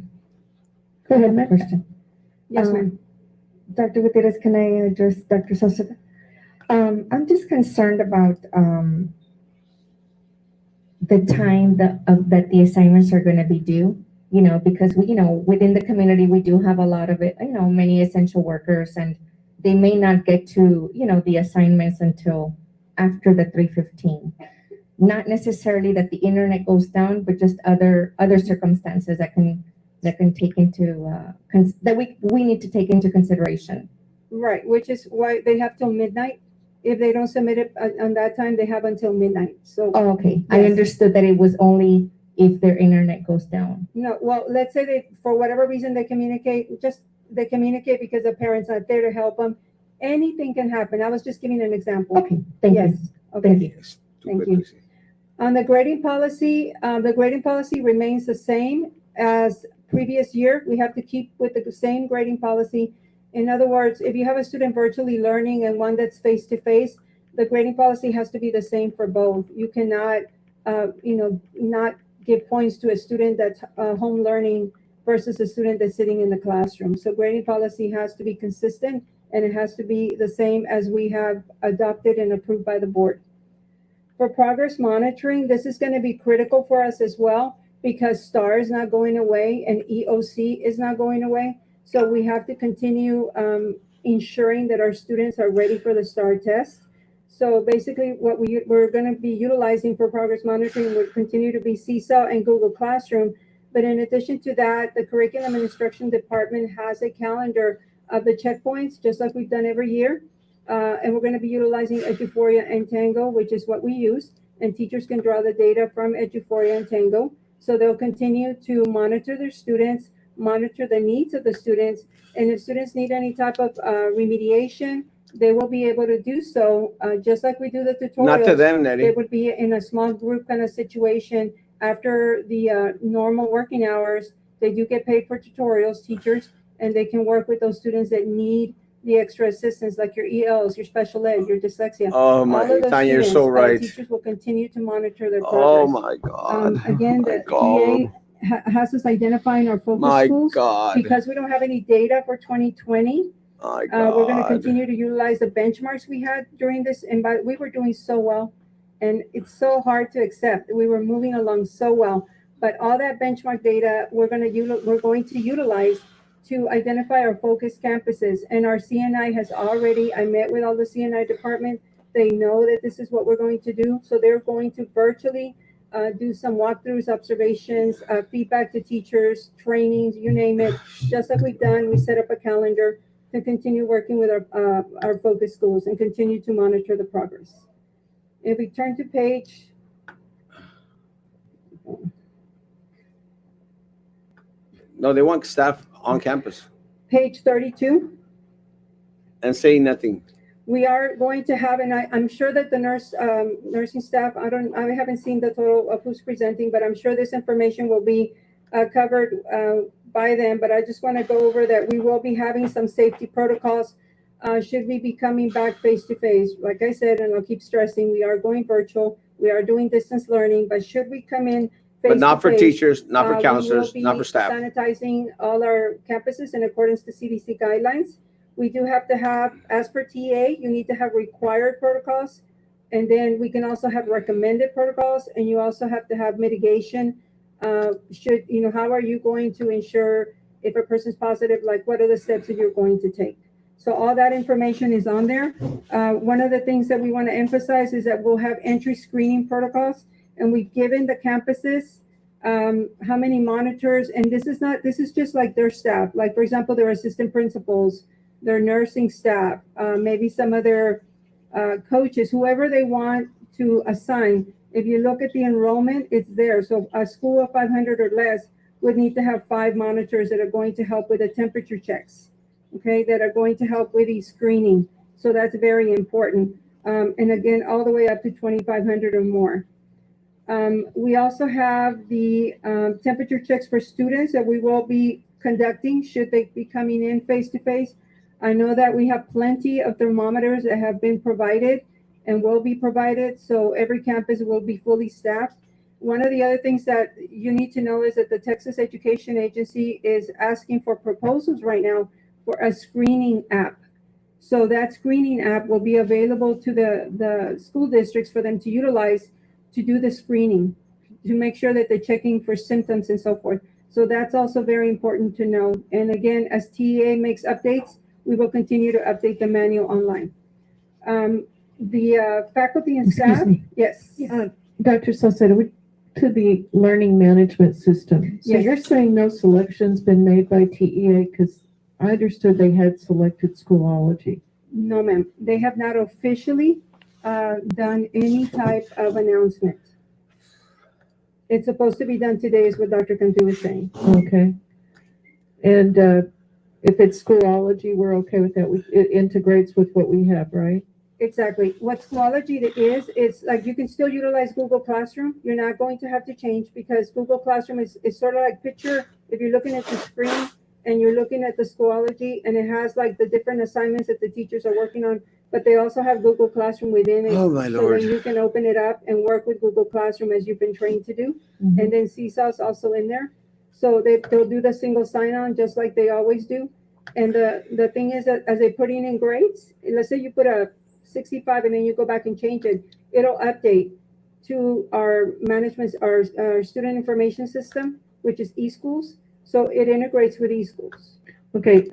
Go ahead, ma'am. Question. Yes, ma'am. Dr. Gutierrez, can I address Dr. Sosa? I'm just concerned about the time that the assignments are going to be due, because we, within the community, we do have a lot of it, many essential workers, and they may not get to, the assignments until after the 3:15. Not necessarily that the internet goes down, but just other circumstances that can take into that we need to take into consideration. Right, which is why they have till midnight. If they don't submit it on that time, they have until midnight. So okay, yes. I Yes. understood that it was only if their internet goes down. No, well, let's say they, for whatever reason, they communicate because the parent's not there to help them. Anything can happen. I was just giving an example. Okay, thank you. Okay. Thank you. Thank you. On the grading policy remains the same as previous year. We have to keep with the same grading policy. In other words, if you have a student virtually learning and one that's face-to-face, the grading policy has to be the same for both. You cannot, not give points to a student that's home learning versus a student that's sitting in the classroom. So grading policy has to be consistent, and it has to be the same as we have adopted and approved by the board. For progress monitoring, this is going to be critical for us as well, because STAR is not going away and EOC is not going away. So we have to continue ensuring that our students are ready for the STAR test. So basically what we're going to be utilizing for progress monitoring will continue to be Seesaw and Google Classroom. But in addition to that, the Curriculum and Instruction Department has a calendar of the checkpoints, just like we've done every year. And we're going to be utilizing Eduphoria and Tango, which is what we use. And teachers can draw the data from Eduphoria and Tango. So they'll continue to monitor their students, monitor the needs of the students. And if students need any type of remediation, they will be able to do so, just like we do the tutorials. Not to them, Nettie. They would be in a small group kind of situation after the normal working hours. They do get paid for tutorials, teachers, and they can work with those students that need the extra assistance, like your ELs, your special ed, your dyslexia. Oh my, Tanya, you're so right. Teachers will continue to monitor their Oh progress. my God. Again, the TA has us identifying our focus schools. God. Because we don't have any data for 2020, My We're going to God. continue to utilize the benchmarks we had during this, and we were doing so well, and it's so hard to accept. We were moving along so well, but all that benchmark data we're going to utilize to identify our focus campuses. And our CNI has already. I met with all the CNI department. They know that this is what we're going to do, so they're going to virtually do some walkthroughs, observations, feedback to teachers, trainings, you name it. Just like we've done, we set up a calendar to continue working with our focus schools and continue to monitor the progress. If we turn to page, No, they want staff on campus page 32, and say nothing. we are going to have, and I'm sure that the nursing staff, I haven't seen the total of who's presenting, but I'm sure this information will be covered by them. But I just want to go over that we will be having some safety protocols should we be coming back face to face. Like I said, and I'll keep stressing, we are going virtual, we are doing distance learning, but should we come in face But not to for face, teachers, not for we will counselors, be not for staff. sanitizing all our campuses in accordance to CDC guidelines. We do have to have, as per TA, you need to have required protocols, and then we can also have recommended protocols, and you also have to have mitigation. How are you going to ensure if a person's positive, like what are the steps that you're going to take? So all that information is on there. One of the things that we want to emphasize is that we'll have entry screening protocols, and we've given the campuses how many monitors, and this is just like their staff. Like, for example, their assistant principals, their nursing staff, maybe some of their coaches, whoever they want to assign. If you look at the enrollment, it's there. So a school of 500 or less would need to have 5 monitors that are going to help with the temperature checks, okay, that are going to help with the screening. So that's very important. And again, all the way up to 2,500 or more. We also have the temperature checks for students that we will be conducting should they be coming in face to face. I know that we have plenty of thermometers that have been provided and will be provided, so every campus will be fully staffed. One of the other things that you need to know is that the Texas Education Agency is asking for proposals right now for a screening app. So that screening app will be available to the school districts for them to utilize to do the screening, to make sure that they're checking for symptoms and so forth. So that's also very important to know. And again, as TEA makes updates, we will continue to update the manual online. The faculty and Excuse staff, me. yes. Dr. Salcedo, to the learning management system. So Yes. you're saying no selection's been made by TEA? Because I understood they had selected Schoolology. No, ma'am. They have not officially done any type of announcement. It's supposed to be done today, is what Dr. Cantu was saying. Okay. And if it's Schoolology, we're okay with that. It integrates with what we have, right? Exactly. What Schoology is like you can still utilize Google Classroom. You're not going to have to change because Google Classroom is sort of like picture, if you're looking at the screen and you're looking at the Schoology, and it has like the different assignments that the teachers are working on, but they also have Google Classroom within it. Oh, my So Lord. then you can open it up and work with Google Classroom as you've been trained to do. Mhm. And then Seesaw's also in there. So they'll do the single sign-on just like they always do. And the thing is that as they put in grades, let's say you put a 65 and then you go back and change it, it'll update to our management, our student information system, which is eSchools. So it integrates with eSchools. Okay.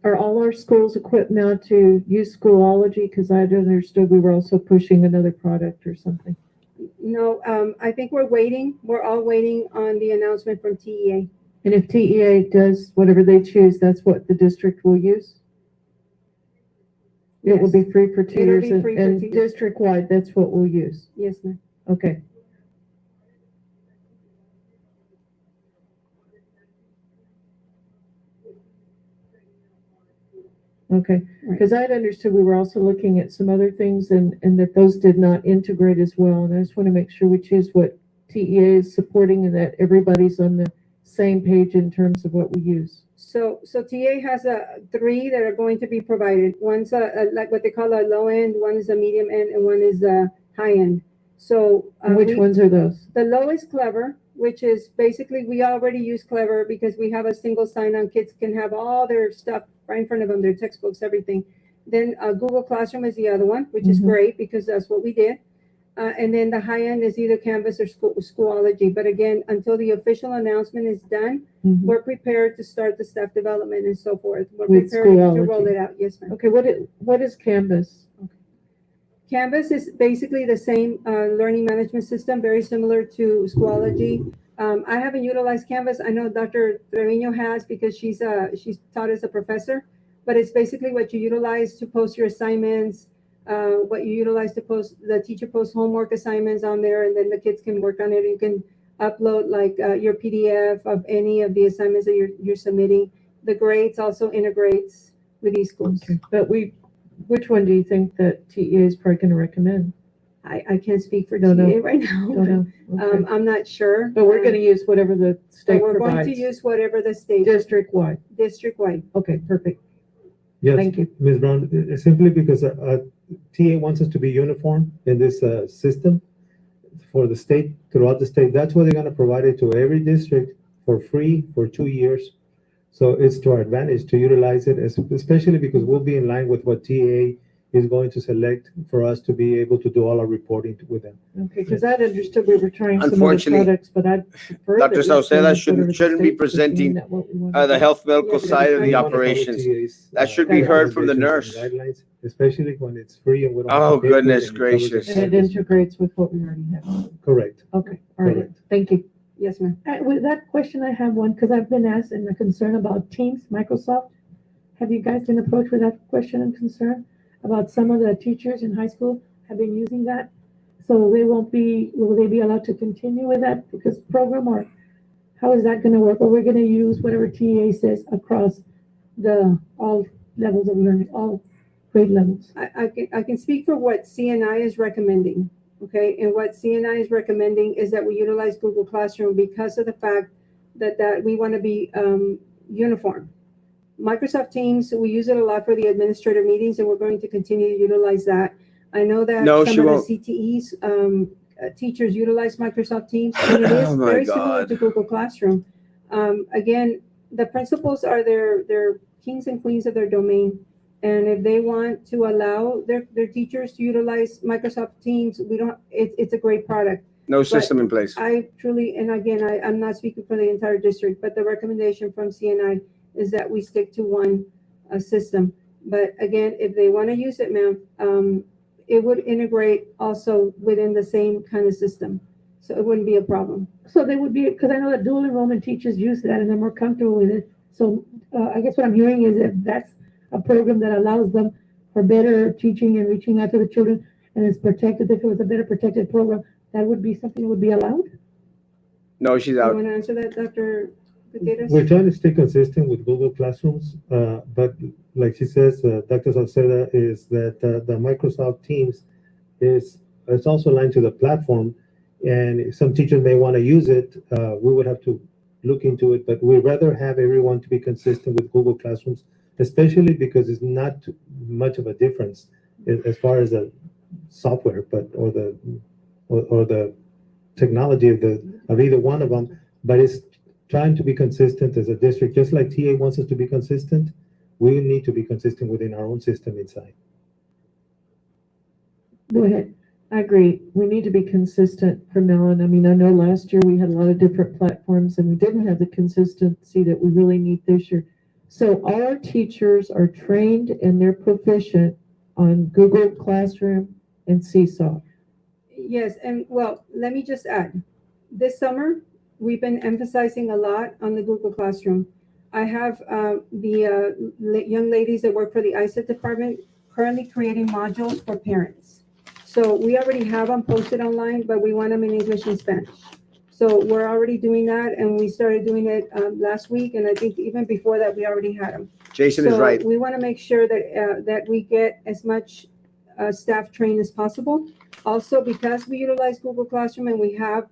Are all our schools equipped now to use Schoolology? Because I understood we were also pushing another product or something. No, I think we're waiting. We're all waiting on the announcement from TEA. And if TEA does whatever they choose, that's what the district will use? It will Yes. be free for 2 It'll years be free for and 2 years. district-wide, that's what we'll use. Yes, ma'am. Okay. Okay, because I'd understood we were also looking at some other things and that those did not integrate as well. And I just want to make sure we choose what TEA is supporting and that everybody's on the same page in terms of what we use. So TA has 3 that are going to be provided. One's like what they call a low end, one is a medium end, and one is a high end. So And which ones are those? The low is Clever, which is basically we already use Clever because we have a single sign-on. Kids can have all their stuff right in front of them, their textbooks, everything. Then Google Classroom is the other one, which is Mhm. great because that's what we did. And then the high end is either Canvas or Schoology. But again, until the official announcement is done, Mhm. we're prepared to start the staff development and so forth. We're With prepared to roll Schoology. it out. Yes, ma'am. Okay, what is Canvas? Canvas is basically the same learning management system, very similar to Schoology. I haven't utilized Canvas. I know Dr. Trevino has because she's taught as a professor, but it's basically what you utilize to post your assignments, what you utilize to post, the teacher posts homework assignments on there, and then the kids can work on it. You can upload like your PDF of any of the assignments that you're submitting. The grades also integrates with these schools. Okay, but which one do you think that TEA is probably going to recommend? I can't speak for Don't know. TA right now. Don't know. Okay. I'm not sure. But we're going to use whatever the state We're going provides. to use whatever the state District-wide. district-wide. Okay, perfect. Yes, Thank you. Ms. Brown, simply because TA wants us to be uniform in this system for the state, throughout the state. That's why they're going to provide it to every district for free for 2 years. So it's to our advantage to utilize it, especially because we'll be in line with what TA is going to select for us to be able to do all our reporting with them. Okay, because I'd understood we were trying some other Unfortunately, products, but I'd prefer Dr. that we Sauceda use whatever the shouldn't be state's presenting doing that what we want to the do. health medical Yeah, side of We the wanna follow operations. TA's, That should be heard from the nurse. recommendations and guidelines, especially when it's free and we don't. Oh, have to pay for it goodness and it covers gracious. And it service. integrates with what we already have. Correct. Okay, all right, Correct. thank you. Yes, ma'am. With that question, I have one, because I've been asked and a concern about Teams, Microsoft. Have you guys been approached with that question and concern about some of the teachers in high school have been using that? So will they be allowed to continue with that because program, or how is that gonna work? Or we're gonna use whatever TEA says across all levels of learning, all grade levels? I can speak for what CNI is recommending, okay? And what CNI is recommending is that we utilize Google Classroom because of the fact that we want to be uniform. Microsoft Teams, we use it a lot for the administrative meetings, and we're going to continue to utilize that. I know that No, some she of won't. the CTEs, teachers utilize Microsoft Teams, and it is Oh, my very similar God. to Google Classroom. Again, the principals are their kings and queens of their domain. And if they want to allow their teachers to utilize Microsoft Teams, it's a great product. No system in place. I truly, and again, I'm not speaking for the entire district, but the recommendation from CNI is that we stick to one system. But again, if they want to use it, ma'am, it would integrate also within the same kind of system. So it wouldn't be a problem. So they would be, because I know that dual enrollment teachers use that and they're more comfortable with it. So I guess what I'm hearing is that that's a program that allows them for better teaching and reaching out to the children, and is protected. If it was a better protected program, that would be something that would be allowed. No, she's You out. want to answer that, Dr. Gutierrez? We're trying to stay consistent with Google Classrooms, but like she says, Dr. Sauceda, is that the Microsoft Teams it's also aligned to the platform, and if some teachers may want to use it, we would have to look into it, but we'd rather have everyone to be consistent with Google Classrooms, especially because it's not much of a difference as far as the software, or the technology of either one of them, but it's trying to be consistent as a district. Just like TA wants us to be consistent, we need to be consistent within our own system inside. Go ahead. I agree. We need to be consistent from now on. I mean, I know last year we had a lot of different platforms and we didn't have the consistency that we really need this year. So all our teachers are trained and they're proficient on Google Classroom and Seesaw. Yes, and well, let me just add, this summer, we've been emphasizing a lot on the Google Classroom. I have the young ladies that work for the ISET department currently creating modules for parents. So we already have them posted online, but we want them in English and Spanish. So we're already doing that, and we started doing it last week, and I think even before that, we already had them. Jason is right. We want to make sure that we get as much staff trained as possible. Also, because we utilize Google Classroom and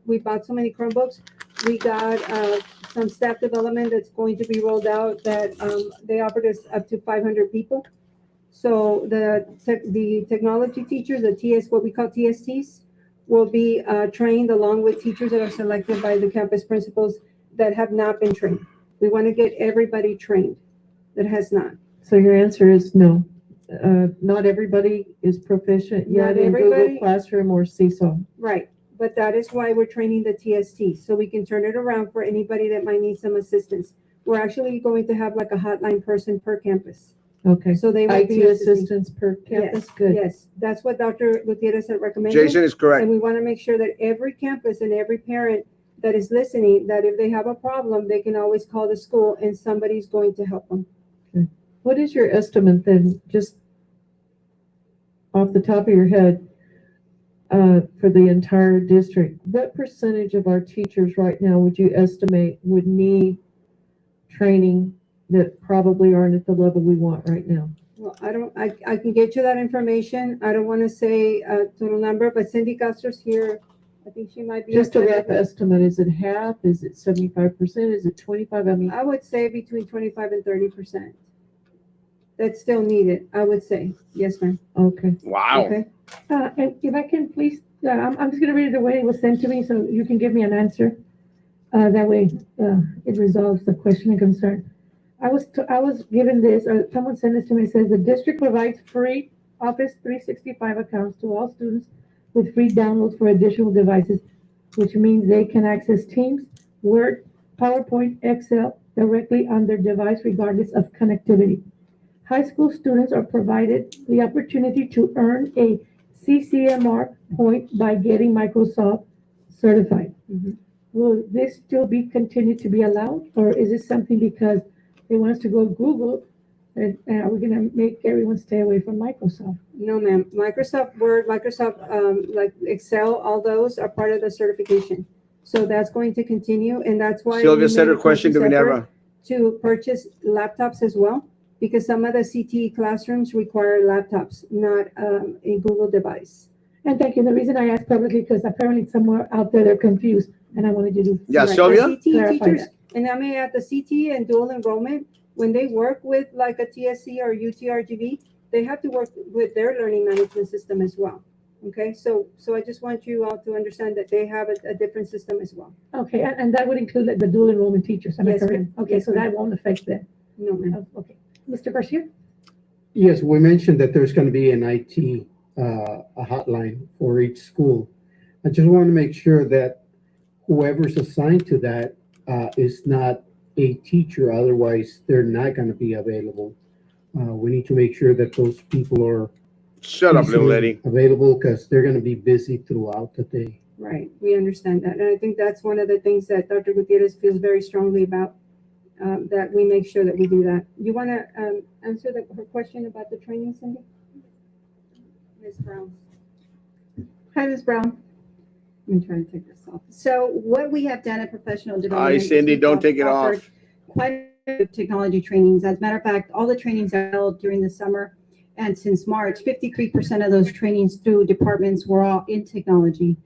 we bought so many Chromebooks, we got some staff development that's going to be rolled out that they offered us up to 500 people. So the technology teachers, the TS, what we call TSTs, will be trained along with teachers that are selected by the campus principals that have not been trained. We want to get everybody trained that has not. So your answer is no. Not everybody is proficient yet Not in Google everybody. Classroom or Seesaw. Right, but that is why we're training the TST, so we can turn it around for anybody that might need some assistance. We're actually going to have like a hotline person per campus, Okay. so they will IT be assisting. assistants per campus, Yes, good. yes, that's what Dr. Gutierrez had recommended. Jason is correct. And we want to make sure that every campus and every parent that is listening, that if they have a problem, they can always call the school and somebody's going to help them. What is your estimate then, just off the top of your head, for the entire district? What percentage of our teachers right now would you estimate would need training that probably aren't at the level we want right now? Well, I can get you that information. I don't want to say a total number, but Cindy Castro's here. I think she might be. Just a rough estimate, is it half, is it 75%, is it 25? I mean, I would say between 25 and 30%. That's still needed, I would say. Yes, ma'am. okay. Wow. Okay. And if I can please, I'm just gonna read it the way it was sent to me, so you can give me an answer. That way, it resolves the question and concern. I was given this, or someone sent this to me, it says, the district provides free Office 365 accounts to all students with free downloads for additional devices, which means they can access Teams, Word, PowerPoint, Excel directly on their device regardless of connectivity. High school students are provided the opportunity to earn a CCMR point by getting Microsoft certified. Will this still be continued to be allowed, or is this something because they want us to go Google, and are we gonna make everyone stay away from Microsoft? No, ma'am. Microsoft Word, Microsoft, like Excel, all those are part of the certification. So that's going to continue, and that's why. Sylvia we said made her a question to conscious effort Minerva. to purchase laptops as well, because some of the CTE classrooms require laptops, not a Google device. And thank you. The reason I asked publicly, because apparently somewhere out there they're confused, and I wanted you to. Yeah, Right. Sylvia? The CTE Clarify teachers, that. and I may add the CTE and dual enrollment, when they work with like a TSC or UTRGV, they have to work with their learning management system as well. Okay, so I just want you all to understand that they have a different system as well. Okay, and that would include like the dual enrollment teachers, am I Yes, correct? ma'am. Okay, Yes, so ma'am. that won't affect them. No, ma'am. Oh, okay. Mr. Garcia? Yes, we mentioned that there's going to be an IT, a hotline for each school. I just want to make sure that whoever's assigned to that is not a teacher, otherwise they're not going to be available. We need to make sure that those people are Shut up, little easily lady. available because they're going to be busy throughout the day. Right, we understand that, and I think that's one of the things that Dr. Gutierrez feels very strongly about, that we make sure that we do that. You want to answer her question about the training, Cindy? Ms. Brown. Hi, Ms. Brown. I'm trying to take this off. So what we have done in professional development. Hi, is Cindy, we've don't take it offered off. Quite a bit of technology trainings. As a matter of fact, all the trainings are held during the summer. And since March, 53% of those trainings through departments were all in technology.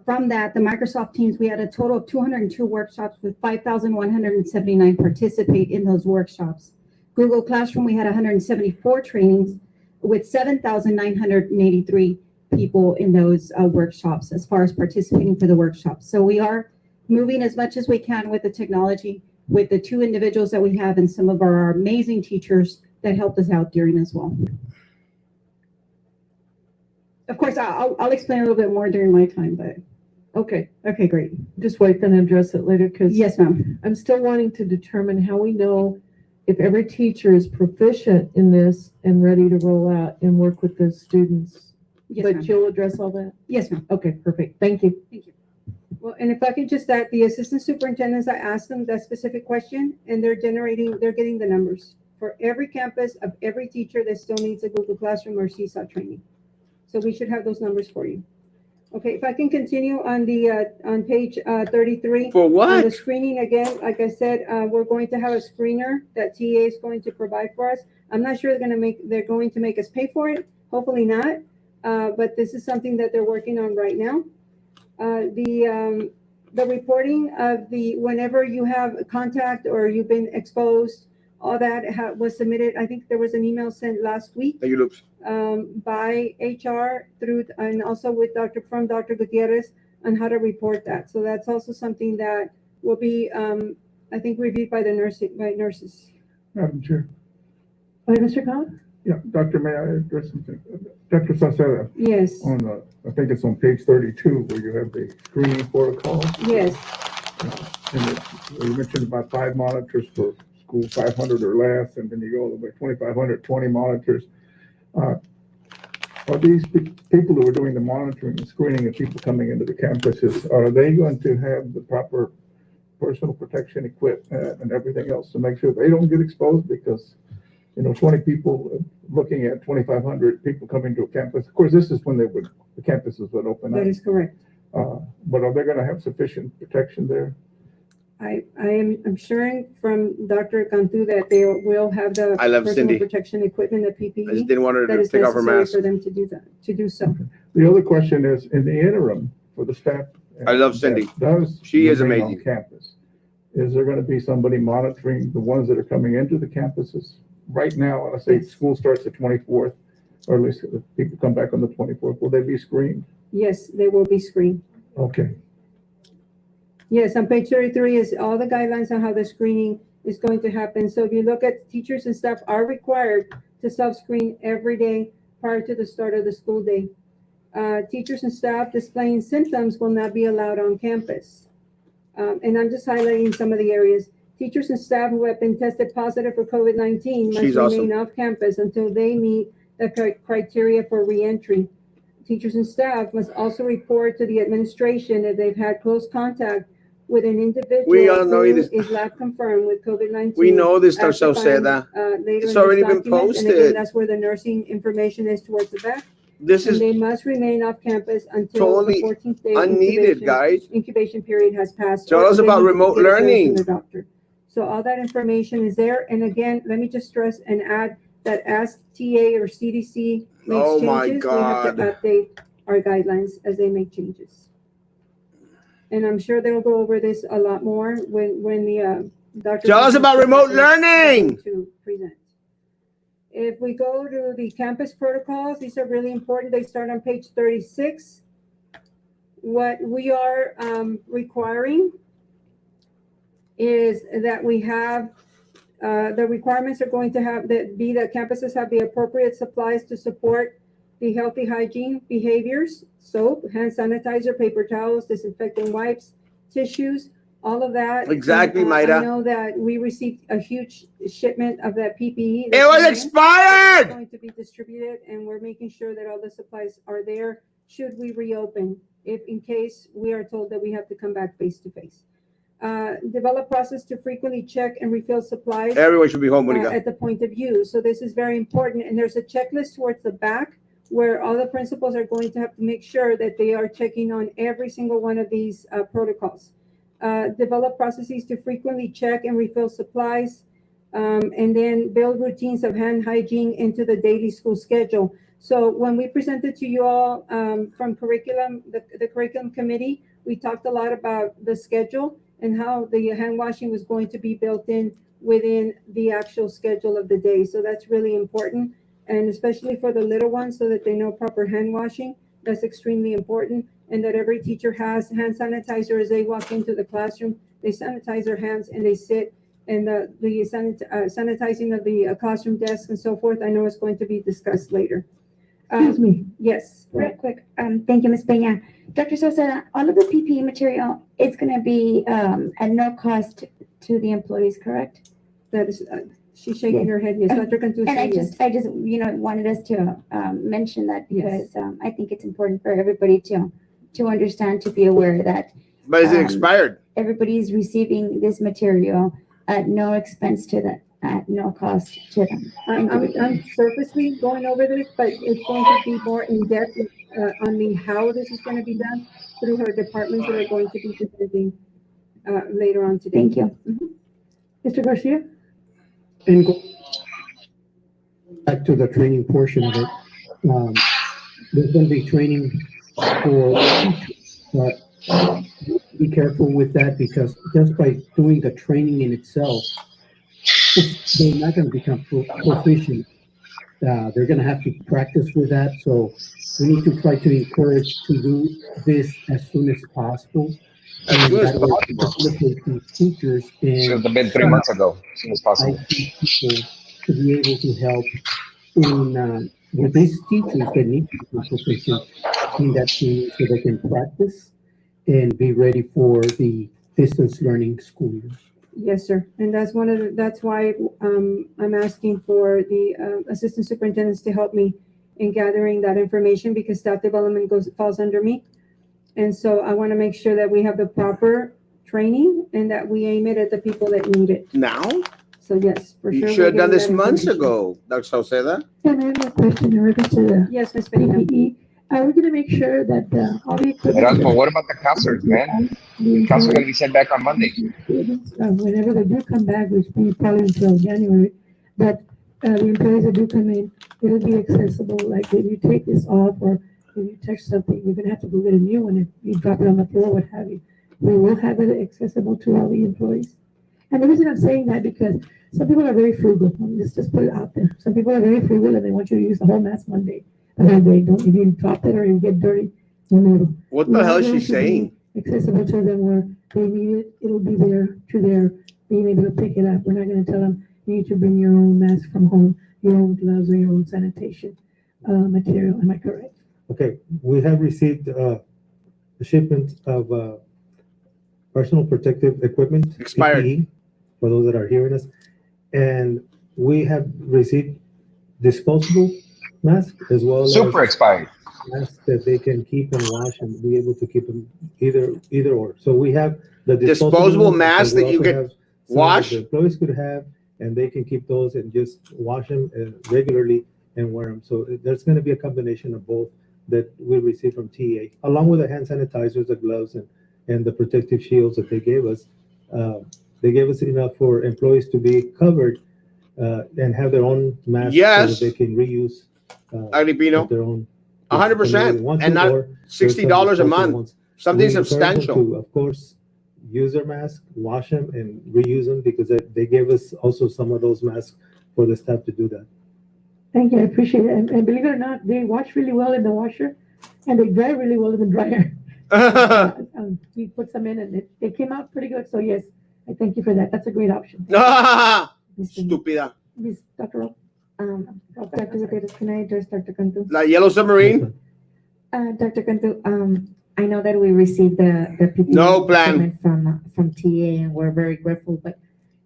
From that, the Microsoft Teams, we had a total of 202 workshops with 5,179 participate in those workshops. Google Classroom, we had 174 trainings with 7,983 people in those workshops as far as participating for the workshops. So we are moving as much as we can with the technology, with the two individuals that we have and some of our amazing teachers that helped us out during as well. Of course, I'll explain a little bit more during my time, but Okay, okay, great. just wait then and address it later because Yes, ma'am. I'm still wanting to determine how we know if every teacher is proficient in this and ready to roll out and work with the students. Yes, But ma'am. you'll address all that? Yes, ma'am. Okay, perfect. Thank you. Thank you. Well, and if I could just add, the assistant superintendents, I asked them that specific question, and they're getting the numbers for every campus of every teacher that still needs a Google Classroom or Seesaw training. So we should have those numbers for you. Okay, if I can continue on the, on page 33. For what? On the screening, again, like I said, we're going to have a screener that TA is going to provide for us. I'm not sure they're going to make us pay for it, hopefully not. But this is something that they're working on right now. The reporting of whenever you have contact or you've been exposed, all that was submitted. I think there was an email sent last week. Thank you, Loops. By HR and also from Dr. Gutierrez on how to report that. So that's also something that will be, I think, reviewed by nurses. Madam Chair, Mr. Khan? Yeah, Doctor, may I address something? Dr. Sauceda, Yes, on I think it's on page 32 where you have the screening protocol. yes, And you mentioned about 5 monitors per school, 500 or less, and then you go all the way 2,500, 20 monitors. Are these people who are doing the monitoring and screening of people coming into the campuses, are they going to have the proper personal protection equipment and everything else to make sure they don't get exposed? Because, 20 people looking at 2,500 people coming to a campus. Of course, this is when the campuses would open up. that is correct. But are they going to have sufficient protection there? I'm sure from Dr. Cantu that they will have the I love personal Cindy. protection equipment, the PPE. I just didn't want her that to is take off her necessary mask. for them to do that, to do so. The other question is, in the interim, for the staff. I love Cindy. Does She is remain on amazing. campus, is there going to be somebody monitoring the ones that are coming into the campuses? Right now, let's say school starts the 24th, or at least if people come back on the 24th, will they be screened? Yes, they will be screened. Okay. Yes, on page 33 is all the guidelines on how the screening is going to happen. So if you look at teachers and staff are required to self-screen every day prior to the start of the school day. Teachers and staff displaying symptoms will not be allowed on campus. And I'm just highlighting some of the areas. Teachers and staff who have been tested positive for COVID-19 must She's remain awesome. off campus until they meet the criteria for reentry. Teachers and staff must also report to the administration if they've had close contact with an individual We all know who this. is lab confirmed with COVID-19. We know this, Dr. as defined, Sauceda. later It's in already this been document. And again, posted. that's where the nursing information is towards the back. This And is they must remain off campus until totally the 14th day unneeded, guys. incubation period has passed. Tell or us they about need to remote get a dose from learning. the doctor. So all that information is there. And again, let me just stress and add that as TA or CDC makes Oh my changes, we have to God. update our guidelines as they make changes. And I'm sure they'll go over this a lot more when the Dr. Tell us about remote learning. To present. If we go to the campus protocols, these are really important. They start on page 36. What we are requiring is that we have, the requirements are going to have that campuses have the appropriate supplies to support the healthy hygiene behaviors: soap, hand sanitizer, paper towels, disinfectant wipes, tissues, all of that. Exactly, And, Mayra. I know that we received a huge shipment of that PPE. It was It's expired. going to be distributed, and we're making sure that all the supplies are there should we reopen, if in case we are told that we have to come back face to face. Develop process to frequently check and refill supplies Everyone should be home when you go. at the point of use. So this is very important, and there's a checklist towards the back where all the principals are going to have to make sure that they are checking on every single one of these protocols. Develop processes to frequently check and refill supplies, and then build routines of hand hygiene into the daily school schedule. So when we presented to you all from curriculum, the curriculum committee, we talked a lot about the schedule and how the hand washing was going to be built in within the actual schedule of the day. So that's really important, and especially for the little ones, so that they know proper hand washing. That's extremely important, and that every teacher has hand sanitizer as they walk into the classroom. They sanitize their hands and they sit, and the sanitizing of the classroom desks and so forth, I know is going to be discussed later. Excuse me. Yes. Real quick, thank you, Ms. Peña. Dr. Sosa, all of the PPE material, it's gonna be at no cost to the employees, correct? That is, she's shaking her head, yes. Dr. Cantu And I said yes. just, wanted us to mention that because I think it's important for everybody to understand, to be aware that But is it expired? everybody's receiving this material at no expense to them, at no cost to them. I'm surfacely going over this, but it's going to be more in depth on how this is going to be done through her departments that are going to be presenting later on today. Thank you. Mr. Garcia? And go back to the training portion of it, there's going to be training for teachers, but be careful with that, because just by doing the training in itself, they're not going to become proficient. They're going to have to practice with that. So we need to try to encourage to do this as soon as possible. As soon as that will possible. facilitate these teachers Should and have been 3 months ago, as soon as possible. IT people to be able to help in with these teachers that need to be proficient in that training so they can practice and be ready for the distance learning school year. Yes, sir. And that's why I'm asking for the assistant superintendents to help me in gathering that information because staff development falls under me. And so I want to make sure that we have the proper training and that we aim it at the people that need it. Now? So yes, for sure. You should have done this we're getting that months information. ago, Dr. Sauceda. Can I have a question in regards to the Yes, Ms. Benita. PPE? Are we gonna make sure that all the equipment? Erasmo, what about the counselors, man? The counselors are gonna be sent back on Monday. Whenever they do come back, which will be probably until January, but the employees that do come in, it'll be accessible, like if you take this off or if you touch something, you're gonna have to go get a new one if you drop it on the floor, what have you. We will have it accessible to all the employees. And the reason I'm saying that because some people are very frugal. Let's just put it out there. Some people are very frugal and they want you to use the whole mask Monday. And then they don't, if you drop it or you get dirty, no matter. What the hell is she saying? Accessible to them where they need it, it'll be there to their being able to pick it up. We're not gonna tell them you need to bring your own mask from home, your own gloves or your own sanitation material. Am I correct? Okay, we have received a shipment of personal protective equipment. Expired. PPE, for those that are hearing us. And we have received disposable masks as well Super as expired. masks that they can keep and wash and be able to keep them either or. So we have the Disposable ones, masks but we that you also could have some wash? that the employees could have, and they can keep those and just wash them regularly and wear them. So there's going to be a combination of both that we receive from TA, along with the hand sanitizers, the gloves, and the protective shields that they gave us. They gave us enough for employees to be covered and have their own masks so that they can reuse Agripino. their own. 100%, and not $60 a month. Something substantial. To, of course, use their mask, wash them, and reuse them because they gave us also some of those masks for the staff to do that. Thank you, I appreciate it. And believe it or not, they wash really well in the washer and they dry really well in the dryer. We put some in and they came out pretty good. So yes, I thank you for that. That's a great option. Estúpida. Miss Dr. Ro. Dr. Gutierrez, can I address Dr. Cantu? La Yellow Submarine? Dr. Cantu, I know that we received the PPE No plan. from TA and we're very grateful, but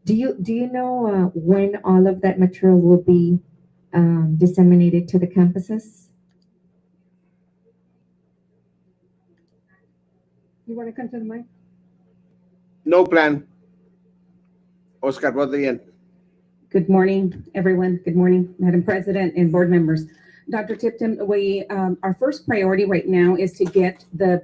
do you know when all of that material will be disseminated to the campuses? You want to come to the mic? No plan. Oscar, what the end? Good morning, everyone. Good morning, Madam President and board members. Dr. Tipton, our first priority right now is to get the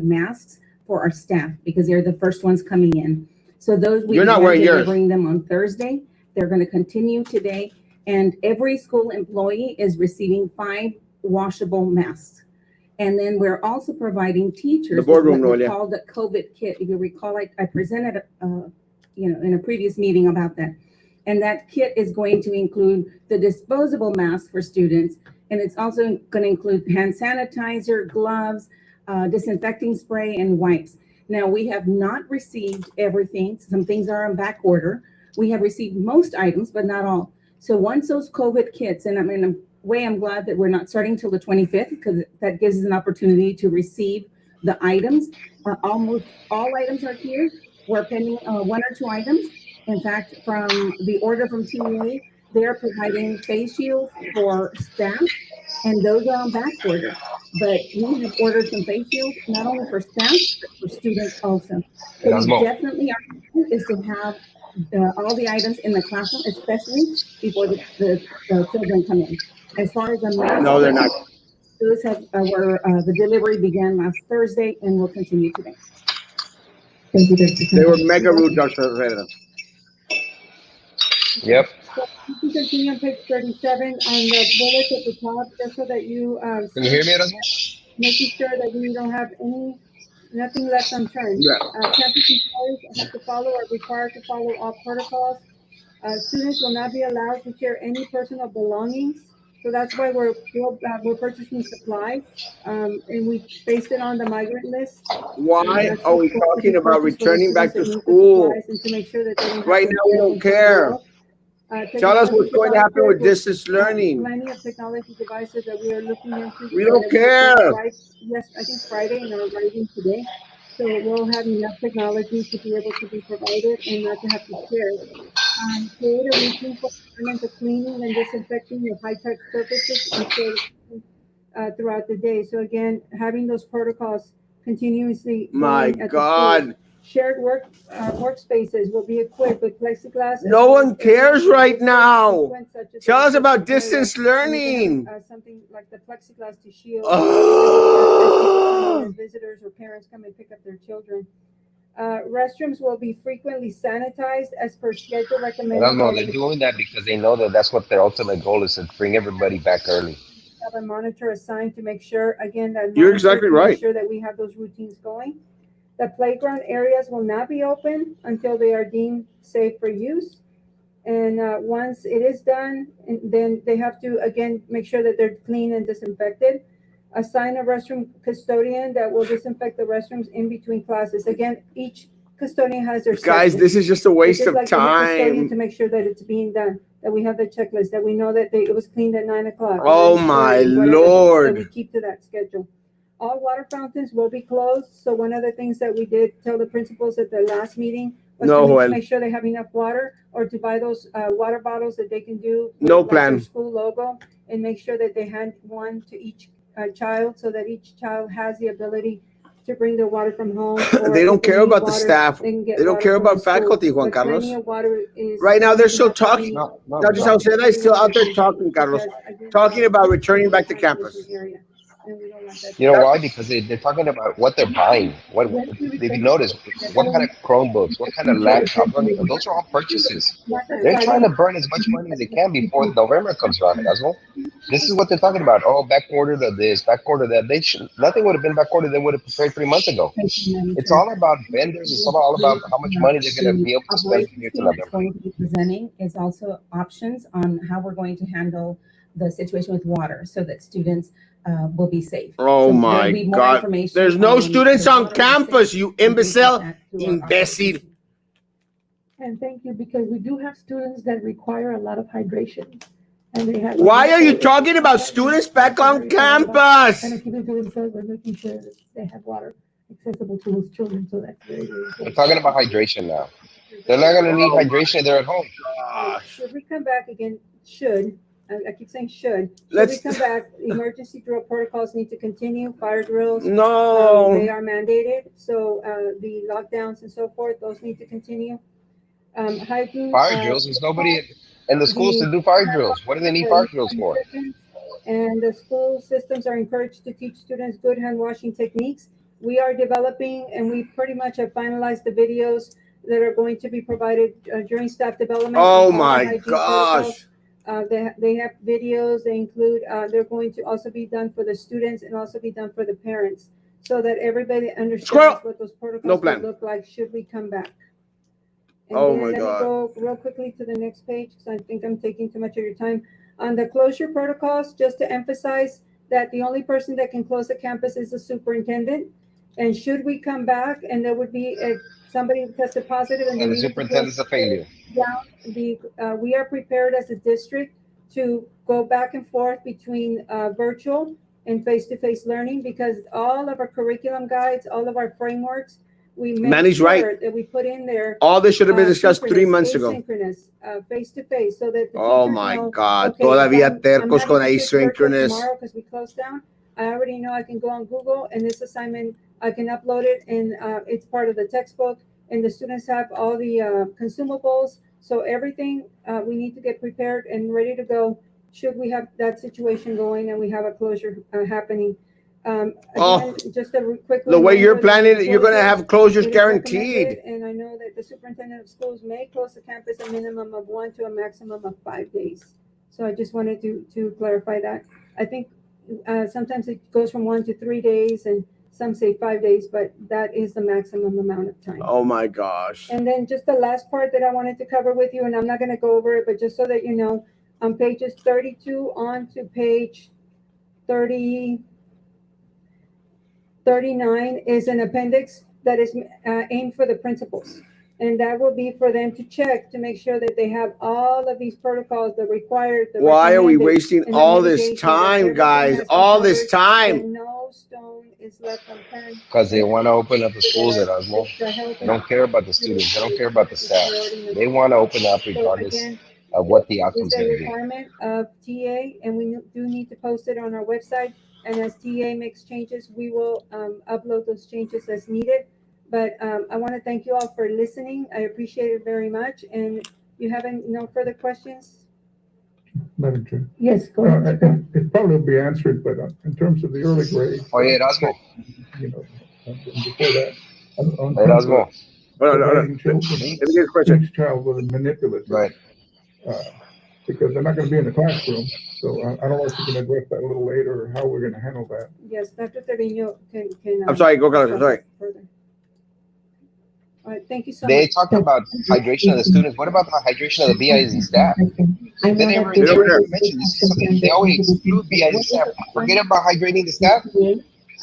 masks for our staff because they're the first ones coming in. So those You're not wearing yours. Delivering them on Thursday. They're going to continue today, and every school employee is receiving 5 washable masks. And then we're also providing teachers the boardroom, what we Noelia. call the COVID kit. If you recall, I presented, in a previous meeting about that. And that kit is going to include the disposable masks for students. And it's also going to include hand sanitizer, gloves, disinfecting spray, and wipes. Now, we have not received everything. Some things are on back order. We have received most items, but not all. So once those COVID kits, and I'm glad that we're not starting till the 25th because that gives us an opportunity to receive the items. Almost all items are here. We're pending 1 or 2 items. In fact, from the order from TA, they are providing face shields for staff, and those are on back order. But we have ordered some face shields, not only for staff, but for students also. So Erasmo. we definitely our goal is to have all the items in the classroom, especially before the children come in. As far as the masks, No, they're not. those the delivery began last Thursday and will continue today. Thank you, Dr. They were mega rude, Dr. Herrera. Yep. So you can continue on page 37 on the bullet at the top, just so that you Can you hear me, Erasmo? making sure that we don't have nothing left unturned. Yeah. Campus employees have to follow or required to follow all protocols. Students will not be allowed to share any personal belongings. So that's why we're purchasing supplies, and we based it on the migrant list. Why are we talking about returning back to school? And to make sure that they don't Right now, we don't care. Tell us technology what's going to happen with devices, distance learning. plenty of technology devices that we are looking into. We so don't that we care. can arrive, yes, I think Friday and are arriving today. So we'll have enough technology to be able to be provided and not to have to share. Create a routine for environmental cleaning and disinfecting your high-touch surfaces and throughout the day. So again, having those protocols continuously My going at the schools. God. Shared workspaces will be equipped with plexiglass. No one cares right now. Tell us about distance learning. Something like the plexiglass to shield Oh. as visitors or parents come and pick up their children. Restrooms will be frequently sanitized as per schedule recommended. Erasmo, they're doing that because they know that that's what their ultimate goal is, to bring everybody back early. Have a monitor assigned to make sure, again, that You're monitor exactly to make right. sure that we have those routines going. The playground areas will not be open until they are deemed safe for use. And once it is done, then they have to, again, make sure that they're clean and disinfected. Assign a restroom custodian that will disinfect the restrooms in between classes. Again, each custodian has their Guys, section. this is just a waste It's of just like the custodian time. to make sure that it's being done, that we have the checklist, that we know that it was cleaned at 9 o'clock. Oh my That we Lord. keep to that schedule. All water fountains will be closed. So one of the things that we did tell the principals at the last meeting was No, to Joel. make sure they have enough water, or to buy those water bottles that they can do No with, like, plan. their school logo, and make sure that they hand one to each child, so that each child has the ability to bring their water from home. Or They don't if care need about the water, staff. they can get They don't water care from about the school. faculty, Juan But plenty Carlos. of water is Right now, they're still happening. talking. No, Dr. Sauceda is still out there talking, Carlos. Talking about returning back to campus. Area, and we don't want that to You know happen. why? Because they're talking about what they're buying. What if you notice, what kind of Chromebooks, what kind of laptop? Those are all purchases. They're trying to burn as much money as they can before November comes around, Erasmo. This is what they're talking about. Oh, back order to this, back order that. They should, nothing would have been back ordered. They would have prepared 3 months ago. It's all about vendors. It's all about how much money they're going to be able to spend from here to That's November. going to be presenting is also options on how we're going to handle the situation with water, so that students will be safe. Oh So my there'll be more God. information There's no on students the on water campus, usage you and things like imbecile. that through our Imbecile. And thank you, because we do have students that require a lot of hydration. And they have. Why are you talking about students back on campus? And keeping to themselves, we're making sure that they have water accessible to those children, so that's very, very We're important. talking about hydration now. They're not going to need hydration if they're at home. Should we come back again, I keep saying should we Let's- come back, emergency drill protocols need to continue, fire drills. No. They are mandated, so the lockdowns and so forth, those need to continue. Hiking. Fire drills. There's nobody in the schools to do fire drills. What do they need fire drills for? And the school systems are encouraged to teach students good hand washing techniques. We are developing, and we pretty much have finalized the videos that are going to be provided during staff development. Oh on all the my hygiene gosh. protocols. They have videos, they include, they're going to also be done for the students and also be done for the parents, so that everybody understands Squirrel. what those No protocols plan. would look like should we come back. And Oh then my let me God. go real quickly to the next page, because I think I'm taking too much of your time. On the closure protocols, just to emphasize that the only person that can close the campus is the superintendent. And should we come back, and there would be, if somebody tested positive and they And the needed to superintendent's a failure. down, we are prepared as a district to go back and forth between virtual and face-to-face learning, because all of our curriculum guides, all of our frameworks, we make Manny's sure right. that we put in there. All this should have been discussed 3 synchronous, months ago. Asynchronous, face-to-face, so that the Oh teachers my know, God. okay, Todavía I'm tercos having con to switch virtual asynchronous. tomorrow because we closed down. I already know I can go on Google, and this assignment, I can upload it, and it's part of the textbook, and the students have all the consumables. So everything, we need to get prepared and ready to go should we have that situation going and we have a closure happening. Oh, Again, just a quick. The way you're reminder that planning the it, you're going to have closures it is guaranteed. recommended, and I know that the superintendent of schools may close the campus a minimum of 1 to a maximum of 5 days. So I just wanted to clarify that. I think sometimes it goes from 1 to 3 days, and some say 5 days, but that is the maximum amount of time. Oh my gosh. And then just the last part that I wanted to cover with you, and I'm not going to go over it, but just so that you know, on pages 32 on to page 39 is an appendix that is aimed for the principals. And that will be for them to check to make sure that they have all of these protocols, the required, the Why are we recommended, wasting and the all this mitigation, that time, everything guys? has been All this covered, that time. no stone is left unturned. Because they want to open up the So schools that at Erasmo. the health They and don't care about the students. They don't care about the is staff. priority number They want to open up so regardless again, of what the is outcome's a going to be. requirement of TA, and we do need to post it on our website. And as TA makes changes, we will upload those changes as needed. But I want to thank you all for listening. I appreciate it very much. And you haven't no further questions? Madam Chair. Yes, go ahead. It probably will be answered, but in terms of the early grades. Oye, Erasmo. You know, before that, on terms Erasmo. of providing children, Let me get a question. each child with a manipulative. Right. Because they're not going to be in the classroom. So I don't know if you can address that a little later or how we're going to handle that. Yes, Dr. Trevino can. I'm sorry, go, Carlos, I'm sorry. Further. All right, thank you so They much. talk about hydration of the students. What about the hydration of the BISD staff? They never mention this. Is something they always exclude BISD staff. Forget about hydrating the staff.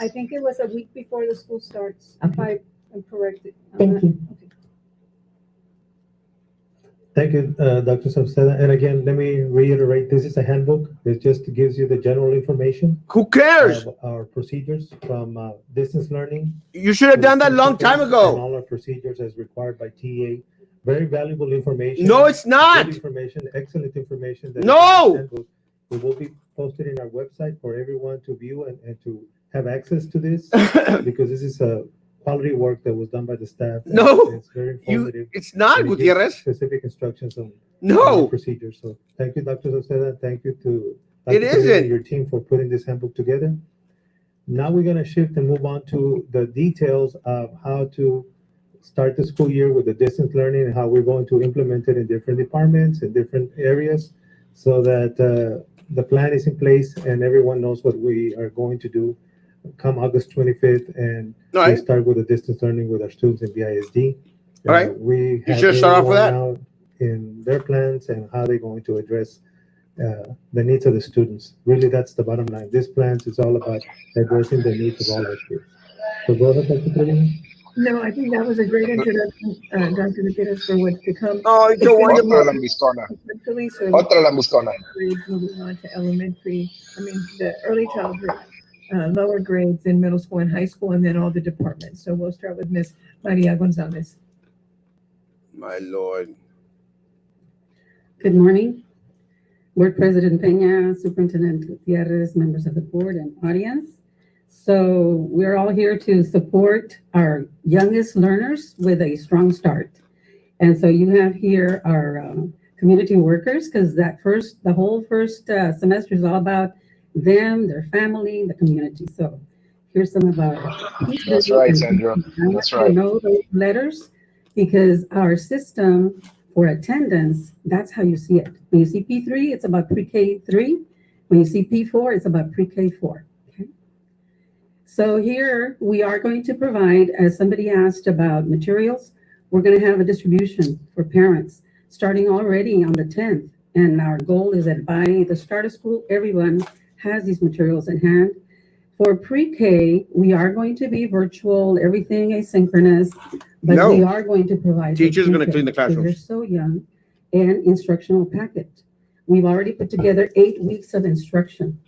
I think it was a week before the school starts, if I am correct. Thank you. Thank you, Dr. Salceda. And again, let me reiterate, this is a handbook. It just gives you the general information. Who cares? Our procedures from distance learning. You should have done that a long time And ago. all our procedures as required by TA. Very valuable information. No, it's not. Good information, excellent information. That No. It will be posted in our website for everyone to view and to have access to this because this is a quality work that was done by the staff. No. It's very informative. It's not, and it gives Gutierrez. Specific instructions on No. procedures. So thank you, Dr. Salceda. Thank you to It Dr. Trevino isn't. and your team for putting this handbook together. Now we're going to shift and move on to the details of how to start the school year with the distance learning and how we're going to implement it in different departments and different areas so that the plan is in place and everyone knows what we are going to do come August 25th, and All right. we start with the distance learning with our students in BISD. All right. We You have should start off with everyone that. out in their plans and how they're going to address the needs of the students. Really, that's the bottom line. This plan is all about addressing the needs of all our kids. So go ahead, Dr. Trevino. No, I think that was a great introduction, Dr. Gutierrez, for what's to come. Oh, it's so wonderful. Otra lambiscona. Essentially, so Otra lambiscona. grades moving on to elementary, the early childhood, lower grades in middle school and high school, and then all the departments. So we'll start with Miss Maria Gonzalez. My Lord. Good morning. Board President Peña, Superintendent Gutierrez, members of the board and audience. So we're all here to support our youngest learners with a strong start. And so you have here our community workers, because the whole first semester is all about them, their family, the community. So here's some of our teachers. That's right, Sandra. That's right. Know those letters, because our system for attendance, that's how you see it. When you see P3, it's about pre-K 3. When you see P4, it's about pre-K 4. Okay. So here we are going to provide, as somebody asked about materials, we're going to have a distribution for parents starting already on the 10th. And our goal is that by the start of school, everyone has these materials in hand. For pre-K, we are going to be virtual, everything asynchronous, but No. we are going to provide. Teachers are going to pre-K clean the because classrooms. They're so young, and instructional packet. We've already put together 8 weeks of instruction.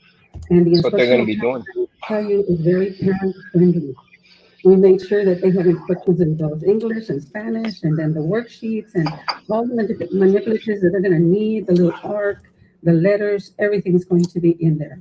And the That's what they're going to instructional be doing. packet, I tell you, is very parent friendly. We made sure that they have instructions in both English and Spanish, and then the worksheets and all the manipulatives that they're going to need, the little arc, the letters, everything is going to be in there.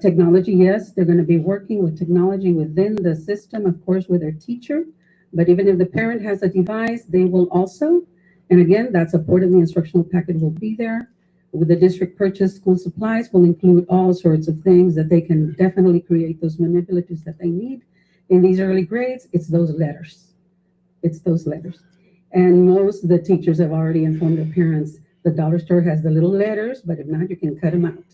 Technology, yes, they're going to be working with technology within the system, of course, with their teacher. But even if the parent has a device, they will also, and again, that support in the instructional packet will be there. With the district purchase school supplies will include all sorts of things that they can definitely create those manipulatives that they need. In these early grades, it's those letters. It's those letters. And most of the teachers have already informed their parents, the dollar store has the little letters, but if not, you can cut them out.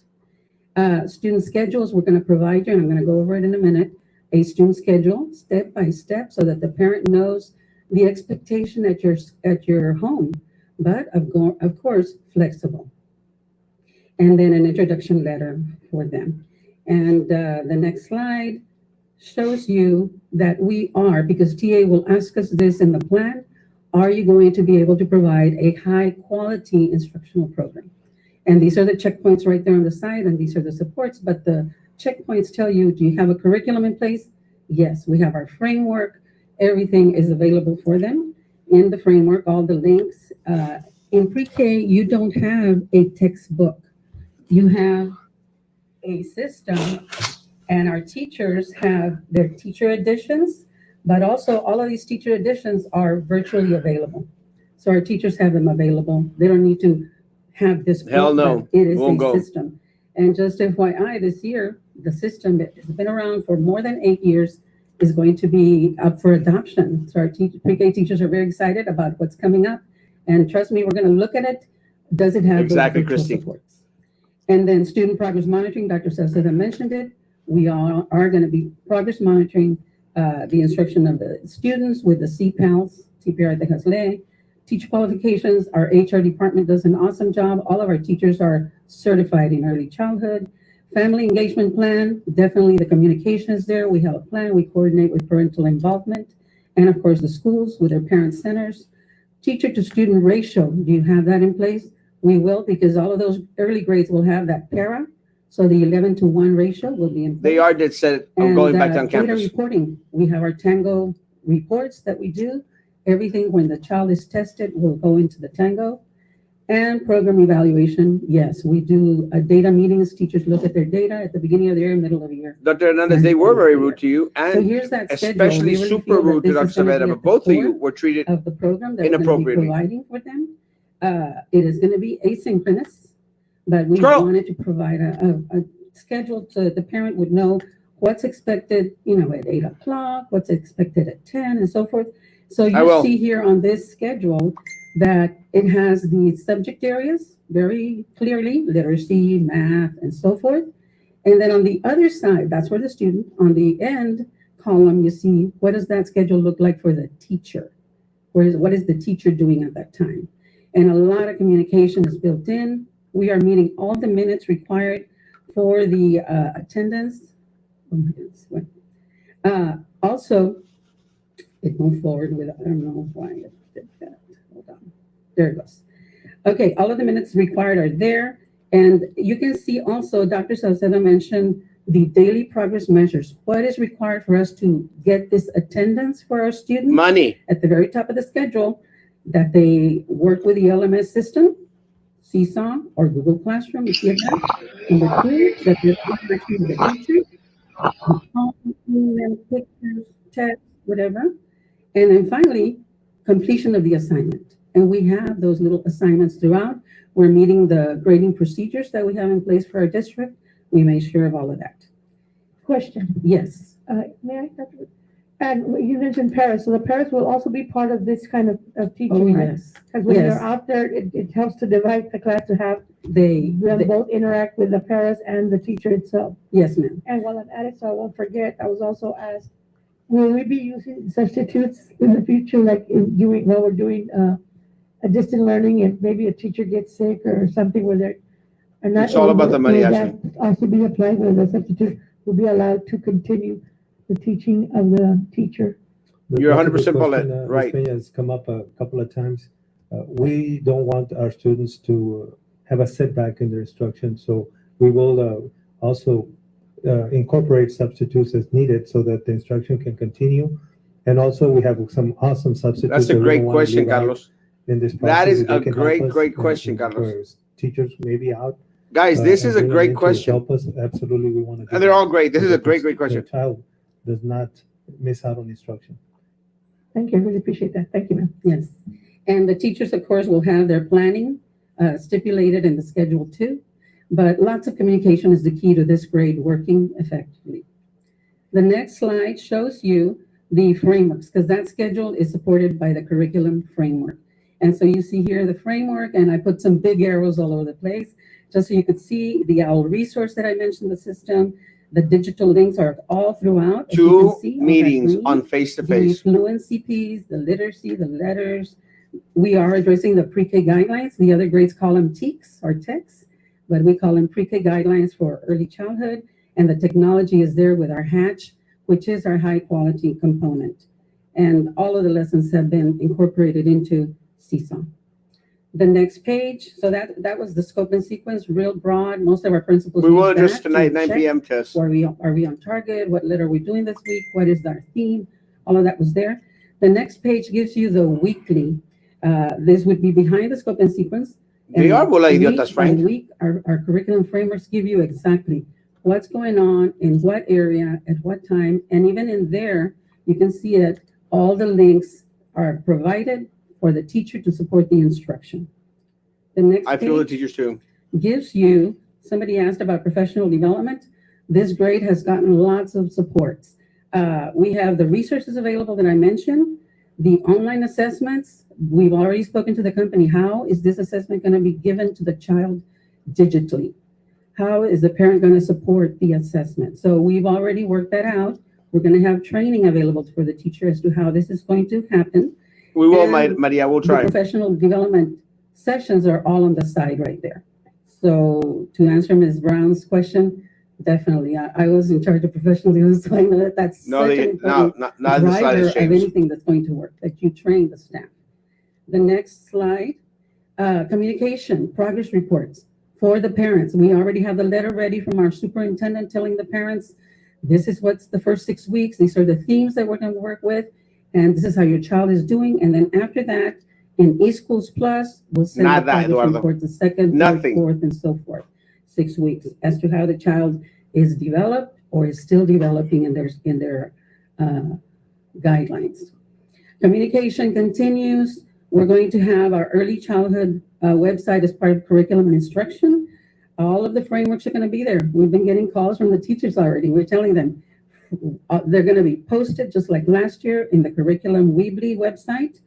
Student schedules, we're going to provide you, and I'm going to go over it in a minute, a student schedule step by step so that the parent knows the expectation at your home, but of course, flexible. And then an introduction letter for them. And the next slide shows you that we are, because TA will ask us this in the plan, are you going to be able to provide a high quality instructional program? And these are the checkpoints right there on the side, and these are the supports, but the checkpoints tell you, do you have a curriculum in place? Yes, we have our framework. Everything is available for them in the framework, all the links. In pre-K, you don't have a textbook. You have a system, and our teachers have their teacher editions, but also all of these teacher editions are virtually available. So our teachers have them available. They don't need to have this. Hell no. But it is Won't a go. system. And just FYI, this year, the system that has been around for more than 8 years is going to be up for adoption. So our pre-K teachers are very excited about what's coming up. And trust me, we're going to look at it. Does it have Exactly, those virtual Christy. supports? And then student progress monitoring, Dr. Salceda mentioned it. We are going to be progress monitoring the instruction of the students with the CPALs, CPR de Hasle. Teacher qualifications, our HR department does an awesome job. All of our teachers are certified in early childhood. Family engagement plan, definitely the communication is there. We have a plan. We coordinate with parental involvement. And of course, the schools with their parent centers. Teacher to student ratio, do you have that in place? We will, because all of those early grades will have that para. So the 11-to-1 ratio will be in place. They are dead set on going back on Data campus. reporting, we have our Tango reports that we do. Everything when the child is tested will go into the Tango. And program evaluation, yes, we do data meetings. Teachers look at their data at the beginning of the year, middle of the year. Dr. Hernandez, they were very rude to you, So and here's that schedule. especially We really super feel that rude to this Dr. is gonna be Savera, at but the both of you core were treated of the program that we're going to be inappropriately. providing for them. It is going to be asynchronous, but we Scroll. wanted to provide a schedule so that the parent would know what's expected, at 8 o'clock, what's expected at 10, and so forth. So I you will. see here on this schedule that it has the subject areas very clearly, literacy, math, and so forth. And then on the other side, that's where the student, on the end column, you see what does that schedule look like for the teacher? What is the teacher doing at that time? And a lot of communication is built in. We are meeting all the minutes required for the attendance. Oh my goodness, what? Also, it moved forward with, I don't know why it did that. Hold on. There it goes. Okay, all of the minutes required are there. And you can see also, Dr. Salceda mentioned the daily progress measures. What is required for us to get this attendance for our students? Money. At the very top of the schedule, that they work with the LMS system, Seesaw or Google Classroom, you see it there. Number 2, that there's interaction with the teacher, email, pictures, text, whatever. And then finally, completion of the assignment. And we have those little assignments throughout. We're meeting the grading procedures that we have in place for our district. We made sure of all of that. Question. Yes. May I, Dr. And you mentioned Paris, so the Paris will also be part of this kind of teaching, Oh, right? yes. Because when Yes. you're out there, it helps to divide the class to have They them both interact with the Paris and the teacher itself. yes, ma'am. And while I'm at it, so I won't forget, I was also asked, will we be using substitutes in the future, like while we're doing a distant learning, if maybe a teacher gets sick or something where they're are not It's all about the money, will Ashley. that also be applied where the substitute will be allowed to continue the teaching of the teacher? You're That's a good 100% question, Paulette, Ms. right. Peña. It's come up a couple of times. We don't want our students to have a setback in their instruction, so we will also incorporate substitutes as needed so that the instruction can continue. And also, we have some awesome substitutes. That's a that we great don't wanna question, leave out Carlos. in this That process. is If they a can help great, us great and- question, and Carlos. where teachers may be out. Guys, this and is a bring them great in to question. Help us. Absolutely, we want to. And they're all great. This is a great, great question. The child does not miss out on instruction. Thank you, I really appreciate that. Thank you, ma'am. Yes. And the teachers, of course, will have their planning stipulated in the schedule too. But lots of communication is the key to this grade working effectively. The next slide shows you the frameworks, because that schedule is supported by the curriculum framework. And so you see here the framework, and I put some big arrows all over the place, just so you could see the OWL resource that I mentioned, the system. The digital links are all throughout. as you can 2 see, all that meetings green. on The face-to-face. fluency piece, the literacy, the letters. We are addressing the pre-K guidelines. The other grades call them TEKS or TEKS, but we call them pre-K guidelines for early childhood. And the technology is there with our Hatch, which is our high quality component. and all of the lessons have been incorporated into Seesaw. The next page, so that was the scope and sequence, real broad. Most of our principals We will use address that to tonight, 9 check, p.m. test. Are we on target? What letter are we doing this week? What is our theme? All of that was there. The next page gives you the weekly. This would be behind the scope and sequence. They are bola idiotas, Week Frank. by week, our curriculum frameworks give you exactly what's going on in what area at what time, and even in there, you can see it. All the links are provided for the teacher to support the instruction. The next I feel the page teachers too. gives you, somebody asked about professional development. This grade has gotten lots of supports. We have the resources available that I mentioned, the online assessments. We've already spoken to the company. How is this assessment going to be given to the child digitally? How is the parent going to support the assessment? So we've already worked that out. We're going to have training available for the teacher as to how this is going to happen. We will, And Maria, we'll the try. professional development sessions are all on the side right there. So to answer Ms. Brown's question, definitely, I was in charge of professional development, so I know that that's such an important not the driver slightest, of James. anything that's going to work, that you train the staff. The next slide, communication, progress reports for the parents. We already have the letter ready from our superintendent telling the parents, this is what's the first 6 weeks, these are the themes that we're going to work with, and this is how your child is doing. And then after that, in eSchools Plus, we'll send the progress report the second, third, fourth, and so forth, 6 weeks, as to how the child is developed or is still developing in their guidelines. Communication continues. We're going to have our early childhood website as part of curriculum and instruction. All of the frameworks are going to be there. We've been getting calls from the teachers already. We're telling them they're going to be posted just like last year in the Curriculum Weebly website.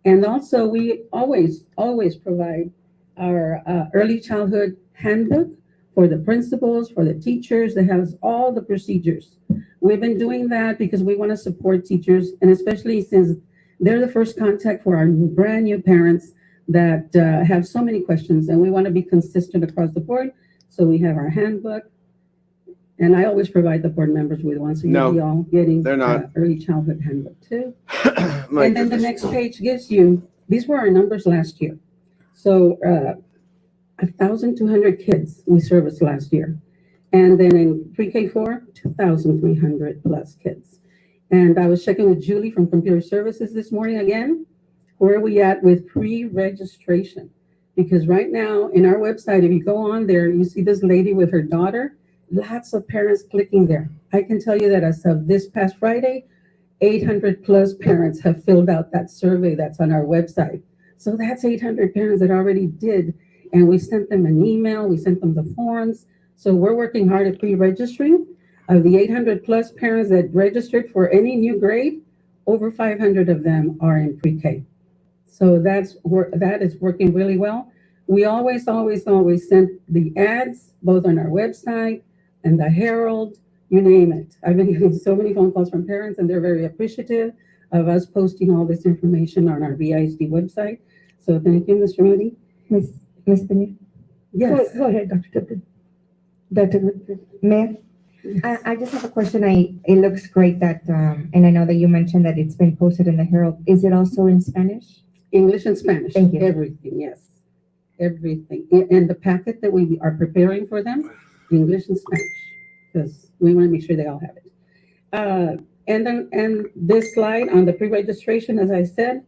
And also we always provide our early childhood handbook for the principals, for the teachers, that has all the procedures. We've been doing that because we want to support teachers, and especially since they're the first contact for our brand new parents that have so many questions, and we want to be consistent across the board. So we have our handbook, and I always provide the board members with one, so you'll be all getting early childhood handbook too. And then the next page gives you, these were our numbers last year. So 1,200 kids we serviced last year. And then in pre-K4, 2,300 plus kids. And I was checking with Julie from Computer Services this morning again. Where are we at with pre-registration? Because right now in our website, if you go on there, you see this lady with her daughter, lots of parents clicking there. I can tell you that as of this past Friday, 800 plus parents have filled out that survey that's on our website. So that's 800 parents that already did. And we sent them an email, we sent them the forms. So we're working hard at pre-registering. Of the 800 plus parents that registered for any new grade, over 500 of them are in pre-K. So that is working really well. We always send the ads, both on our website and the Herald, you name it. I've been getting so many phone calls from parents, and they're very appreciative of us posting all this information on our BISD website. So thank you, Mr. Moody. Ms. Peña? Yes. Go ahead, Dr. Tipton. Dr. Mayor? I just have a question. It looks great that, and I know that you mentioned that it's been posted in the Herald. Is it also in Spanish? English and Spanish. Thank you. Everything, yes. Everything. And the packet that we are preparing for them, English and Spanish, because we want to make sure they all have it. And this slide on the pre-registration, as I said,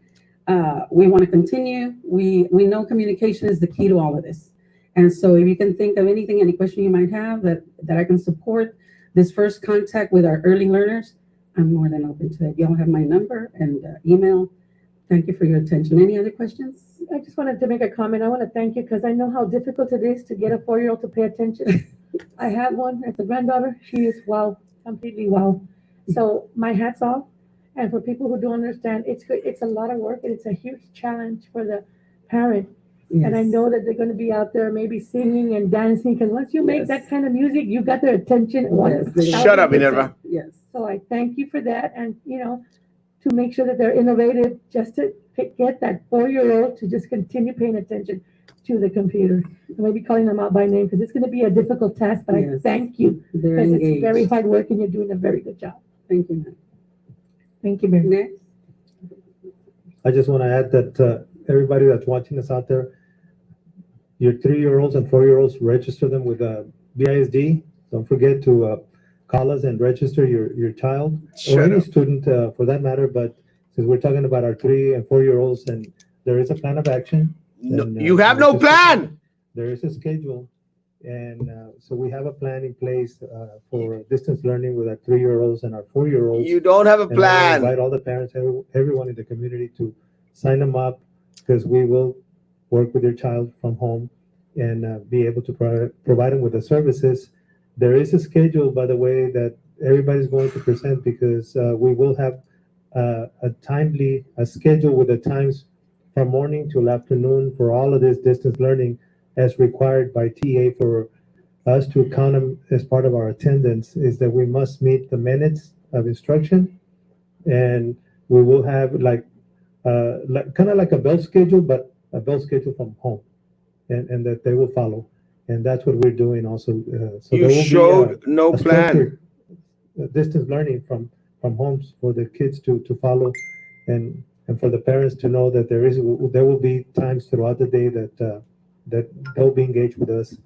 we want to continue. We know communication is the key to all of this. And so if you can think of anything, any question you might have that I can support this first contact with our early learners, I'm more than open to it. You all have my number and email. Thank you for your attention. Any other questions? I just wanted to make a comment. I want to thank you because I know how difficult it is to get a 4-year-old to pay attention. I have one as a granddaughter. She is wow, completely wow. So my hat's off. And for people who don't understand, it's a lot of work and it's a huge challenge for the parent. Yes. And I know that they're going to be out there maybe singing and dancing, because once you make that kind of music, you got their attention. Yes. Shut up, Minerva. Yes. So I thank you for that. And, to make sure that they're innovative, just to get that 4-year-old to just continue paying attention to the computer. And maybe calling them out by name, because it's going to be a difficult task, but I thank you. Because it's very hard work and you're doing a very good job. Thank you, ma'am. Thank you, ma'am. Next. I just want to add that everybody that's watching us out there, your 3-year-olds and 4-year-olds, register them with BISD. Don't forget to call us and register your child or any student for that matter. But since we're talking about our 3 and 4-year-olds, and there is a plan of action. No, and, you have no plan. There is a schedule. And so we have a plan in place for distance learning with our 3-year-olds and our 4-year-olds. You don't have a And I plan. invite all the parents, everyone in the community to sign them up, because we will work with your child from home and be able to provide them with the services. There is a schedule, by the way, that everybody's going to present, because we will have a schedule with the times from morning till afternoon for all of this distance learning as required by TA for us to count them as part of our attendance. Is that we must meet the minutes of instruction, and we will have like kind of like a bell schedule, but a bell schedule from home, and that they will follow. And that's what we're doing also. So You there will showed be no a plan. structured, distance learning from homes for the kids to follow, and for the parents to know that there will be times throughout the day that they'll be engaged with us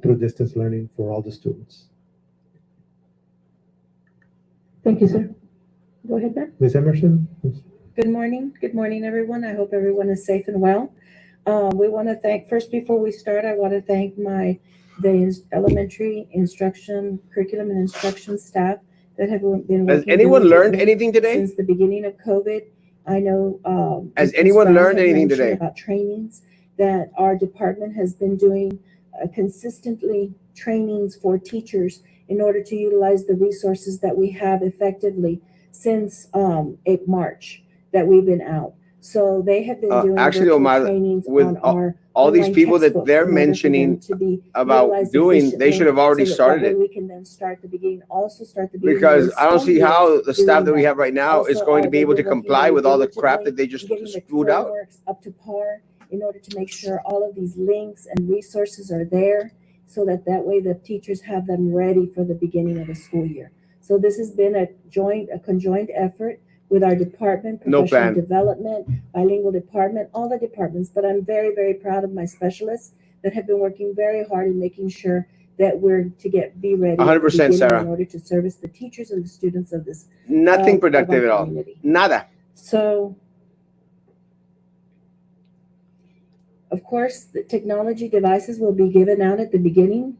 through distance learning for all the students. Thank you, sir. Go ahead, Beth. Ms. Emerson? Good morning. Good morning, everyone. I hope everyone is safe and well. We want to thank, first, before we start, I want to thank the elementary instruction, curriculum and instruction staff that have been working. Has anyone learned diligently anything today? Since the beginning of COVID. I know. Has Ms. anyone Brown learned had anything mentioned today? About trainings that our department has been doing consistently, trainings for teachers in order to utilize the resources that we have effectively since March that we've been out. So they have been doing Actually, virtual Omar, trainings with on our all these online people that textbooks they're in order for them mentioning to be about utilized doing, they should have already efficiently, so that started way it. we can then start the beginning of the Because I don't school see year how the staff doing that we have right now is Also, going to be they've able to been working comply very with all the crap diligently that they just in getting the screwed out. frameworks up to par in order to make sure all of these links and resources are there, so that way the teachers have them ready for the beginning of the school year. So this has been a conjoined effort with our department, No professional plan. development, bilingual department, all the departments. But I'm very, very proud of my specialists that have been working very hard in making sure that we're be ready at the 100%, beginning Sarah. in order to service the teachers and the students of this. Nothing of our productive at all. community. Nada. So, of course, the technology devices will be given out at the beginning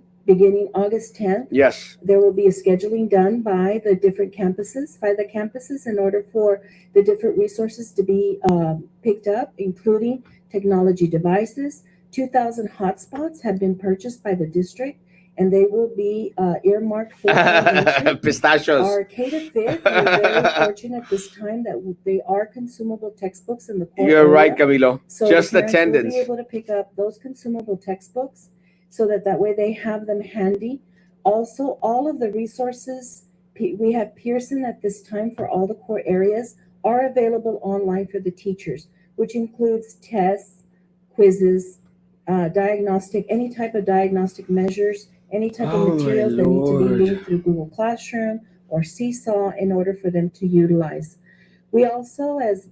August 10th. Yes. There will be a scheduling done by the campuses in order for the different resources to be picked up, including technology devices. 2,000 hotspots have been purchased by the district, and they will be earmarked for elementary. Pistachios. Our K to 5th, we're very fortunate this time that they are consumable textbooks in the core You're right, area. Camilo. So Just the parents attendance. will be able to pick up those consumable textbooks, so that way they have them handy. Also, all of the resources, we have Pearson at this time for all the core areas, are available online for the teachers, which includes tests, quizzes, any type of diagnostic measures, any type Oh, of my materials that need to be Lord. linked through Google Classroom or Seesaw in order for them to utilize. We also, as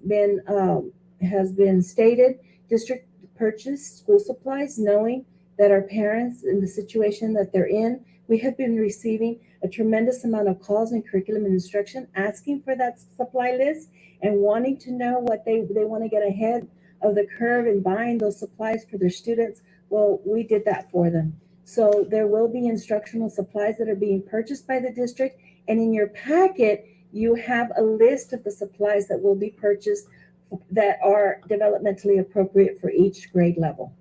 has been stated, district purchased school supplies, knowing that our parents in the situation that they're in, we have been receiving a tremendous amount of calls in curriculum and instruction asking for that supply list and wanting to know what they want to get ahead of the curve in buying those supplies for their students. Well, we did that for them. So there will be instructional supplies that are being purchased by the district, and in your packet, you have a list of the supplies that will be purchased that are developmentally appropriate for each grade level.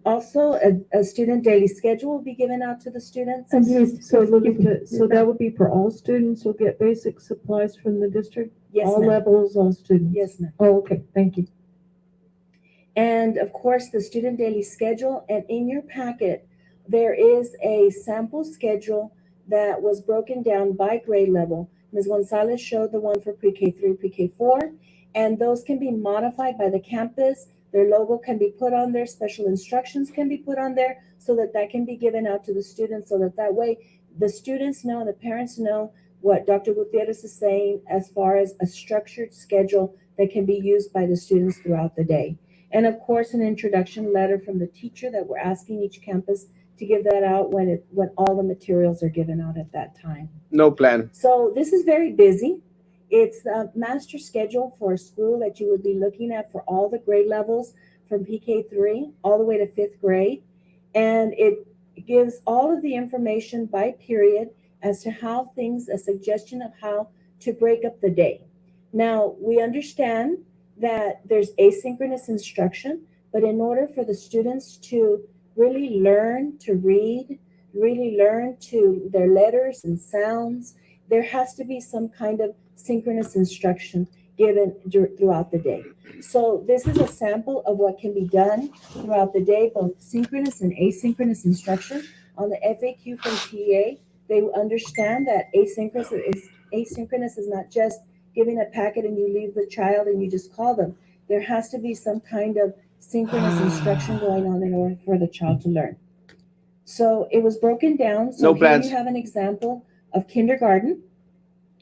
Also, a student daily schedule will be given out to the students. And so that would be for all students who get basic supplies from the district? Yes, All ma'am. levels, all students? Yes, ma'am. Oh, okay, thank you. And of course, the student daily schedule, and in your packet, there is a sample schedule that was broken down by grade level. Ms. Gonzalez showed the one for pre-K3, pre-K4, and those can be modified by the campus. Their logo can be put on there, special instructions can be put on there, so that can be given out to the students, so that way the students know and the parents know what Dr. Gutierrez is saying as far as a structured schedule that can be used by the students throughout the day. And of course, an introduction letter from the teacher that we're asking each campus to give that out when all the materials are given out at that time. No plan. So this is very busy. It's a master schedule for a school that you would be looking at for all the grade levels from PK3 all the way to 5th grade. And it gives all of the information by period as to how things, a suggestion of how to break up the day. Now, we understand that there's asynchronous instruction, but in order for the students to really learn to read, really learn to their letters and sounds, there has to be some kind of synchronous instruction given throughout the day. So this is a sample of what can be done throughout the day, both synchronous and asynchronous instruction. On the FAQ from TA, they understand that asynchronous is not just giving a packet and you leave the child and you just call them. There has to be some kind of synchronous instruction going on in order for the child to learn. So it was broken down. So No here plans. you have an example of kindergarten.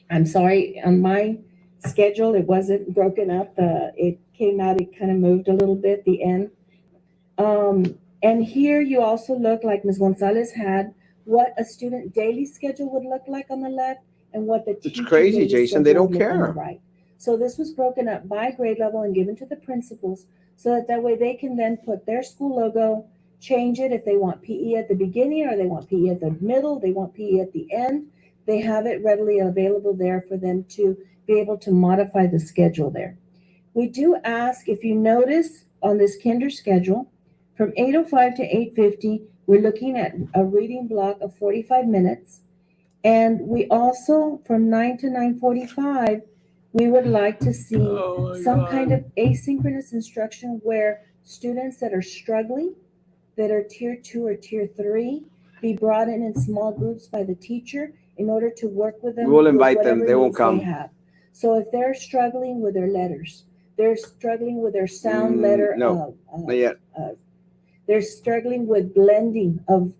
I'm sorry, on my schedule, it wasn't broken up. It came out, it kind of moved a little bit, the end. And here you also look like Ms. Gonzalez had what a student daily schedule would look like on the left and what the teacher crazy, daily Jason. They schedule don't would look on the care. right. So this was broken up by grade level and given to the principals so that way they can then put their school logo, change it if they want PE at the beginning or they want PE at the middle, they want PE at the end. They have it readily available there for them to be able to modify the schedule there. We do ask, if you notice on this kinder schedule, from 8:05 to 8:50, we're looking at a reading block of 45 minutes. And we also, from 9 to 9:45, we would like to see some kind of asynchronous instruction where students that are struggling, that are tier 2 or tier 3, be brought in small groups by the teacher in order to work with them. We will with invite them. whatever They won't needs come. have. So if they're struggling with their letters, they're struggling with their sound letter. No, not yet. They're struggling with blending of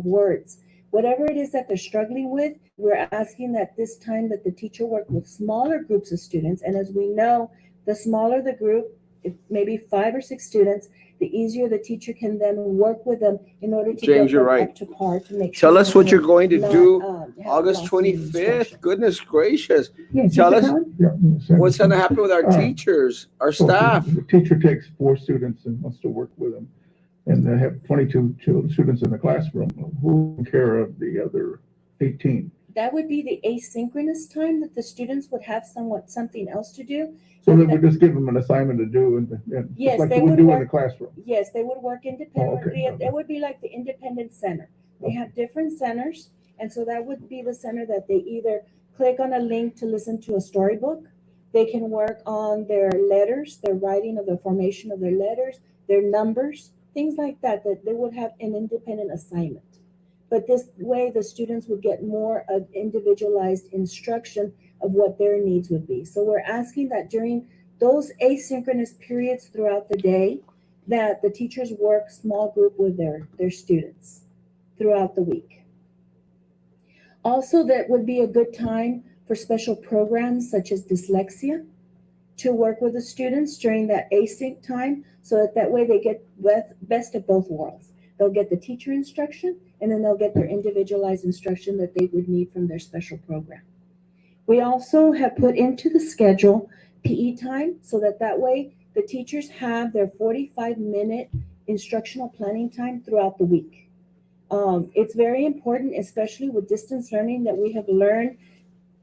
words. Whatever it is that they're struggling with, we're asking that this time that the teacher work with smaller groups of students. And as we know, the smaller the group, if maybe 5 or 6 students, the easier the teacher can then work with them in order to James, get you're them right. up to par to make Tell sure us that what you're they're going to not, do have August lost any 25th. Goodness gracious. Yes, Tell Mr. us Todd? Yeah, what's going to happen with our Uh, teachers, our So staff. The teacher takes 4 students and wants to work with them, and they have 22 students in the classroom. Who will take care of the other 18? That would be the asynchronous time that the students would have something else to do. So they would just give them an assignment to do, and Yes, just like they they would would do in work. the classroom. Yes, they would work independently. okay. It would be like the independent center. They have different centers, and so that would be the center that they either click on a link to listen to a storybook. They can work on their letters, their writing of the formation of their letters, their numbers, things like that, that they would have an independent assignment. But this way, the students would get more of individualized instruction of what their needs would be. So we're asking that during those asynchronous periods throughout the day, that the teachers work small group with their students throughout the week. Also, that would be a good time for special programs such as dyslexia to work with the students during that async time so that way they get best of both worlds. They'll get the teacher instruction and then they'll get their individualized instruction that they would need from their special program. We also have put into the schedule PE time so that way the teachers have their 45-minute instructional planning time throughout the week. It's very important, especially with distance learning, that we have learned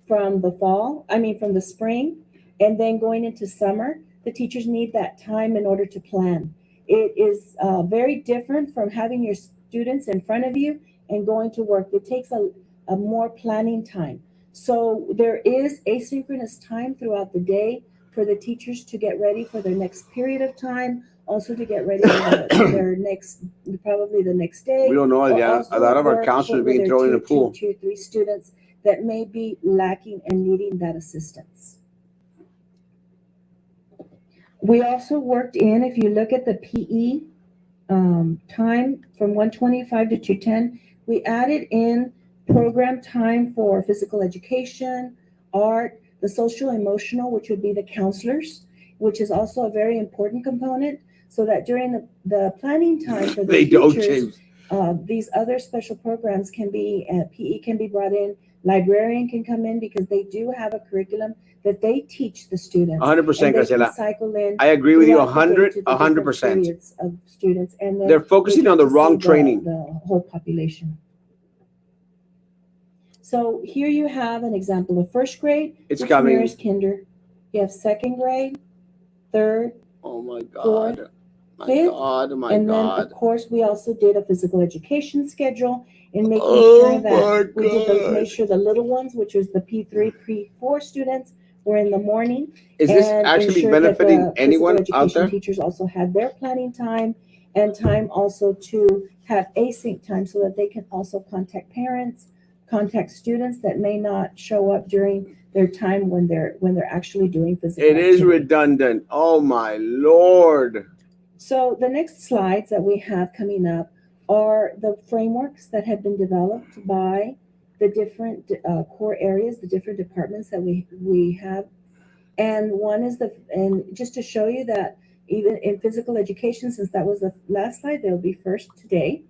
from the spring and then going into summer. The teachers need that time in order to plan. It is very different from having your students in front of you and going to work. It takes a more planning time. So there is asynchronous time throughout the day for the teachers to get ready for their next period of time, also to get ready for their next, probably the next day. We don't know. or A also lot of our work counselors are with being their thrown in the tier 2, pool. tier 3 students that may be lacking and needing that assistance. We also worked in, if you look at the PE time from 125 to 210, we added in program time for physical education, art, the social emotional, which would be the counselors, which is also a very important component, so that during the planning time for the They don't, teachers, James. these other special programs can be, PE can be brought in, librarian can come in, because they do have a curriculum that they teach the students. 100%, and they can Graciela. cycle in I agree with you throughout the day to the different 100%. periods of students, and then They're focusing they on get the to wrong see training. the whole population. So here you have an example of first grade, It's which coming. mirrors kinder. You have second grade, third, Oh my fourth, God. My fifth, God. My and then God. of course we also did a physical education schedule in making Oh sure my that we did God. make sure the little ones, which was the P3, P4 students, were in the morning. Is this and actually ensured that benefiting the anyone physical out education there? teachers also had their planning time and time also to have async time, so that they can also contact parents, contact students that may not show up during their time when they're actually doing physical It is activity. redundant. Oh my Lord. So the next slides that we have coming up are the frameworks that have been developed by the different core areas, the different departments that we have. And one is and just to show you that even in physical education, since that was the last slide, they'll be first today.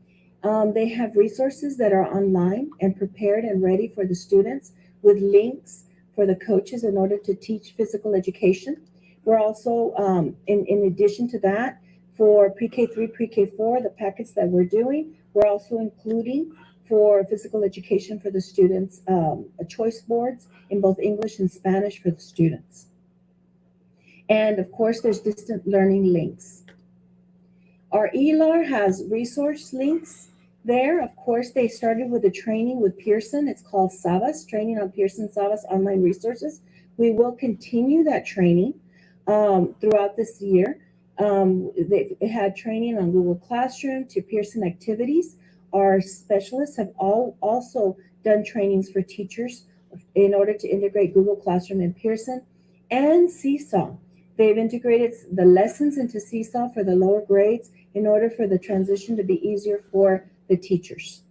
They have resources that are online and prepared and ready for the students, with links for the coaches in order to teach physical education. We're also, in addition to that, for pre-K3, pre-K4, the packets that we're doing, we're also including for physical education for the students, choice boards in both English and Spanish for the students. And of course, there's distant learning links. Our ELAR has resource links there. Of course, they started with a training with Pearson. It's called Savas, Training on Pearson Savas Online Resources. We will continue that training throughout this year. They had training on Google Classroom to Pearson activities. Our specialists have also done trainings for teachers in order to integrate Google Classroom and Pearson, and Seesaw. They've integrated the lessons into Seesaw for the lower grades in order for the transition to be easier for the teachers.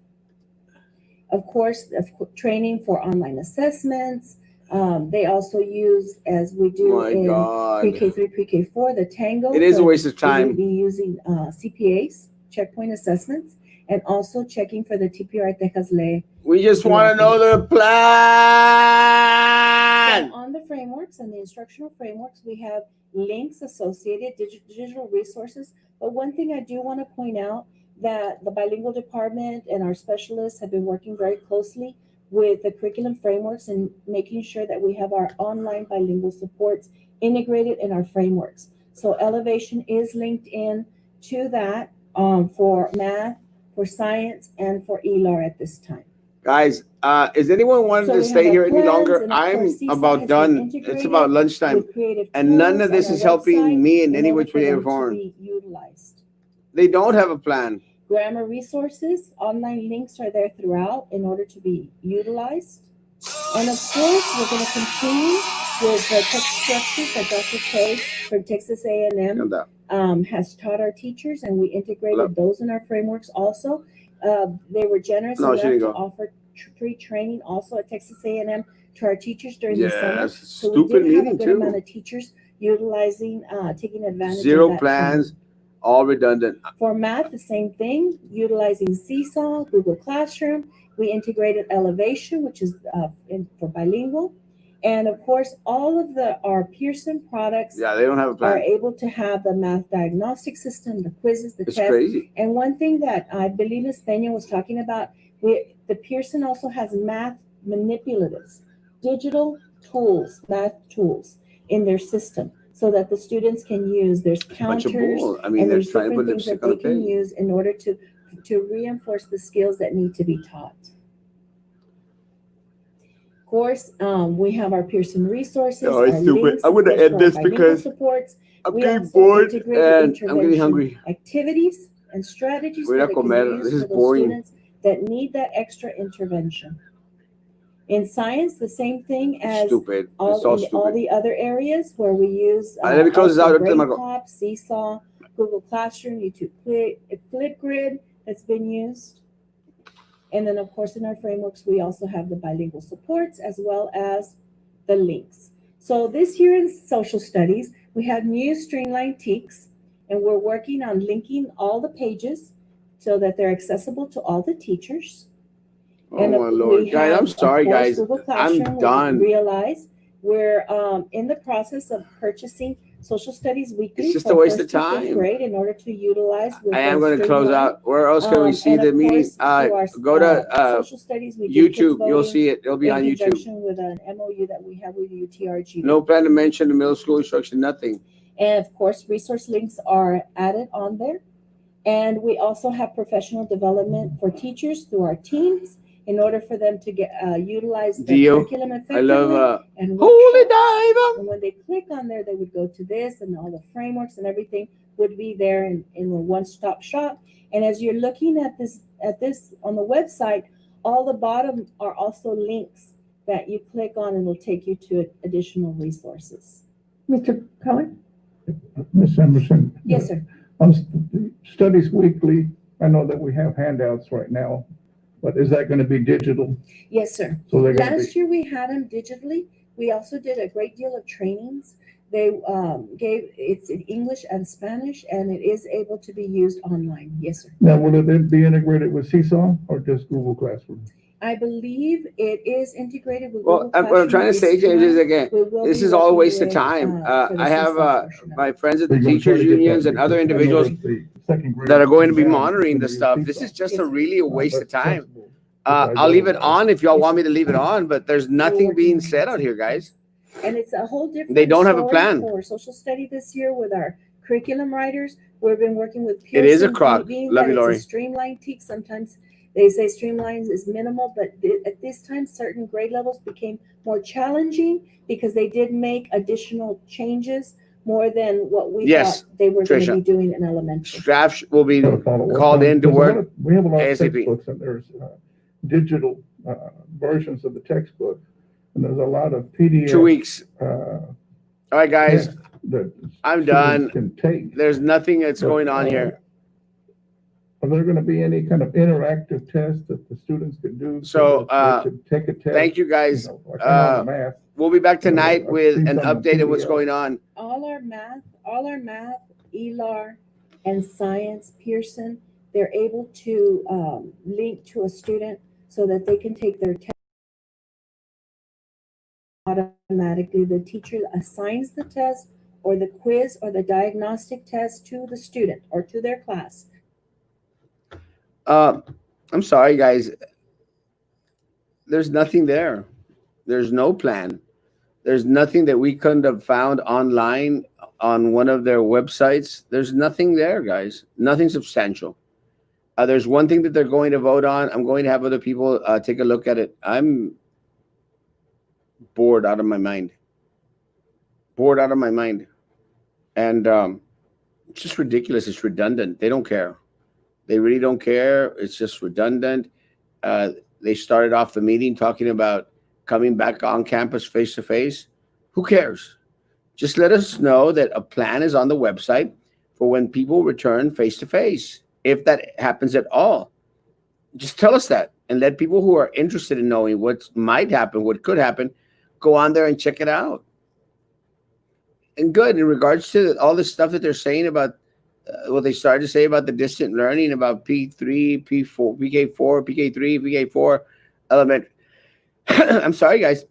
Of course, training for online assessments. They also use, as we do My in God. pre-K3, pre-K4, the Tango. It is a waste of time. We'll be using CPAs, checkpoint assessments, and also checking for the TPR Texas Ley. We just want to know the plan. So on the frameworks and the instructional frameworks, we have links associated, digital resources. But one thing I do want to point out, that the bilingual department and our specialists have been working very closely with the curriculum frameworks and making sure that we have our online bilingual supports integrated in our frameworks. So Elevation is linked in to that for math, for science, and for ELAR at this time. Guys, is anyone wanting So to we have stay our here any plans, longer? and of I'm course, Seesaw about has done. been It's integrated about lunchtime. with creative And none tools of this on is our helping website me in in any order which for way or them to form. be utilized. They don't have a plan. Grammar resources, online links are there throughout in order to be utilized. And of course, we're going to continue with the text structures that Dr. K from Texas A&M has taught our teachers, and we integrated those in our frameworks also. They were generous enough to offer free training also at Texas A&M to our teachers during the summer. So we did have a good amount of teachers utilizing, taking advantage Zero of that plans, training. all redundant. For math, the same thing, utilizing Seesaw, Google Classroom. We integrated Elevation, which is for bilingual. And of course, all of our Pearson products Yeah, they don't have a plan. are able to have the math diagnostic system, the quizzes, the It's tests. crazy. And one thing that I believe Ms. Peña was talking about, the Pearson also has math manipulatives, digital tools, math tools in their system, so that the students can use. There's counters, I mean, and they're there's trying to put different things lipstick that on they the can pig. use in order to reinforce the skills that need to be taught. Of course, we have our Pearson resources, Oh, our it's stupid. links, I'm of gonna course, end for our this bilingual because supports. I'm We getting also bored integrated and I'm getting intervention hungry. activities and strategies Voy a that it can comer. be This used is for those boring. students that need that extra intervention. In science, the same thing as Stupid. It's all all stupid. the other areas where we use Let me close this out. BrainPop, Seesaw, Google Classroom, YouTube Flipgrid that's been used. And then, of course, in our frameworks, we also have the bilingual supports as well as the links. So this year in social studies, we have new streamlined TEKs, and we're working on linking all the pages so that they're accessible to all the teachers. Oh And my Lord, guys, I'm sorry, guys. Google Classroom, I'm done. Realize we're in the process of purchasing social studies weekly. It's just for a waste of first and fifth time. grade in order to utilize. With I am the going to close streamlined. out. Where else can we see And the of meeting? course, through our, Go to social studies, we do kids YouTube. You'll voting see it. It'll be in on YouTube. conjunction with an MOU that we have with UTRG. No plan to mention the middle school instruction, nothing. And of course, resource links are added on there. And we also have professional development for teachers through our teams in order for them to get utilize the Dio, curriculum effectively. I love and Holy workshops. Diver. And when they click on there, they would go to this, and all the frameworks and everything would be there in a one-stop shop. And as you're looking at this on the website, all the bottom are also links that you click on, and it'll take you to additional resources. Mr. Cohen? Ms. Emerson? Yes, sir. On Studies Weekly, I know that we have handouts right now, but is that going to be digital? Yes, sir. So they're gonna Last year we had them digitally. We also did a great deal of trainings. They it's in English and Spanish, and it is able to be used online. Yes, sir. Now, will it be integrated with Seesaw or just Google Classroom? I believe it is integrated with Well, Google what I'm trying to say, James, is again, this is all a waste of time. I have my friends at the teachers unions and other individuals that are going to be monitoring the stuff. This is just really a waste of time. I'll leave it on if y'all want me to leave it on, but there's nothing being said out here, guys. And it's a whole different. They don't have a story plan. For social study this year with our curriculum writers. We've been working with. It is a Pearson, crock. being Love that you, it's Lori. a streamlined TEK. Sometimes they say streamlines is minimal, but at this time, certain grade levels became more challenging because they did make additional changes more than what we Yes, thought they were going to Tricia. be doing in elementary. Staff will be called in to work We have a lot of ASAP. textbooks, and there's digital versions of the textbook, and there's a lot of PDF. 2 weeks. All right, guys. tests that I'm students done. can take. There's nothing that's going on here. Are there going to be any kind of interactive tests that the students can do? So, that they can take a test? Thank you, guys. Like I know the math. We'll be back tonight I've with seen an some on update of what's PDF. going on. All our math, ELAR, and science, Pearson, they're able to link to a student so that they can take their test automatically. The teacher assigns the test or the quiz or the diagnostic test to the student or to their class. I'm sorry, guys. There's nothing there. There's no plan. There's nothing that we couldn't have found online on one of their websites. There's nothing there, guys. Nothing substantial. There's one thing that they're going to vote on. I'm going to have other people take a look at it. I'm bored out of my mind. Bored out of my mind. And it's just ridiculous. It's redundant. They don't care. They really don't care. It's just redundant. They started off the meeting talking about coming back on campus face to face. Who cares? Just let us know that a plan is on the website for when people return face to face, if that happens at all. Just tell us that and let people who are interested in knowing what might happen, what could happen, go on there and check it out. And good, in regards to all this stuff that they're saying about what they started to say about the distant learning, about P3, P4, PK4, PK3, PK4 element. I'm sorry, guys.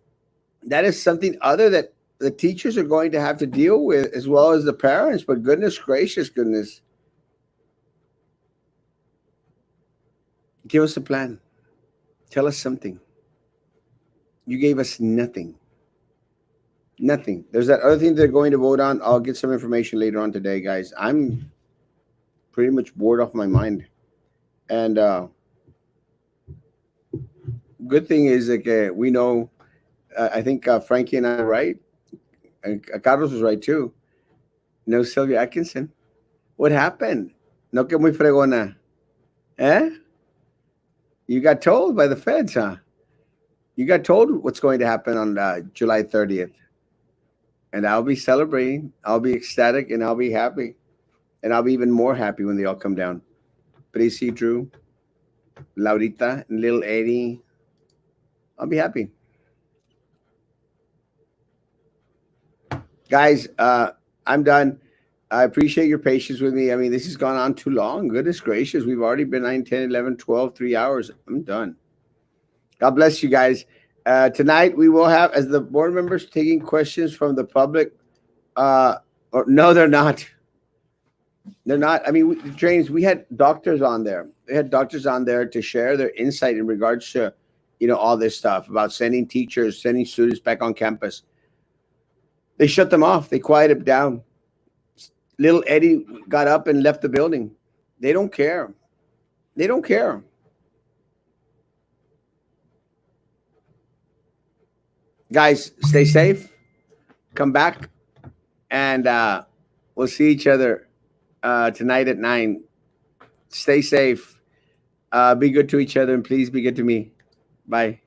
That is something other that the teachers are going to have to deal with, as well as the parents. But goodness gracious, goodness. Give us a plan. Tell us something. You gave us nothing. Nothing. There's that other thing they're going to vote on. I'll get some information later on today, guys. I'm pretty much bored off my mind. And good thing is like we know, I think Frankie and I are right. And Carlos was right too. No Sylvia Atkinson. What happened? No que muy fregona. Eh? You got told by the feds, huh? You got told what's going to happen on July 30th. And I'll be celebrating. I'll be ecstatic and I'll be happy. And I'll be even more happy when they all come down. But you see, Drew, Laurita and little Eddie. I'll be happy. Guys, I'm done. I appreciate your patience with me. I mean, this has gone on too long. Goodness gracious. We've already been 9, 10, 11, 12, 3 hours. I'm done. God bless you guys. Tonight, we will have, as the board members, taking questions from the public. Or no, they're not. They're not. I mean, the trainings, we had doctors on there. They had doctors on there to share their insight in regards to, all this stuff about sending teachers, sending students back on campus. They shut them off. They quieted down. Little Eddie got up and left the building. They don't care. They don't care. Guys, stay safe. Come back. And we'll see each other tonight at 9. Stay safe. Be good to each other, and please be good to me. Bye.